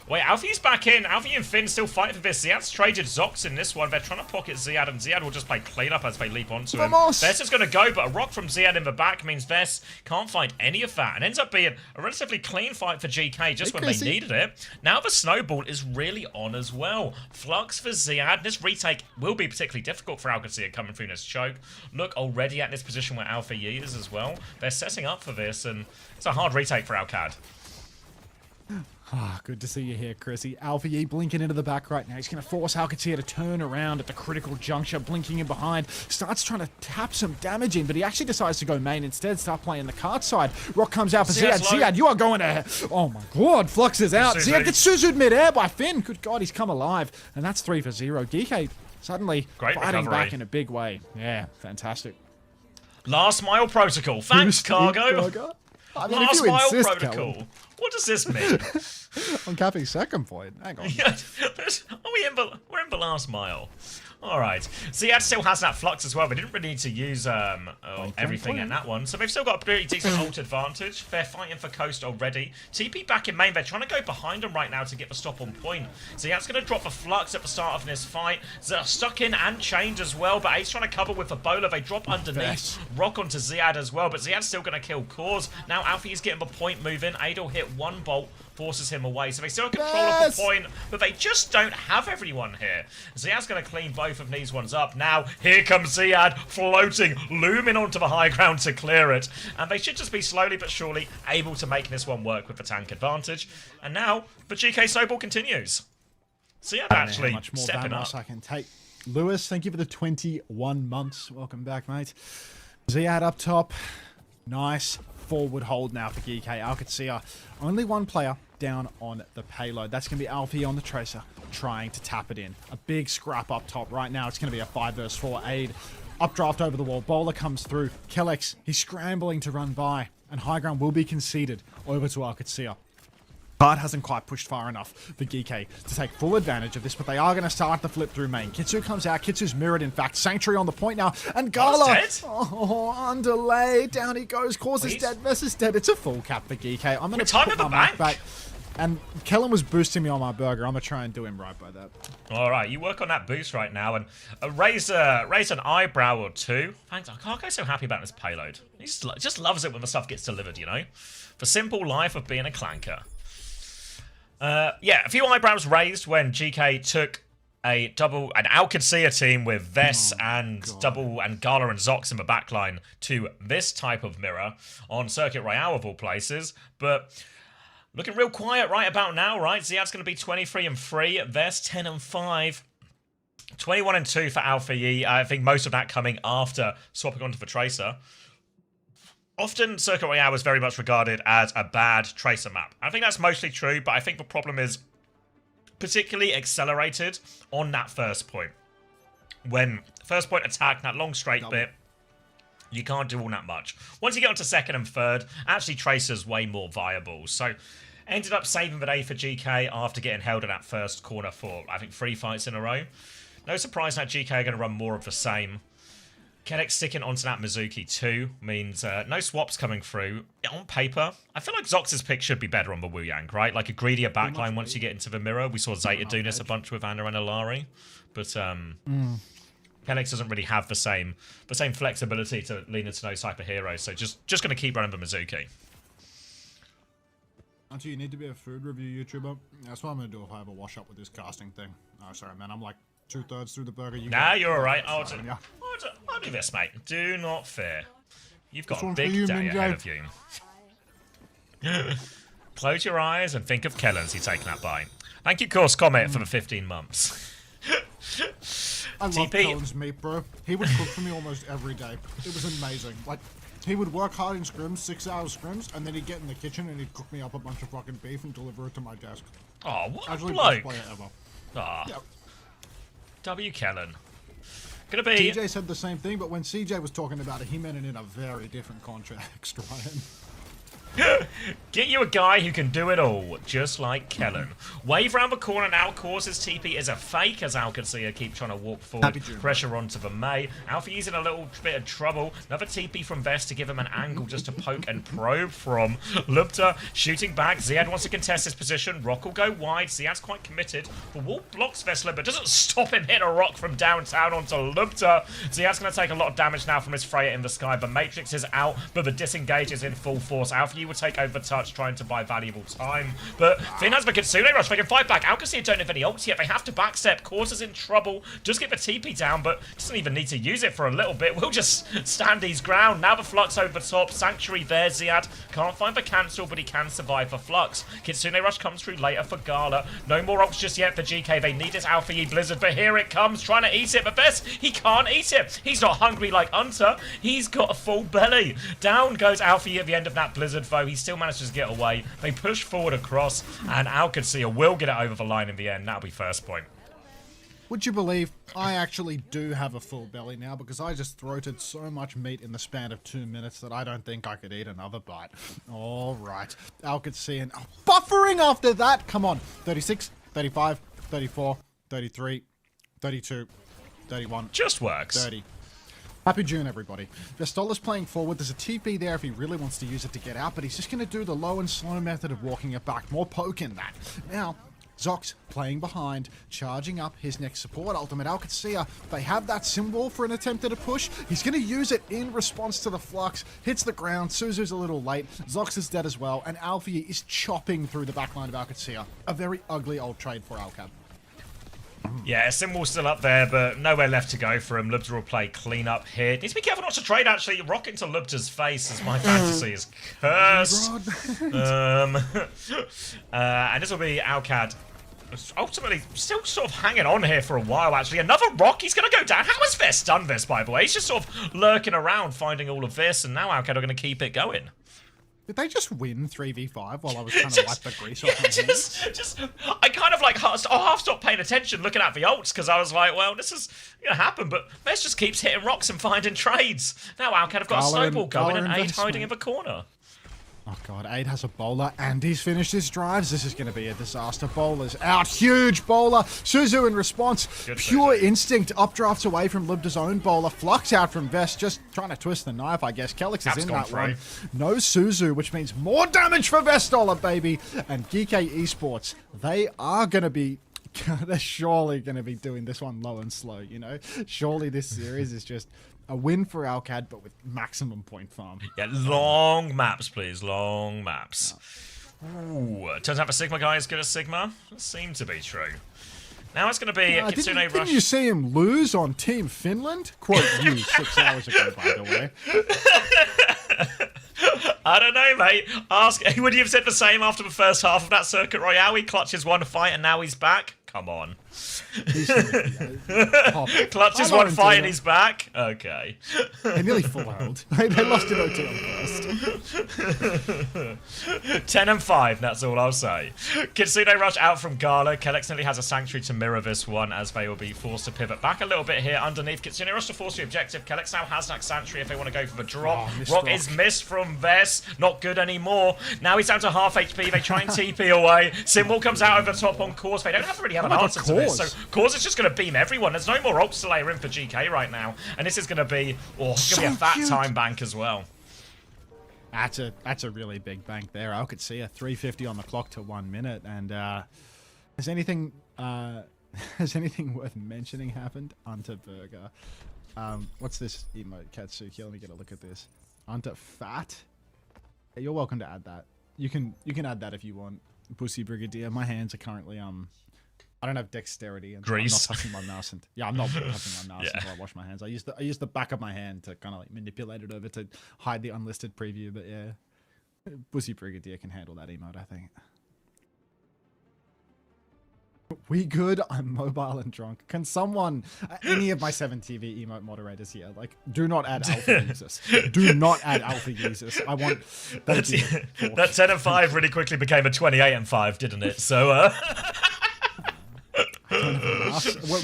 Wait, Alfie's back in. Alfie and Finn still fighting for this. Ziad's traded Zox in this one. They're trying to pocket Ziad, and Ziad will just play cleanup as they leap onto him. Vess is going to go, but a rock from Ziad in the back means Vess can't find any of that, and ends up being a relatively clean fight for GK just when they needed it. Now the snowball is really on as well. Flux for Ziad. This retake will be particularly difficult for Qadsiah coming through this choke. Look, already at this position where Alpha Yi is as well. They're setting up for this, and it's a hard retake for Alcad. Ah, good to see you here, Chrissy. Alpha Yi blinking into the back right now. He's going to force Qadsiah to turn around at the critical juncture, blinking in behind. Starts trying to tap some damage in, but he actually decides to go main instead, start playing the card side. Rock comes out for Ziad. Ziad, you are going to... Oh my god, Flux is out. Ziad gets Suzu'd mid-air by Finn. Good god, he's come alive. And that's 3 for 0. Geekay suddenly fighting back in a big way. Yeah, fantastic. Last mile protocol. Thanks, Cargo. I mean, Last mile insist, protocol. Callum. What does this mean? I'm capping second point. Hang on. We're in the last mile. All right. Ziad still has that flux as well. They didn't really need to use everything in that one. So they've still got a pretty decent ult advantage. They're fighting for coast already. TP back in main. They're trying to go behind them right now to get the stop on point. Ziad's going to drop a flux at the start of this fight. They're stuck in and chained as well. But Ace trying to cover with a bowler. They drop underneath. Rock onto Ziad as well. But Ziad's still going to kill Cause. Now Alfie is getting the point moving. Adel hit one bolt. Forces him away. So they still have control of the point, but they just don't have everyone here. Ziad's going to clean both of these ones up. Now, here comes Ziad floating, looming onto the high ground to clear it. And they should just be slowly but surely able to make this one work with the tank advantage. And now, the GK snowball continues. Ziad actually much more stepping up. I can take. Lewis, thank you for the 21 months. Welcome back, mate. Ziad up top. Nice forward hold now for Geekay. Qadsiah, only one player down on the payload. That's going to be Alfie on the Tracer, trying to tap it in. A big scrap up top right now. It's going to be a 5 versus 4 aid. Updraft over the wall. Bowler comes through. Kellex, he's scrambling to run by, and high ground will be conceded over to Qadsiah. Card hasn't quite pushed far enough for Geekay to take full advantage of this, but they are going to start the flip through main. Kitsu comes out. Kitsu's mirrored, in fact. Sanctuary on the point now. And Gala, on delay. Down he goes. Cause is dead versus dead. It's a full cap for Geekay. I'm going to put my mic back. And Kellen was boosting me on my burger. I'm going to try and do him right by that. All right, you work on that boost right now and raise an eyebrow or two. Thanks, I can't go so happy about this payload. He just loves it when the stuff gets delivered, you know? The simple life of being a clanker. Yeah, a few eyebrows raised when GK took an Qadsiah team with Vess and Gala and Zox in the backline to this type of mirror on Circuit Royale of all places. But looking real quiet right about now, right? Ziad's going to be 23-3, Vess 10-5. 21-2 for Alpha Yi. I think most of that coming after swapping onto the Tracer. Often, Circuit Royale was very much regarded as a bad Tracer map. I think that's mostly true, but I think the problem is particularly accelerated on that first point. When first point attack, that long straight bit, you can't do all that much. Once you get onto second and third, actually Tracer's way more viable. So, ended up saving the day for GK after getting held in that first corner for, I think, 3 fights in a row. No surprise that GK are going to run more of the same. Kedek sticking onto that Mizuki too means no swaps coming through. On paper, I feel like Zox's pick should be better on the Wu Yang, right? Like a greedier backline once you get into the mirror. We saw Zeta do this a bunch with Anna and Alari. But Kedek doesn't really have the same flexibility to lean into those type of heroes. So just going to keep running the Mizuki. Until you need to be a food review YouTuber. That's what I'm going to do if I have a wash up with this casting thing. Oh, sorry, man. I'm like 2/3 through the burger. Nah, you're alright. I'll do this, mate. Do not fear. You've got a big day ahead of you. Close your eyes and think of Kellens you taking that bite. Thank you, Course Comet, for the 15 months. I love Kellen's meat, bro. He would cook for me almost every day. It was amazing. Like, He would work hard in scrims, 6-hour scrims, and then he'd get in the kitchen and he'd cook me up a bunch of fucking beef and deliver it to my desk. Oh, what a Actually, bloke. best player ever. Ah, Yep. W. Kellen. Gonna be... CJ said the same thing, but when CJ was talking about it, he meant it in a very different context, Ryan. Get you a guy who can do it all, just like Kellen. Wave round the corner now. Causes TP is a fake as Qadsiah keep trying to walk forward. Pressure onto the May. Alfie's in a little bit of trouble. Another TP from Vest to give him an angle just to poke and probe from Lubter. Shooting back. Ziad wants to contest his position. Rock will go wide. Ziad's quite committed. The wall blocks Vestler, but doesn't stop him hitting a rock from downtown onto Lubter. Ziad's going to take a lot of damage now from his Freya in the sky. The Matrix is out, but the disengage is in full force. Alfie will take over touch, trying to buy valuable time. But Finn has the Kitsune rush. They can fight back. Qadsiah don't have any ults yet. They have to backstep. Causes in trouble. Just get the TP down, but doesn't even need to use it for a little bit. We'll just stand his ground. Now the Flux over the top. Sanctuary there. Ziad can't find the cancel, but he can survive the Flux. Kitsune rush comes through later for Gala. No more ults just yet for GK. They need this Alpha E Blizzard, but here it comes. Trying to eat it, but Best, he can't eat it. He's not hungry like Unter. He's got a full belly. Down goes Alpha E at the end of that Blizzard, though. He still manages to get away. They push forward across, and Qadsiah will get it over the line in the end. That'll be first point. Would you believe I actually do have a full belly now because I just throated so much meat in the span of 2 minutes that I don't think I could eat another bite. All right. Qadsiah and buffering after that. Come on. 36, 35, 34, 33, 32, 31. Just works. 30. Happy June, everybody. Vestola's playing forward. There's a TP there if he really wants to use it to get out, but he's just going to do the low and slow method of walking it back. More poke in that. Now, Zox playing behind, charging up his next support ultimate. Qadsiah, they have that symbol for an attempt at a push. He's going to use it in response to the Flux. Hits the ground. Suzu's a little late. Zox is dead as well, and Alfie is chopping through the backline of Qadsiah. A very ugly old trade for Alcab. Yeah, symbol's still up there, but nowhere left to go for him. Lubter will play clean up here. Needs to be careful not to trade, actually. Rock into Lubter's face as my fantasy is cursed. And this will be Alcad. Ultimately, still sort of hanging on here for a while, actually. Another rock, he's going to go down. How has Vest done this, by the way? He's just sort of lurking around, finding all of this, and now Alcad are going to keep it going. Did they just win 3v5 while I was trying to wipe the grease off my hands? I kind of like half stopped paying attention looking at the ults because I was like, well, this is going to happen, but Vest just keeps hitting rocks and finding trades. Now Alcad have got a snowball going and 8 hiding in the corner. Oh god, 8 has a bowler and he's finished his drives. This is going to be a disaster. Bowler's out. Huge bowler. Suzu in response. Good Pure Suzu. instinct. Updrafts away from Lubter's own bowler. Flux out from Vest. Just trying to twist the knife, I guess. Kelix is in that one. No Suzu, which means more damage for Vestola, baby. And Geekay Esports, they are going to be... they're surely going to be doing this one low and slow, you know? Surely this series is just... a win for Alcad, but with maximum point farm. Yeah, long maps, please. Long maps. Ooh, turns out the Sigma guy is good as Sigma. That seemed to be true. Now it's going to be Kitsune Rush. Didn't you see him lose on Team Finland? Quote you 6 hours ago, by the way. I don't know, mate. Ask. Would you have said the same after the first half of that Circuit Royale? He clutches one fight and now he's back? Come on. Clutches one fight and he's back? Okay. They nearly full out. They lost in OT on first. 10 and 5, that's all I'll say. Kitsune rush out from Gala. Kellex nearly has a Sanctuary to mirror this one as they will be forced to pivot back a little bit here underneath. Kitsune rush to force the objective. Kellex now has that Sanctuary if they want to go for the drop. Rock is missed from Vest. Not good anymore. Now he's down to half HP. They try and TP away. Symbol comes out over the top on Course. They don't really have an answer to this. So Cause is just going to beam everyone. There's no more ults to layer in for GK right now. And this is going to be, it's going to be a fat time bank as well. That's a really big bank there. I could see a 350 on the clock to 1 minute. And has anything worth mentioning happened? Unter Burger. What's this emote, Qadsiah? Let me get a look at this. Unter Fat. Yeah, you're welcome to add that. You can add that if you want. Pussy Brigadier. My hands are currently I don't have dexterity and Grease. I'm not touching my mouse I'm not touching my mouse until I wash my hands. I use the back of my hand to kind of like manipulate it over to hide the unlisted preview, but yeah. Pussy Brigadier can handle that emote, I think. We good? I'm mobile and drunk. Can someone, any of my 7TV emote moderators here, like, do not add alpha users. Do not add alpha users. I want... Thank you. That 10 and 5 really quickly became a 28 and 5, didn't it? So,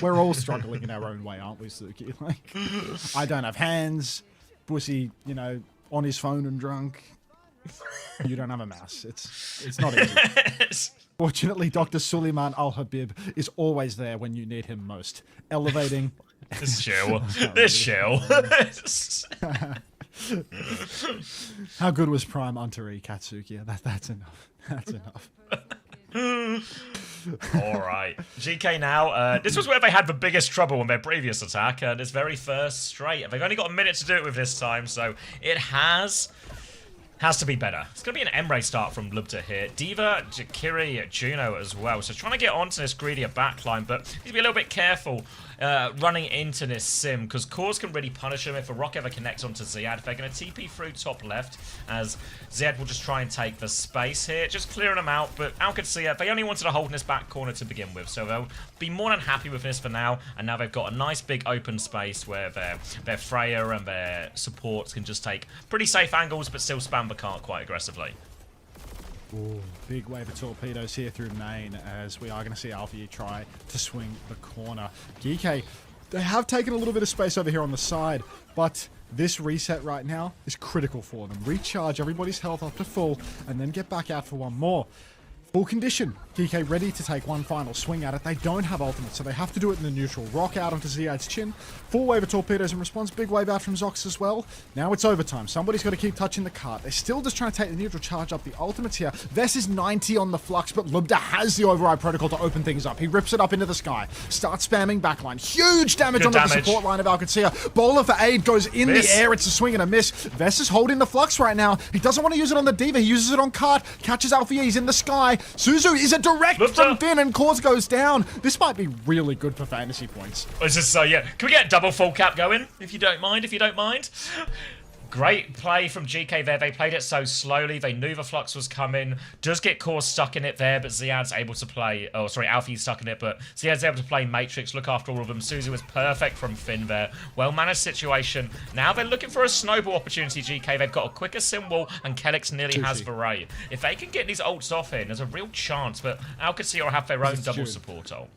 We're all struggling in our own way, aren't we, Suki? Like, I don't have hands. Bussy, you know, on his phone and drunk. You don't have a mouse. It's not easy. Fortunately, Dr. Suleiman Al-Habib is always there when you need him most. Elevating. This chill. This chill. How good was Prime Unter Qadsiah? That's enough. That's enough. Alright. GK now. This was where they had the biggest trouble in their previous attack, this very first straight. They've only got a minute to do it with this time, so it has to be better. It's going to be an Emre start from Lubda here. Diva, Jakiri, Juno as well. So trying to get onto this greedier backline, but need to be a little bit careful running into this sim, because Cause can really punish him if a rock ever connects onto Ziad. They're going to TP through top left, as Ziad will just try and take the space here, just clearing them out. But Qadsiah, they only wanted to hold in this back corner to begin with, so they'll be more than happy with this for now. And now they've got a nice big open space where their Freya and their supports can just take pretty safe angles, but still spam the cart quite aggressively. Ooh, big wave of torpedoes here through main, as we are going to see Alpha try to swing the corner. Geekay, they have taken a little bit of space over here on the side, but this reset right now is critical for them. Recharge everybody's health up to full, and then get back out for one more. Full condition. Geekay ready to take one final swing at it. They don't have ultimate, so they have to do it in the neutral. Rock out onto Ziad's chin. Full wave of torpedoes in response. Big wave out from Zox as well. Now it's overtime. Somebody's got to keep touching the cart. They're still just trying to take the neutral, charge up the ultimates here. Vess is 90 on the flux, but Lubda has the override protocol to open things up. He rips it up into the sky. Starts spamming backline. Huge damage onto the support line of Qadsiah. Bowler for aid goes in the air. It's a swing and a miss. Vess is holding the flux right now. He doesn't want to use it on the Diva. He uses it on cart. Catches Alpha. He's in the sky. Suzu is a direct from Finn, and Cause goes down. This might be really good for fantasy points. Is this, yeah. Can we get a double full cap going, if you don't mind? Great play from GK there. They played it so slowly. They knew the flux was coming. Does get Cause stuck in it there, but Ziad's able to play... Oh, sorry, Alfie's stuck in it, but Ziad's able to play Matrix, look after all of them. Suzu was perfect from Finn there. Well-managed situation. Now they're looking for a snowball opportunity, GK. They've got a quicker sim wall, and Kelix nearly has the Ray. If they can get these ults off in, there's a real chance, but Qadsiah will have their own double support ult.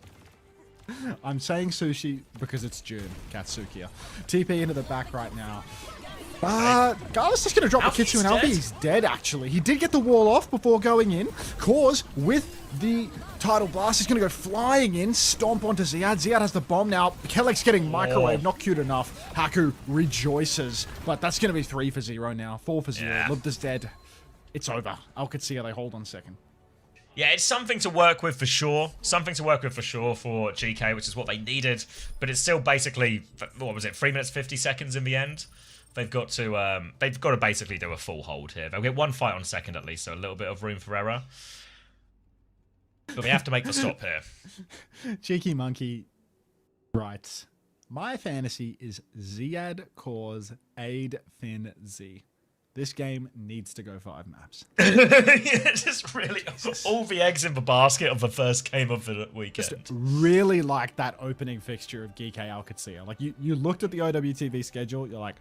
I'm saying sushi because it's June, Qadsiah. TP into the back right now. Garla's just going to drop the Kitsu, and Alfie's dead, actually. He did get the wall off before going in. Cause, with the tidal blast, is going to go flying in, stomp onto Ziad. Ziad has the bomb now. Kelix getting microwave, not cute enough. Haku rejoices, but that's going to be 3 for 0 now. 4 for 0. Yeah. Lubda's dead. It's over. Qadsiah, they hold on second. Yeah, it's something to work with for sure. Something to work with for sure for GK, which is what they needed. But it's still basically, what was it, 3 minutes 50 seconds in the end? They've got to basically do a full hold here. They'll get one fight on second at least, so a little bit of room for error. But they have to make the stop here. Cheeky Monkey writes, my fantasy is Ziad, Cause, Aid, Finn, Z. This game needs to go 5 maps. Yeah, just really all the eggs in the basket of the first game of the weekend. Just really like that opening fixture of Geekay Qadsiah. Like you looked at the OWTV schedule, you're like,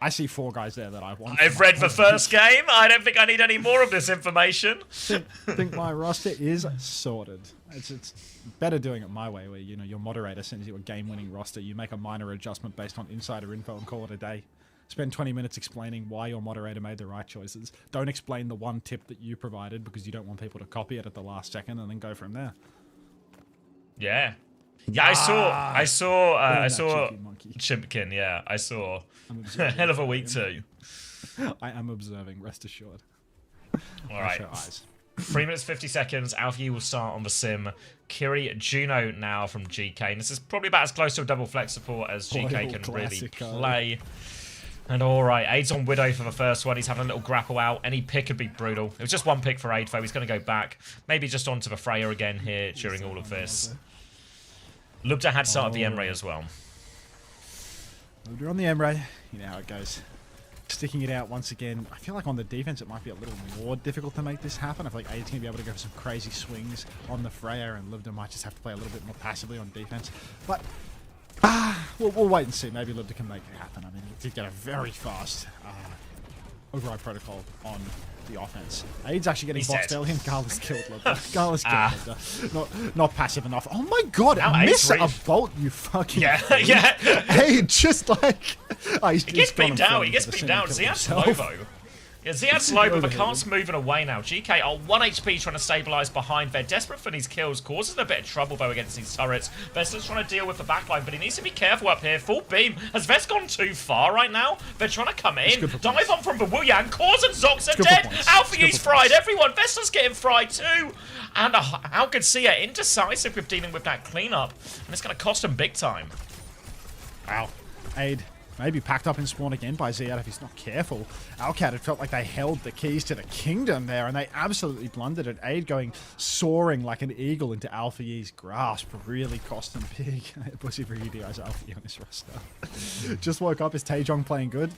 I see 4 guys there that I want. I've read the first game. I don't think I need any more of this information. think my roster is sorted. It's better doing it my way, where your moderator sends you a game-winning roster. You make a minor adjustment based on insider info and call it a day. Spend 20 minutes explaining why your moderator made the right choices. Don't explain the one tip that you provided because you don't want people to copy it at the last second, and then go from there. Yeah. Yeah, I saw Chimpkin, yeah, I saw. Hell of a week too. I am observing, rest assured. Alright. 3 minutes 50 seconds. Alfie will start on the sim. Kiri Juno now from GK. And this is probably about as close to a double flex support as GK can really play. And alright, Aid's on Widow for the first one. He's having a little grapple out. Any pick could be brutal. It was just one pick for Aid, though. He's going to go back. Maybe just onto the Freya again here during all of this. Lubda had started the Emre as well. Lubda on the Emre. You know how it goes. sticking it out once again. I feel like on the defense, it might be a little more difficult to make this happen. I feel like Aid's going to be able to go for some crazy swings on the Freya, and Libda might just have to play a little bit more passively on defense. But we'll wait and see. Maybe Libda can make it happen. I mean, he did get a very fast override protocol on the offense. Aid's actually getting boxed early, and Gala's killed Libda. Gala's killed Libda. Not passive enough. Oh my god, miss a bolt, you fucking yeah. Aid just like... he gets beamed out. He gets beamed out. Ziad's slow though. Yeah, Ziad's slow, but Vakant's moving away now. Geekay are 1 HP trying to stabilise behind. They're desperate for these kills. Causes a bit of trouble, though, against these turrets. Vestas trying to deal with the backline, but he needs to be careful up here. Full beam. Has Vest gone too far right now? They're trying to come in. Dive on from the Wuyang. Cause and Zox are dead. Alpha fried. Everyone. Vestas getting fried too. And how Qadsiah indecisive with dealing with that cleanup. And it's going to cost him big time. Wow. Aid. Maybe packed up in spawn again by Ziad if he's not careful. Alcat, it felt like they held the keys to the kingdom there, and they absolutely blundered it. Aid going soaring like an eagle into Alpha Yi's grasp really cost him big. Pussy for you guys, Alpha Yi on this roster. Just woke up. Is Taejong playing good?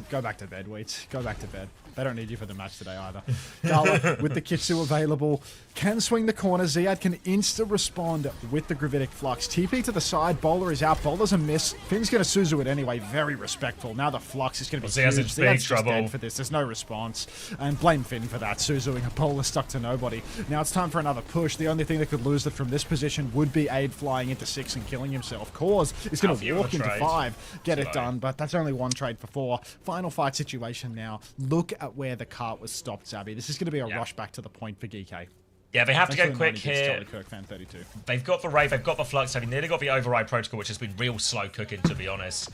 Go back to bed, Wheats. Go back to bed. They don't need you for the match today either. Gala with the Kitsu available can swing the corner. Ziad can insta-respond with the Gravitic Flux. TP to the side. Bowler is out. Bowler's a miss. Finn's going to Suzu it anyway. Very respectful. Now the Flux is going to be huge. Ziad's in big trouble dead for this. There's no response. And blame Finn for that. Suzuing a Bowler stuck to nobody. Now it's time for another push. The only thing that could lose it from this position would be Aid flying into 6 and killing himself. Cause is going to walk into 5. Get it done. But that's only 1 trade for 4. Final fight situation now. Look at where the cart was stopped, Zabby. This is going to be a rush back to the point for Geekay. Yeah, they have to go quick here. Fan 32. They've got the Rave, they've got the Flux, they've nearly got the Override Protocol, which has been real slow cooking, to be honest.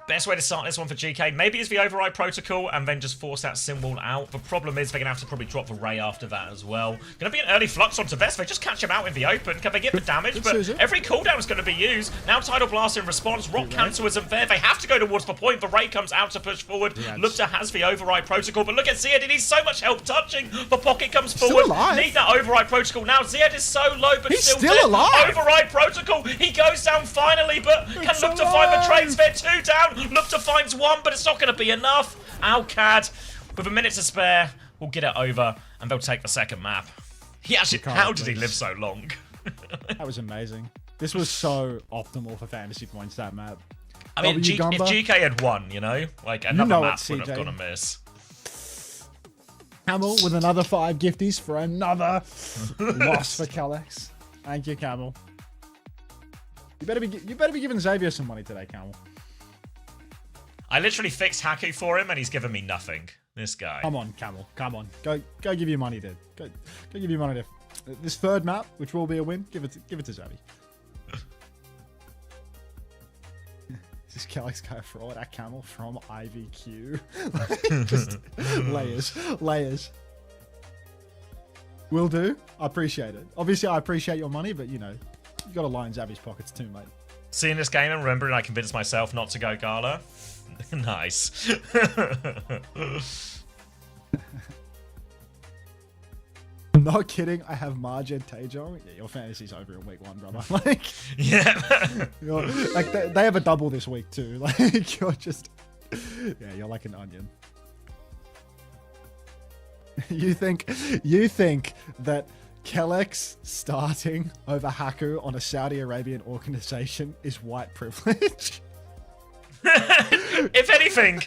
Best way to start this one for GK, maybe is the Override Protocol and then just force that symbol out. The problem is they're going to have to probably drop the Ray after that as well. Going to be an early Flux onto Vest. They just catch him out in the open. Can they get the damage? But every cooldown is going to be used. Now Tidal Blast in response. Rock Cancel isn't there. They have to go towards the point. The Ray comes out to push forward. Lupta has the Override Protocol. But look at Ziad. He needs so much help touching. The pocket comes forward. Need that Override Protocol. Now Ziad is so low, but he's still dead. Alive. Override Protocol. He goes down finally, but can Lupta find the trades? They're 2 down. Lupta finds 1, but it's not going to be enough. Alcad, with a minute to spare, will get it over, and they'll take the second map. He actually, how did he live so long? That was amazing. This was so optimal for fantasy points, that map. I mean, if GK had won, you know, like another map wouldn't have gone amiss. Camel with another 5 gifties for another loss for Calex. Thank you, Camel. You better be giving Xavier some money today, Camel. I literally fixed Haku for him, and he's given me nothing. This guy. Come on, Camel. Come on. Go give your money to. Go give your money to. This third map, which will be a win, give it to Xavi. Is this Calex guy a fraud at Camel from IVQ? Just layers. Will do. I appreciate it. Obviously, I appreciate your money, but you know, you got to line Xavi's pockets too, mate. Seeing this game and remembering I convinced myself not to go Gala. Nice. I'm not kidding. I have Marja Taejong. Yeah, your fantasy's over in week 1, brother. Like, yeah. Like they have a double this week too. Like you're just, yeah, you're like an onion. You think that Calex starting over Haku on a Saudi Arabian organization is white privilege? If anything,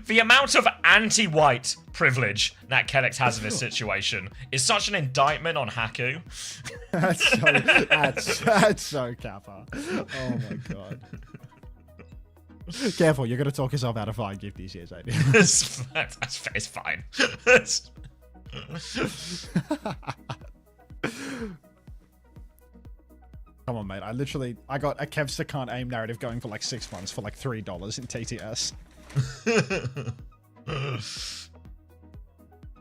the amount of anti-white privilege that Calex has in this situation is such an indictment on Haku. That's so kappa. Oh my god. Careful, you're going to talk yourself out of 5 gifties here, Xavier. It's fine. Come on, mate. I got a Kevster can't aim narrative going for like 6 months for like $3 in TTS.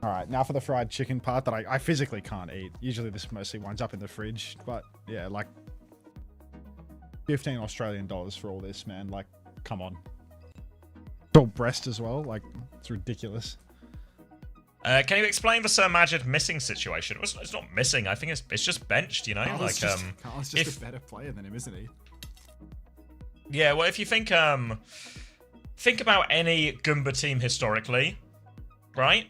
All right, now for the fried chicken part that I physically can't eat. Usually this mostly winds up in the fridge, but yeah, like 15 Australian dollars for all this, man. Like, come on. All breast as well. Like, it's ridiculous. Can you explain the Sir Majid missing situation? It's not missing. I think it's just benched. You know, Carl's just a better player than him, isn't he? Yeah. Well, if you think think about any Goomba team historically, right?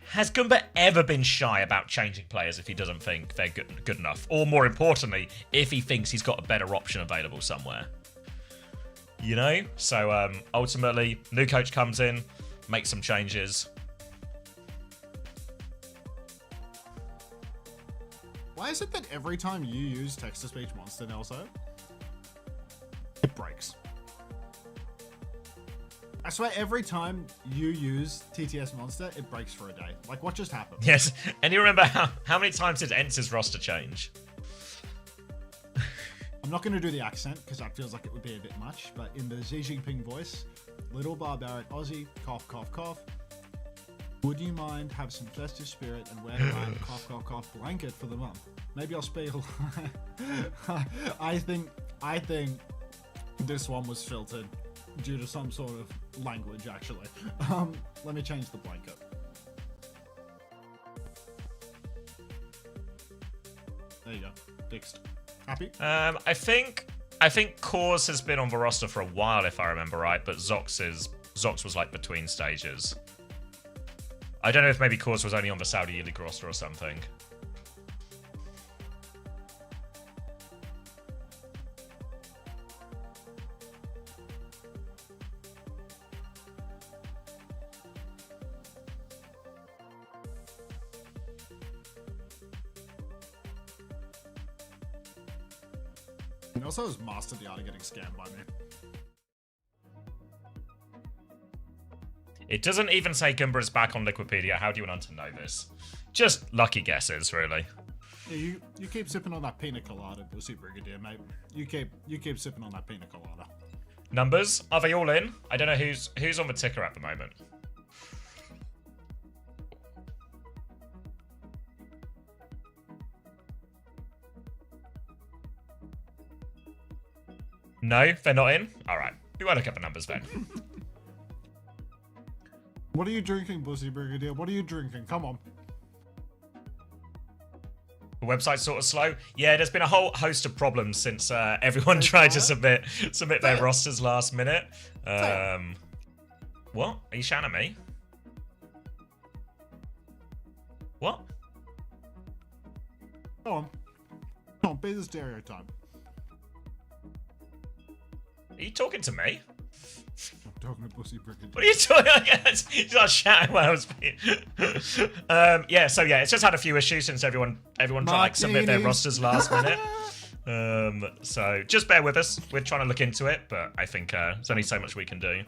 Has Goomba ever been shy about changing players if he doesn't think they're good enough? Or more importantly, if he thinks he's got a better option available somewhere? You know? So ultimately, new coach comes in, makes some changes. Why is it that every time you use text-to-speech monster, Nelso, it breaks? I swear every time you use TTS monster, it breaks for a day. Like, what just happened? Yes, and you remember how many times did Enter's roster change? I'm not going to do the accent, because that feels like it would be a bit much, but in the Xi Jinping voice, little barbaric Aussie, cough, cough, cough. Would you mind have some festive spirit and wear my cough, cough, cough blanket for the month? Maybe I'll spill. I think this one was filtered due to some sort of language, actually. Let me change the blanket. There you go. Fixed. Happy? I think Kors has been on the roster for a while, if I remember right, but Zox was like between stages. I don't know if maybe Kors was only on the Saudi League roster or something. He also has mastered the art of getting scammed by me. It doesn't even say Goomba is back on Liquipedia. How do you want to know this? Just lucky guesses, really. Yeah, you keep sipping on that pina colada, Pussy Brigadier, mate. You keep sipping on that pina colada. Numbers, are they all in? I don't know who's on the ticker at the moment. No, they're not in? Alright, we won't look at the numbers then. What are you drinking, Pussy Brigadier? What are you drinking? Come on. The website's sort of slow. Yeah, there's been a whole host of problems since everyone tried to submit their rosters last minute. What? Are you shouting at me? What? Come on, be the stereotype. Are you talking to me? I'm talking to Pussy Brigadier. What are you talking? You start shouting while I was being... yeah, so yeah, it's just had a few issues since everyone tried to like, submit their rosters last minute. So just bear with us. We're trying to look into it, but I think there's only so much we can do.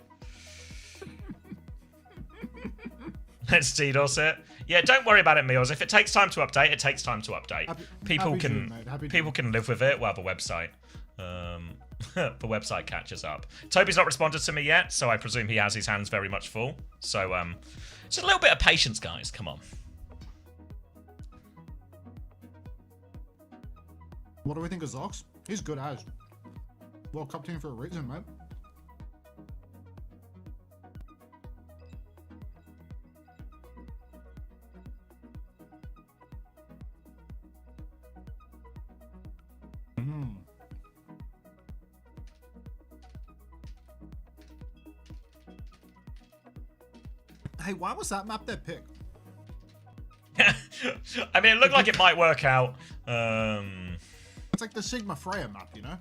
Let's DDoS it. Yeah, don't worry about it, Meals. If it takes time to update, it takes time to update. People can live with it while the website the website catches up. Toby's not responded to me yet, so I presume he has his hands very much full. So just a little bit of patience, guys. Come on. What do we think of Zox? He's good as. World Cup team for a reason, mate. Hey, why was that map their pick? I mean, it looked like it might work out. It's like the Sigma Freya map, you know?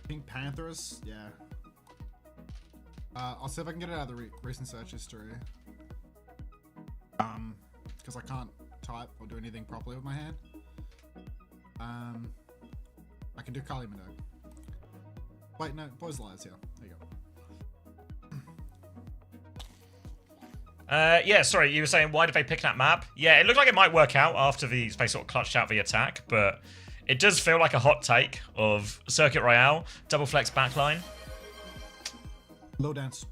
Pink Panthers, yeah. I'll see if I can get it out of the recent search history. Because I can't type or do anything properly with my hand. I can do Kali Minogue. Wait, no, Boys Liars here. There you go. Yeah, sorry, you were saying why did they pick that map? Yeah, it looked like it might work out after they sort of clutched out the attack, but it does feel like a hot take of Circuit Royale, double flex backline. Low dance.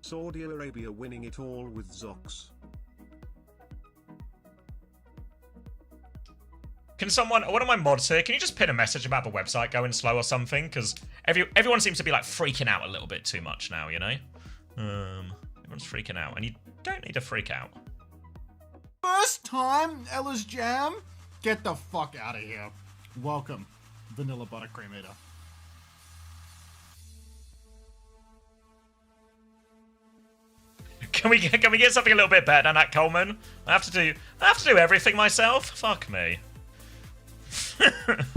Saudi Arabia winning it all with Zox. Can one of my mods here, can you just pin a message about the website going slow or something? Because everyone seems to be like freaking out a little bit too much now, you know? Everyone's freaking out, and you don't need to freak out. First time, Ella's Jam? Get the fuck out of here. Welcome, Vanilla Buttercream Eater. Can we get something a little bit better than that, Coleman? I have to do everything myself. Fuck me.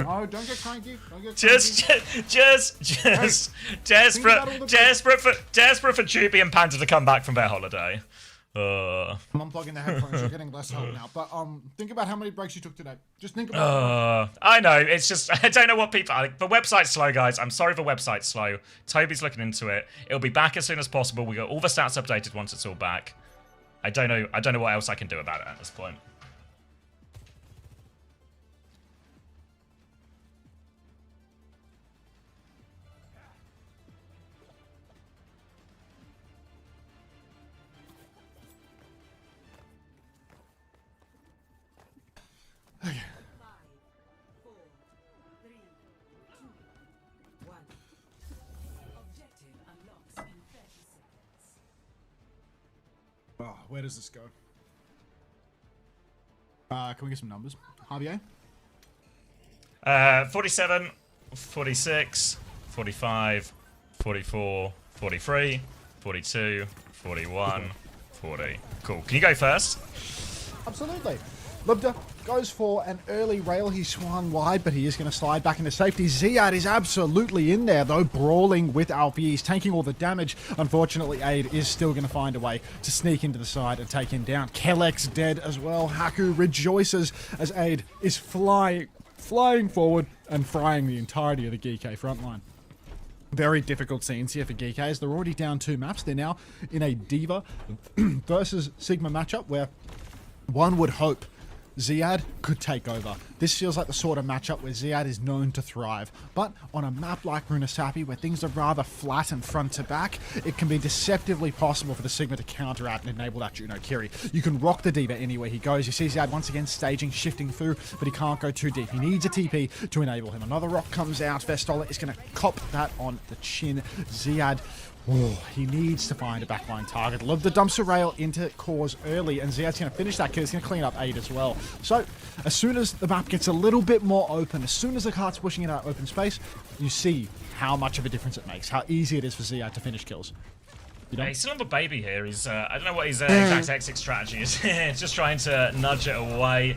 Oh, don't get cranky. Don't get cranky. Just desperate for Juby and Panda to come back from their holiday. I'm unplugging the headphones. You're getting less help now. But think about how many breaks you took today. Just think about it. I know. It's just I don't know what people. The website's slow, guys. I'm sorry the website's slow. Toby's looking into it. It'll be back as soon as possible. We got all the stats updated once it's all back. I don't know what else I can do about it at this point. Okay. 5, 4, 3, 2, 1. Objective unlocks in 30 seconds. Oh, where does this go? Can we get some numbers? Javier? 47, 46, 45, 44, 43, 42, 41, 40. Cool. Can you go first? Absolutely. Libda goes for an early rail. He swung wide, but he is going to slide back into safety. Ziad is absolutely in there, though, brawling with Alfie. He's taking all the damage. Unfortunately, Aid is still going to find a way to sneak into the side and take him down. Kellex dead as well. Haku rejoices as Aid is flying forward and frying the entirety of the Geekay frontline. Very difficult scenes here for Geekay as they're already down 2 maps. They're now in a Diva versus Sigma matchup where one would hope Ziad could take over. This feels like the sort of matchup where Ziad is known to thrive, but on a map like Runasapi where things are rather flat and front to back, it can be deceptively possible for the Sigma to counter out and enable that Juno Kiri. You can rock the Diva anywhere he goes. You see Ziad once again staging, shifting through, but he can't go too deep. He needs a TP to enable him. Another rock comes out. Vestola is going to cop that on the chin. Ziad, he needs to find a backline target. Love the dumps a rail into cores early, and Ziad's going to finish that kill. He's going to clean up 8 as well. So, as soon as the map gets a little bit more open, as soon as the cart's pushing it out open space, you see how much of a difference it makes, how easy it is for Ziad to finish kills. You know? Yeah, he's still on the baby here. He's I don't know what his exact exit strategy is. It's just trying to nudge it away.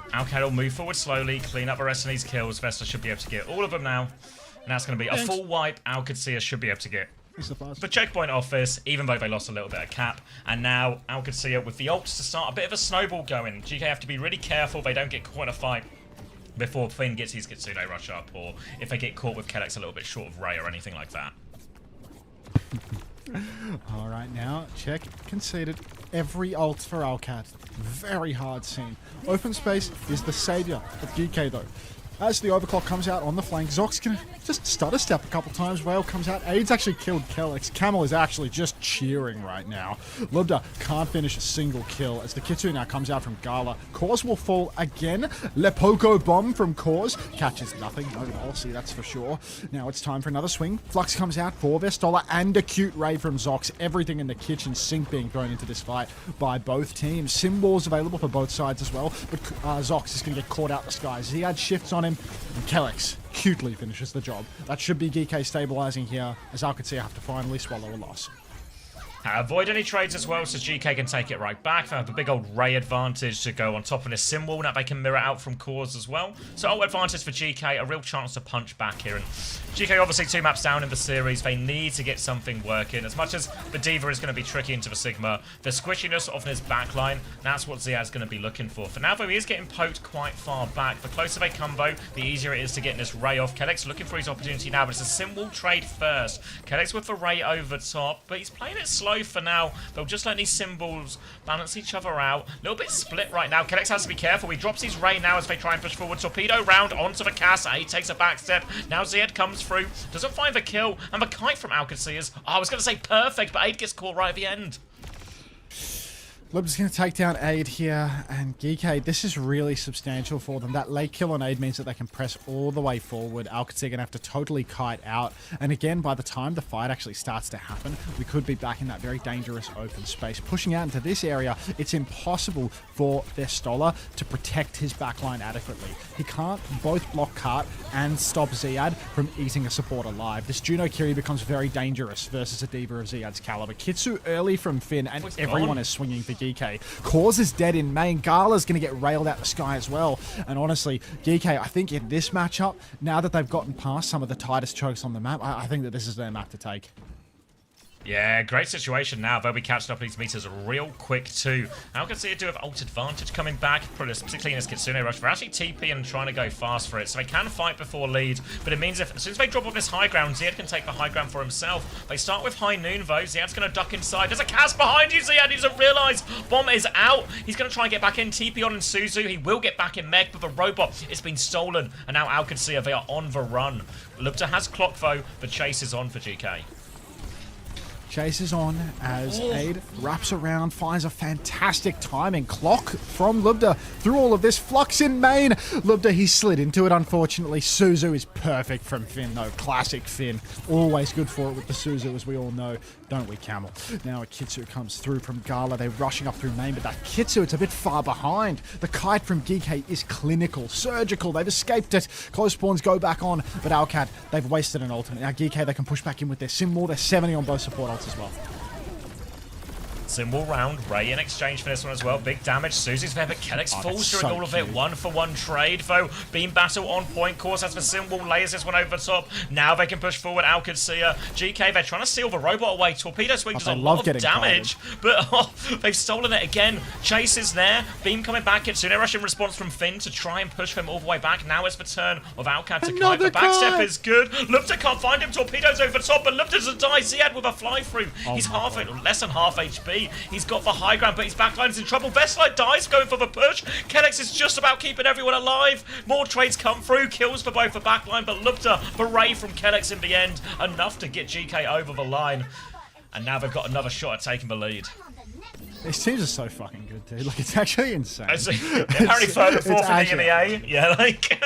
Alcad will move forward slowly, clean up the rest of these kills. Vesta should be able to get all of them now. And that's going to be a full wipe. Qadsiah should be able to get the checkpoint off this, even though they lost a little bit of cap. And now Qadsiah with the ults to start a bit of a snowball going. Geekay have to be really careful they don't get caught in a fight before Finn gets his Kitsune rush up, or if they get caught with Kellex a little bit short of Ray or anything like that. Alright, now, check, conceded. Every ult for Alcat. Very hard scene. Open space is the savior of Geekay, though. As the overclock comes out on the flank, Zox can just stutter step a couple times. Whale comes out. Aid's actually killed Kellex. Camel is actually just cheering right now. Lubda can't finish a single kill as the Kitsune now comes out from Gala. Kors will fall again. Lepoko bomb from Kors catches nothing. No policy, that's for sure. Now it's time for another swing. Flux comes out for Vestola and a cute ray from Zox. Everything in the kitchen sink being thrown into this fight by both teams. Symbols available for both sides as well, but Zox is going to get caught out the sky. Ziad shifts on him, and Kellex cutely finishes the job. That should be Geekay stabilizing here, as Qadsiah have to finally swallow a loss. Avoid any trades as well, so Geekay can take it right back. They have a big old Ray advantage to go on top of this symbol. Now they can mirror out from Cores as well. So ult advantage for Geekay, a real chance to punch back here. And Geekay obviously 2 maps down in the series. They need to get something working. As much as the Diva is going to be tricky into the Sigma, the squishiness of his backline, that's what Ziad's going to be looking for. For now, though, he is getting poked quite far back. The closer they come, though, the easier it is to get this Ray off. Kellex looking for his opportunity now, but it's a symbol trade first. Kellex with the Ray over top, but he's playing it slow for now. They'll just let these symbols balance each other out. A little bit split right now. Kellex has to be careful. He drops his Ray now as they try and push forward. Torpedo round onto the Cass. He takes a back step. Now Ziad comes through. Doesn't find the kill. And the kite from Qadsiah is, I was going to say perfect, but Aid gets caught right at the end. Lub's going to take down Aid here, and Geekay, this is really substantial for them. That late kill on Aid means that they can press all the way forward. Qadsiah going to have to totally kite out. And again, by the time the fight actually starts to happen, we could be back in that very dangerous open space. Pushing out into this area, it's impossible for their Stoller to protect his backline adequately. He can't both block Cart and stop Ziad from eating a support alive. This Juno Kiri becomes very dangerous versus a Diva of Ziad's caliber. Kitsu early from Finn, and everyone is swinging for Geekay. Cause is dead in main. Gala's going to get railed out the sky as well. And honestly, Geekay, I think in this matchup, now that they've gotten past some of the tightest chokes on the map, I think that this is their map to take. Yeah, great situation now. They'll be catching up these meters real quick too. Qadsiah do have ult advantage coming back, particularly in this Kitsune rush. They're actually TP and trying to go fast for it, so they can fight before lead. But it means if as soon as they drop off this high ground, Ziad can take the high ground for himself. They start with high noon though. Ziad's going to duck inside. There's a cast behind you, Ziad. He doesn't realise. Bomb is out. He's going to try and get back in. TP on Suzu. He will get back in Meg, but the robot has been stolen. And now Qadsiah, they are on the run. Lubta has clock though. The chase is on for Geekay. Chase is on as Aid wraps around, finds a fantastic timing. Clock from Lubda through all of this. Flux in main. Lubda, he slid into it, unfortunately. Suzu is perfect from Finn, though. Classic Finn. Always good for it with the Suzu, as we all know. Don't we, Camel? Now a Kitsu comes through from Gala. They're rushing up through main, but that Kitsu, it's a bit far behind. The kite from Geekay is clinical, surgical. They've escaped it. Close spawns go back on, but Alcad, they've wasted an ultimate. Now Geekay, they can push back in with their Sim Wall. They're 70 on both support ults as well. Symbol round, Ray in exchange for this one as well. Big damage, Susie's there, but Kellex falls during all of it. 1-for-1 trade, though. Beam battle on point. Course as for Symbol, layers this one over the top. Now they can push forward. Qadsiah, Geekay, they're trying to seal the robot away. Torpedo swing does a lot of damage, but they've stolen it again. Chase is there. Beam coming back. Kitsune rush in response from Finn to try and push them all the way back. Now it's the turn of Alcad to kite. The backstep is good. Lupta can't find him. Torpedo's over the top, but Lupta doesn't die. Ziad with a fly through. He's less than half HP. He's got the high ground, but his backline's in trouble. Vestlite dies, going for the push. Kellex is just about keeping everyone alive. More trades come through. Kills for both the backline, but Lupta, beret from Kellex in the end. Enough to get Geekay over the line. And now they've got another shot at taking the lead. These teams are so fucking good, dude. Like, it's actually insane. Apparently third and fourth in the EMEA. Yeah, like...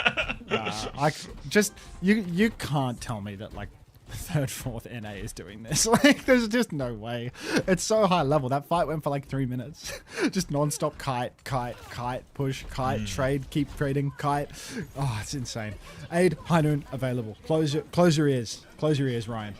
you can't tell me that, like, third, fourth NA is doing this. Like, there's just no way. It's so high level. That fight went for like 3 minutes. Just non-stop kite, push, kite, trade, keep trading, kite. Oh, it's insane. Aid, high noon, available. Close your ears. Close your ears, Ryan.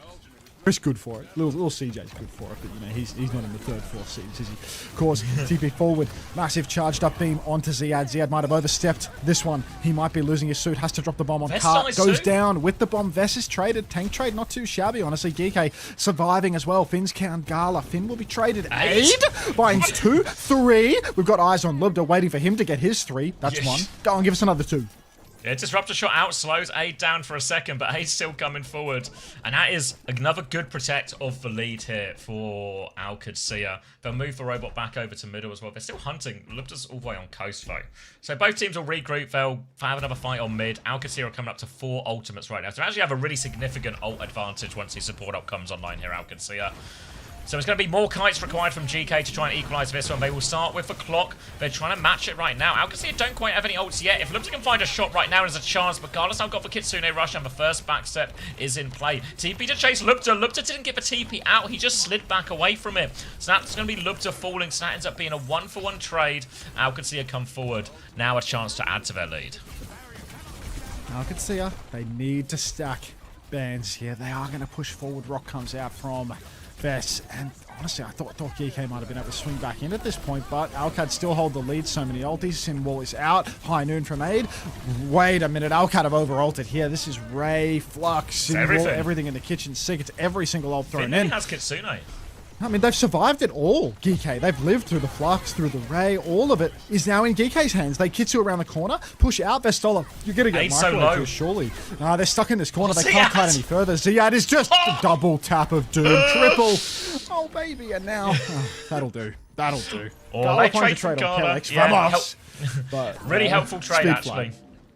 Chris good for it. Little CJ's good for it, but you know he's not in the third, fourth seeds, is he? Of course, TP forward, massive charged up beam onto Ziad. Ziad might have overstepped this one. He might be losing his suit. Has to drop the bomb on Cart. Goes down with the bomb. Vess is traded. Tank trade, not too shabby, honestly. Geekay surviving as well. Finn's count Gala. Finn will be traded. Aid binds 2, 3. We've got eyes on Lubda waiting for him to get his 3. That's one. Go on, give us another 2. Yeah, Disruptor shot out, slows Aid down for a second, but Aid's still coming forward. And that is another good protect of the lead here for Qadsiah. They'll move the robot back over to middle as well. They're still hunting. Lupta's all the way on coast, though. So both teams will regroup. They'll have another fight on mid. Qadsiah are coming up to 4 ultimates right now. So they actually have a really significant ult advantage once his support ult comes online here, Qadsiah. So it's going to be more kites required from Geekay to try and equalise this one. They will start with the clock. They're trying to match it right now. Qadsiah don't quite have any ults yet. If Lupta can find a shot right now, there's a chance. But Carlos now got the Kitsune rush, and the first backstep is in play. TP to chase Lupta. Lupta didn't get the TP out. He just slid back away from it. So that's going to be Lupta falling. So that ends up being a 1-for-1 trade. Qadsiah come forward. Now a chance to add to their lead. Qadsiah, they need to stack bans here. They are going to push forward. Rock comes out from Vess, and honestly, I thought Geekay might have been able to swing back in at this point, but Alcad still hold the lead. So many ultis. Sim Wall is out. High noon from Aid. Wait a minute. Alcad have over-ulted here. This is Ray, Flux, Sim Wall, everything in the kitchen sink. It's every single ult thrown in. Has Kitsune. I mean, they've survived it all, Geekay. They've lived through the Flux, through the Ray. All of it is now in Geekay's hands. They Kitsu around the corner, push out Vestola. You're going to get microwaved here, surely. They're stuck in this corner. They can't kite any further. Ziad is just a double tap of doom. Triple. Oh, baby. And now, that'll do. That'll do. Gala finds a trade on Kellex from us. But, really helpful trade, actually.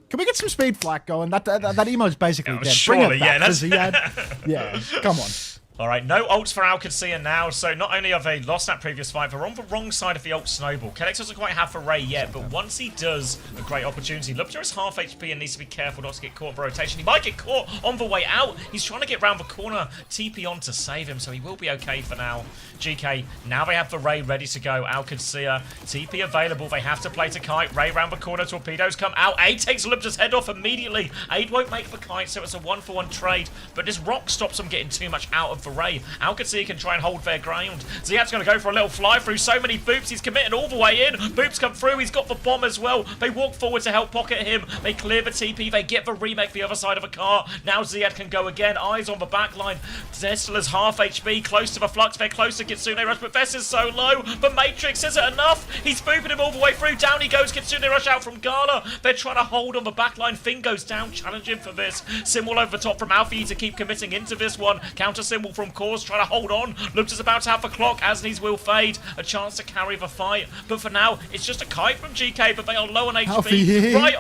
Can we get some speed flak going? That emo's basically dead. Surely, Bring it back to Ziad. Yeah, come on. All right, no ults for Qadsiah now. So not only have they lost that previous fight, they're on the wrong side of the ult snowball. Kellex doesn't quite have for Ray yet, but once he does, a great opportunity. Lubja is half HP and needs to be careful not to get caught in the rotation. He might get caught on the way out. He's trying to get round the corner. TP on to save him, so he will be okay for now. GK, now they have the Ray ready to go. Qadsiah, TP available. They have to play to Kite. Ray round the corner. Torpedoes come out. Aid takes Lubja's head off immediately. Aid won't make the Kite, so it's a 1-for-1 trade. But this rock stops him getting too much out of the Ray. Qadsiah can try and hold their ground. Ziad's going to go for a little fly through. So many boops. He's committed all the way in. Boops come through. He's got the bomb as well. They walk forward to help pocket him. They clear the TP. They get the remake the other side of a car. Now Ziad can go again. Eyes on the back line. Zestila's half HP. Close to the flux. They're close to Kitsune Rush, but Vess is so low. The Matrix, is it enough? He's booping him all the way through. Down he goes. Kitsune Rush out from Gala. They're trying to hold on the back line. Finn goes down, challenging for this. Symbol over the top from Alfie to keep committing into this one. Counter symbol from Cause, trying to hold on. Looks is about to have the clock. Asnes will fade. A chance to carry the fight. But for now, it's just a kite from GK, but they are low on HP. Alfie. Right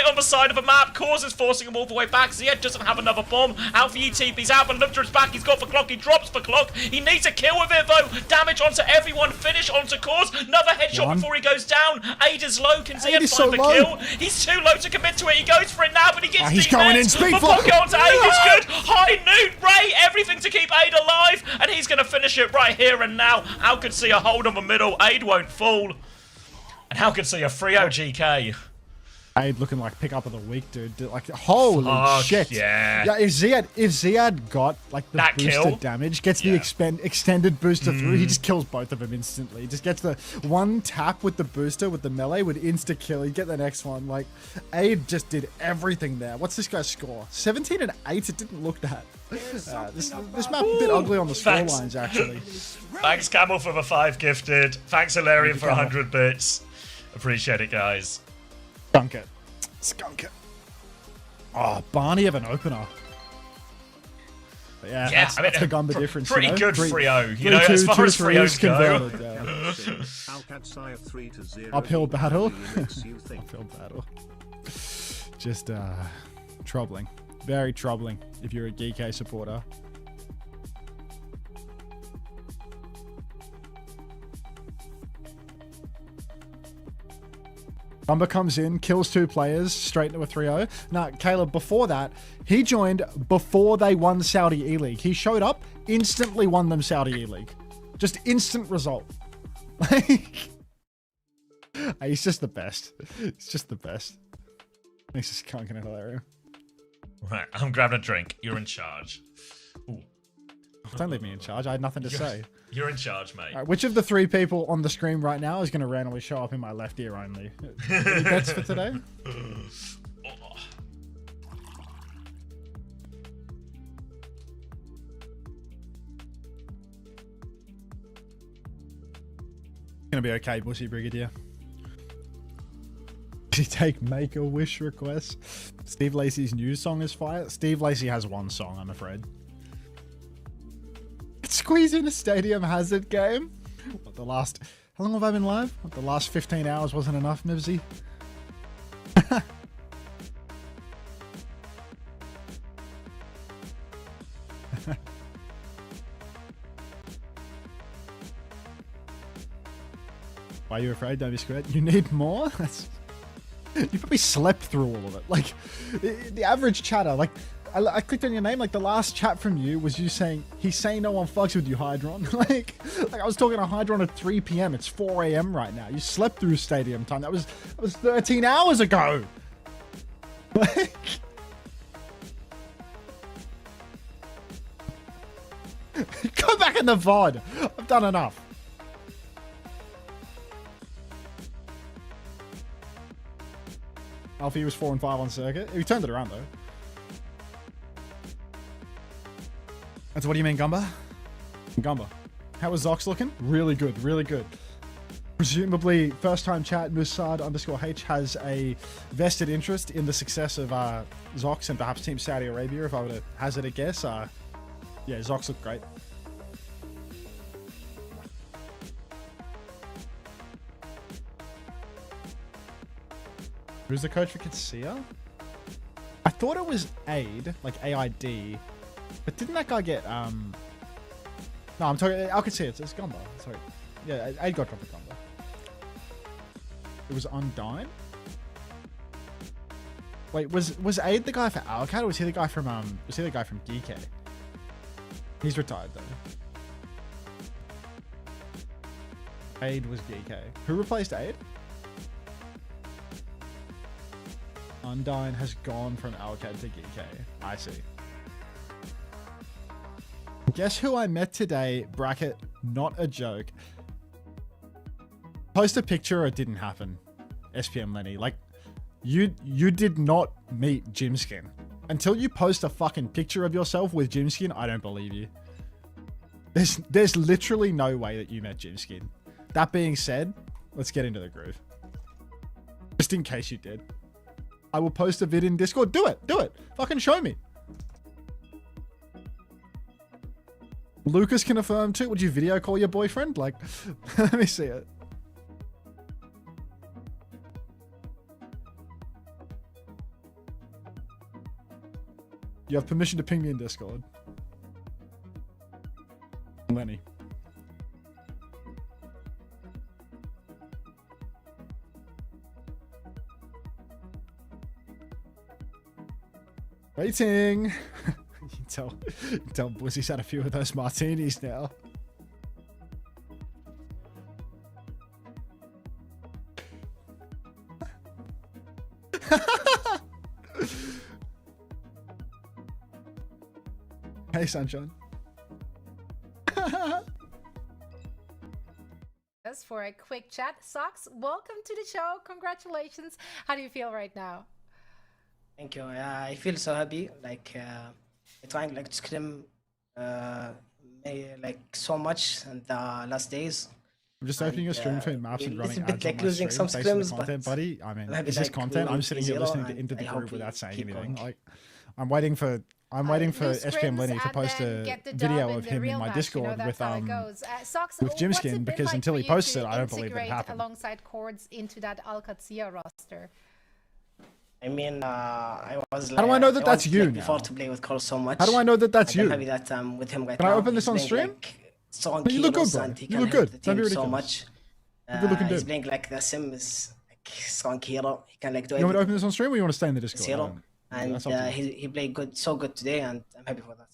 on the side of the map. Cause is forcing him all the way back. Ziad doesn't have another bomb. Alfie TP's out, but Lubja is back. He's got the clock. He drops the clock. He needs a kill with it, though. Damage onto everyone. Finish onto Cause. Another headshot before he goes down. Aid is low. Can Ziad find the kill? He's too low to commit to it. He goes for it now, but he gets he's going in. Speed the pocket onto Aid is good. High noon. Ray, everything to keep Aid alive, and he's going to finish it right here and now. Qadsiah hold on the middle. Aid won't fall. And Qadsiah 3-0 GK. Aid looking like pick up of the week, dude. Like, holy shit. Yeah. If Ziad got like the That boosted kill? damage, gets the extended booster through, he just kills both of them instantly. He just gets the one tap with the booster with the melee would insta kill. He'd get the next one. Like, Aid just did everything there. What's this guy's score? 17 and 8. It didn't look that. This map a bit ugly on the score lines, actually. Thanks Camel for the 5 gifted. Thanks Hilarion for 100 bits. Appreciate it, guys. Skunk it. Oh, Barney of an opener. But yeah, that's the Gumba difference. Pretty good 3-0. You know, 3-2, as far as 2-3 3-0s go. converted, yeah. Qadsiah 3-0. Uphill battle. Makes you think. Uphill battle. Just troubling. Very troubling if you're a Geekay supporter. Gumba comes in, kills 2 players, straight into a 3-0. Now, Caleb, before that, he joined before they won Saudi E-League. He showed up, instantly won them Saudi E-League. Just instant result. He's just the best. He's just the best. He's just can't get hilarious. Right, I'm grabbing a drink. You're in charge. Ooh. Don't leave me in charge. I had nothing to say. You're in charge, mate. All right, which of the 3 people on the screen right now is going to randomly show up in my left ear only? Any bets for today? Gonna be okay, Bussy Brigadier. Did he take Make-A-Wish requests? Steve Lacey's new song is fire. Steve Lacey has one song, I'm afraid. Squeeze in a Stadium Hazard game. What, how long have I been live? What, the last 15 hours wasn't enough, Mivsy? Why are you afraid? Don't be scared. You need more? You probably slept through all of it. Like, the average chatter, like, I clicked on your name, like the last chat from you was you saying, he's saying no one fucks with you, Hydron. like I was talking to Hydron at 3 p.m. It's 4 a.m. right now. You slept through stadium time. That was 13 hours ago. Like, go back in the VOD. I've done enough. Alfie was 4 and 5 on circuit. He turned it around though. So what do you mean, Gumba? Gumba. How was Zox looking? Really good, really good. Presumably, first time chat, Musad_H has a vested interest in the success of Zox and perhaps Team Saudi Arabia, if I were to hazard a guess. Yeah, Zox looked great. Who's the coach for Qadsiah? I thought it was Aid, like AID. But didn't that guy get No, I'm talking. I could see it. It's Gumbo. Sorry. Yeah, Aid got dropped at Gumbo. It was Undyne. Wait, was Aid the guy for Alcat, or was he the guy from Geekay? He's retired though. Aid was Geekay. Who replaced Aid? Undyne has gone from Alcat to Geekay. I see. Guess who I met today? Bracket, not a joke. Post a picture or it didn't happen. SPM Lenny. Like, you did not meet Jimskin. Until you post a fucking picture of yourself with Jimskin, I don't believe you. There's literally no way that you met Jimskin. That being said, let's get into the groove. Just in case you did. I will post a vid in Discord. Do it. Fucking show me. Lucas can affirm too. Would you video call your boyfriend? Like, let me see it. You have permission to ping me in Discord. Lenny. Waiting. you tell Buzzy's had a few of those martinis now. Hey, Sunshine. For a quick chat. Socks, welcome to the show. Congratulations. How do you feel right now? Thank you. I feel so happy. Like trying like to scrim like so much in the last days. I'm just opening your stream between maps and running a bit ads like on my losing stream. some Thanks for the scrims, content, but buddy. I mean, maybe is this like content? we I'm sitting here will listening and into the I hope group we without saying keep anything. going. Like, I'm waiting for Lose SPM Lenny to scrims post and a get the video dub of the him in real my match, Discord that's with how it goes. Socks, with what's it Jimskin, been because like until for he you posts to it, I don't believe it integrate happened. alongside chords into that Qadsiah roster? I mean, I was. How do I know that that's you before now? to play with Cole so much. How do I know that that's and you? I'm happy that I'm with him right Can now. I open this He's on playing, stream? Like, strong You look good, heroes bro. and he You can look help good. the Don't be team so ridiculous. much. You're good looking He's dude. playing like the Sim is like strong hero. He can like do You want me to everything. open this on stream or you want to stay in the He's Discord? hero. And that's up to you. he played so good today, and I'm happy for that.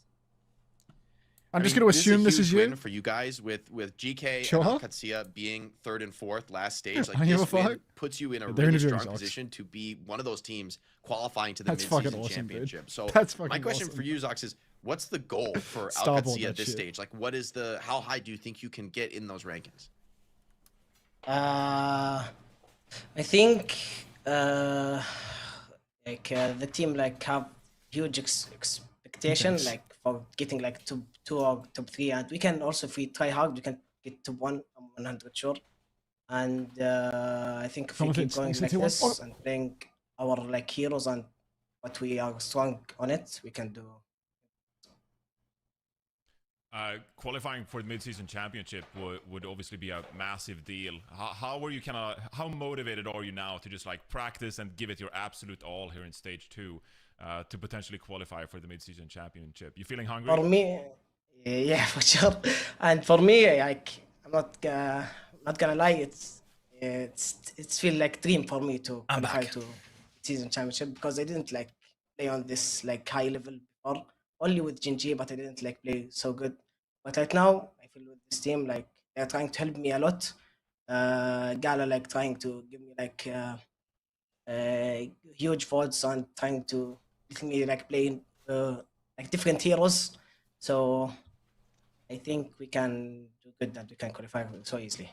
I'm just going to assume this is a huge you. win for you guys with GK Sure. and Qadsiah being 3rd and 4th last stage. Like I don't give a this win fuck. puts you in a They're really interviewing strong Zox. position to be one of those teams qualifying to the That's mid-season fucking awesome, championship. dude. So That's fucking my question awesome. for you, Zox, is what's the goal for Starboard Qadsiah that at this shit. stage? Like, what is how high do you think you can get in those rankings? I think the team like have huge expectation Yes. like for getting like two or top 3, and we can also, if we try hard, we can get to 1. I'm 100 sure. And I think if we keep going like this and playing our like heroes and what we are strong on it, we can do. Qualifying for the mid-season championship would obviously be a massive deal. How are you how motivated are you now to just like practice and give it your absolute all here in stage 2 to potentially qualify for the mid-season championship? You feeling hungry? For me, yeah, for sure. And for me, like I'm not gonna lie, it's feel like dream for me to I'm qualify back. to season championship, because I didn't like play on this like high level before. Only with Genji, but I didn't like play so good. But right now, I feel with this team like they're trying to help me a lot. Gala like trying to give me like huge votes and trying to let me like play like different heroes. So I think we can do good, that we can qualify so easily.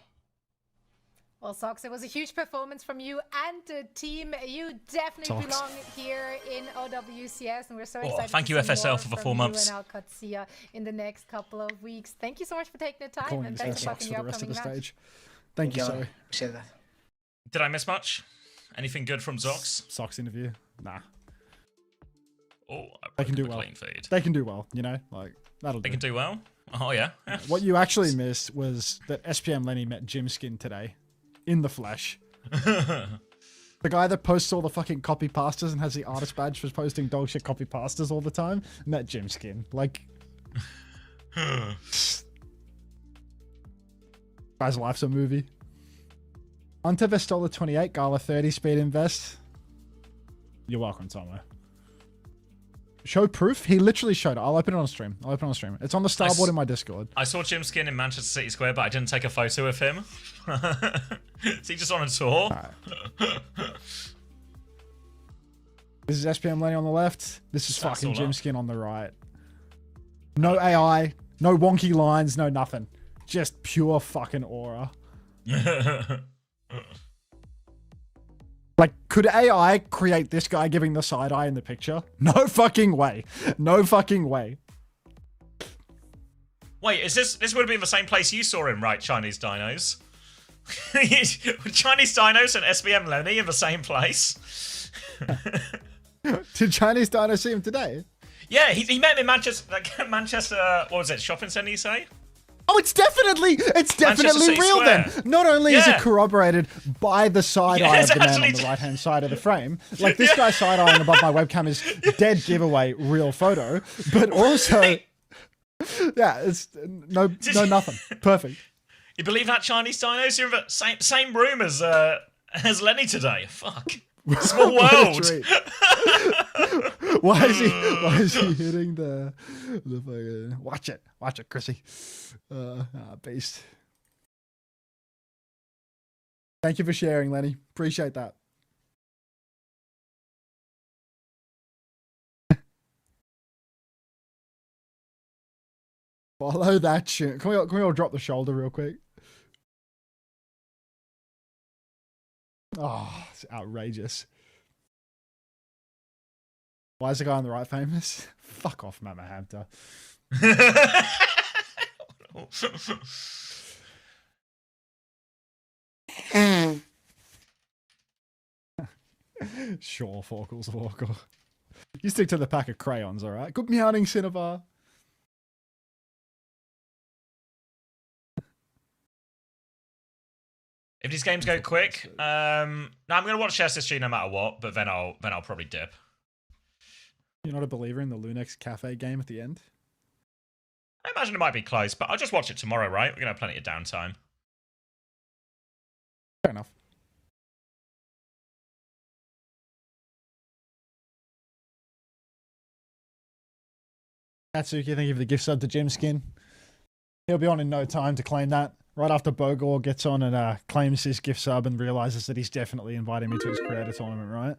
Well, Socks, it was a huge performance from you and the team. You definitely Socks. belong here in OWCS, and we're so excited. thank to you, see FSL, more for the from 4 you months. and Qadsiah in the next couple of weeks. Thank you so much for taking the time, Calling and himself best of luck Socks in for the the rest of upcoming the match. stage. Thank you, Yo, sorry. appreciate that. Did I miss much? Anything good from Zox? Socks interview. Nah. Oh, I They can broke do the well. clean feed. They can do well, you know? Like, that'll They do. can do well. Oh yeah. What you actually missed was that SPM Lenny met Jimskin today. In the flesh. The guy that posts all the fucking copy pastas and has the artist badge for posting dog shit copy pastas all the time met Jimskin. Like, Guy's life's a movie. Unter Vestola 28, Gala 30, speed invest. You're welcome, Tomo. Show proof? He literally showed it. I'll open it on stream. It's on the starboard in my Discord. I saw Jim Skin in Manchester City Square, but I didn't take a photo of him. Is he just on a tour? Right. This is SPM Lenny on the left. This is fucking Jim Skin on the right. No AI, no wonky lines, no nothing. Just pure fucking aura. Like, could AI create this guy giving the side eye in the picture? No fucking way. No fucking way. Wait, is this would have been the same place you saw him, right, Chinese Dinos? Chinese Dinos and SBM Lenny in the same place? Did Chinese Dino see him today? Yeah, he met him in Manchester, what was it, shopping centre, you say? Oh, it's definitely real then. Not only is it corroborated by the side eye of the man on the right-hand side of the frame, like this guy side-eyeing above my webcam is dead giveaway real photo, but also, yeah, it's no nothing. Perfect. You believe that, Chinese Dinos? You're in the same room as Lenny today. Fuck. Small world. Why is he hitting the fucking... Watch it, Chrissy. Beast. Thank you for sharing, Lenny. Appreciate that. Follow that shit. Can we all drop the shoulder real quick? Oh, it's outrageous. Why is the guy on the right famous? Fuck off, Mama Hamter. Sure, Forkles Walker. You stick to the pack of crayons, alright? Good meowing, Cinnabar. If these games go quick, no, I'm gonna watch SSG no matter what, but then I'll probably dip. You're not a believer in the Lunex Cafe game at the end? I imagine it might be close, but I'll just watch it tomorrow, right? We're gonna have plenty of downtime. Fair enough. Qadsiah, thank you for the gift sub to Jim Skin. He'll be on in no time to claim that. Right after Bogor gets on and claims his gift sub and realizes that he's definitely inviting me to his creator tournament, right?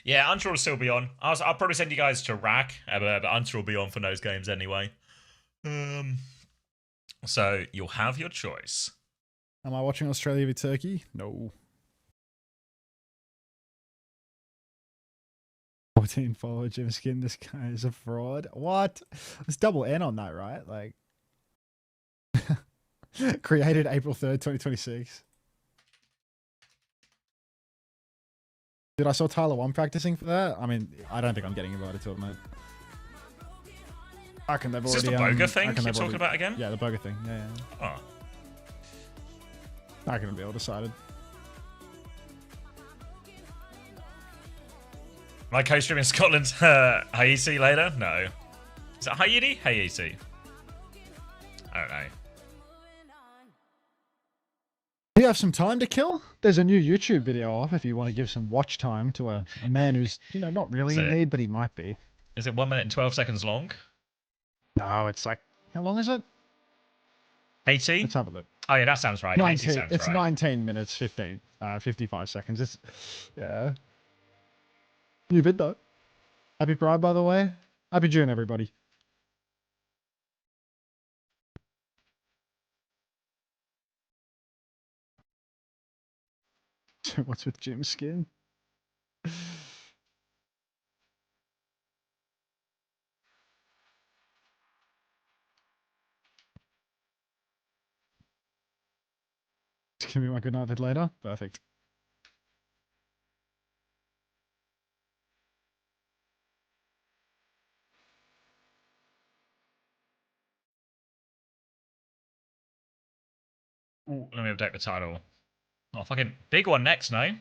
Yeah, Unter will still be on. I'll probably send you guys to Rack, but Unter will be on for those games anyway. So you'll have your choice. Am I watching Australia v Turkey? No. 14 follower Jim Skin. This guy is a fraud. What? It's double N on that, right? Like, created April 3rd, 2026. Dude, I saw Tyler 1 practicing for that. I mean, I don't think I'm getting invited to it, mate. I reckon they've already... Is this the Boga thing you're talking about again? Yeah, the Boga thing. Yeah. Oh. I reckon it'll be all decided. My co-stream in Scotland, Haiti later? No. Is that Haiti? Haiti. I don't know. Do you have some time to kill? There's a new YouTube video off if you want to give some watch time to a man who's, not really in need, but he might be. Is it 1 minute and 12 seconds long? No, it's like, how long is it? 80? Let's have a look. Oh yeah, that sounds right. 19, sounds it's right. 19 minutes, 55 seconds. It's, yeah. New vid though. Happy Pride, by the way. Happy June, everybody. So what's with Jim Skin? It's gonna be my good night vid later. Perfect. Ooh, let me update the title. Oh, fucking big one next, no?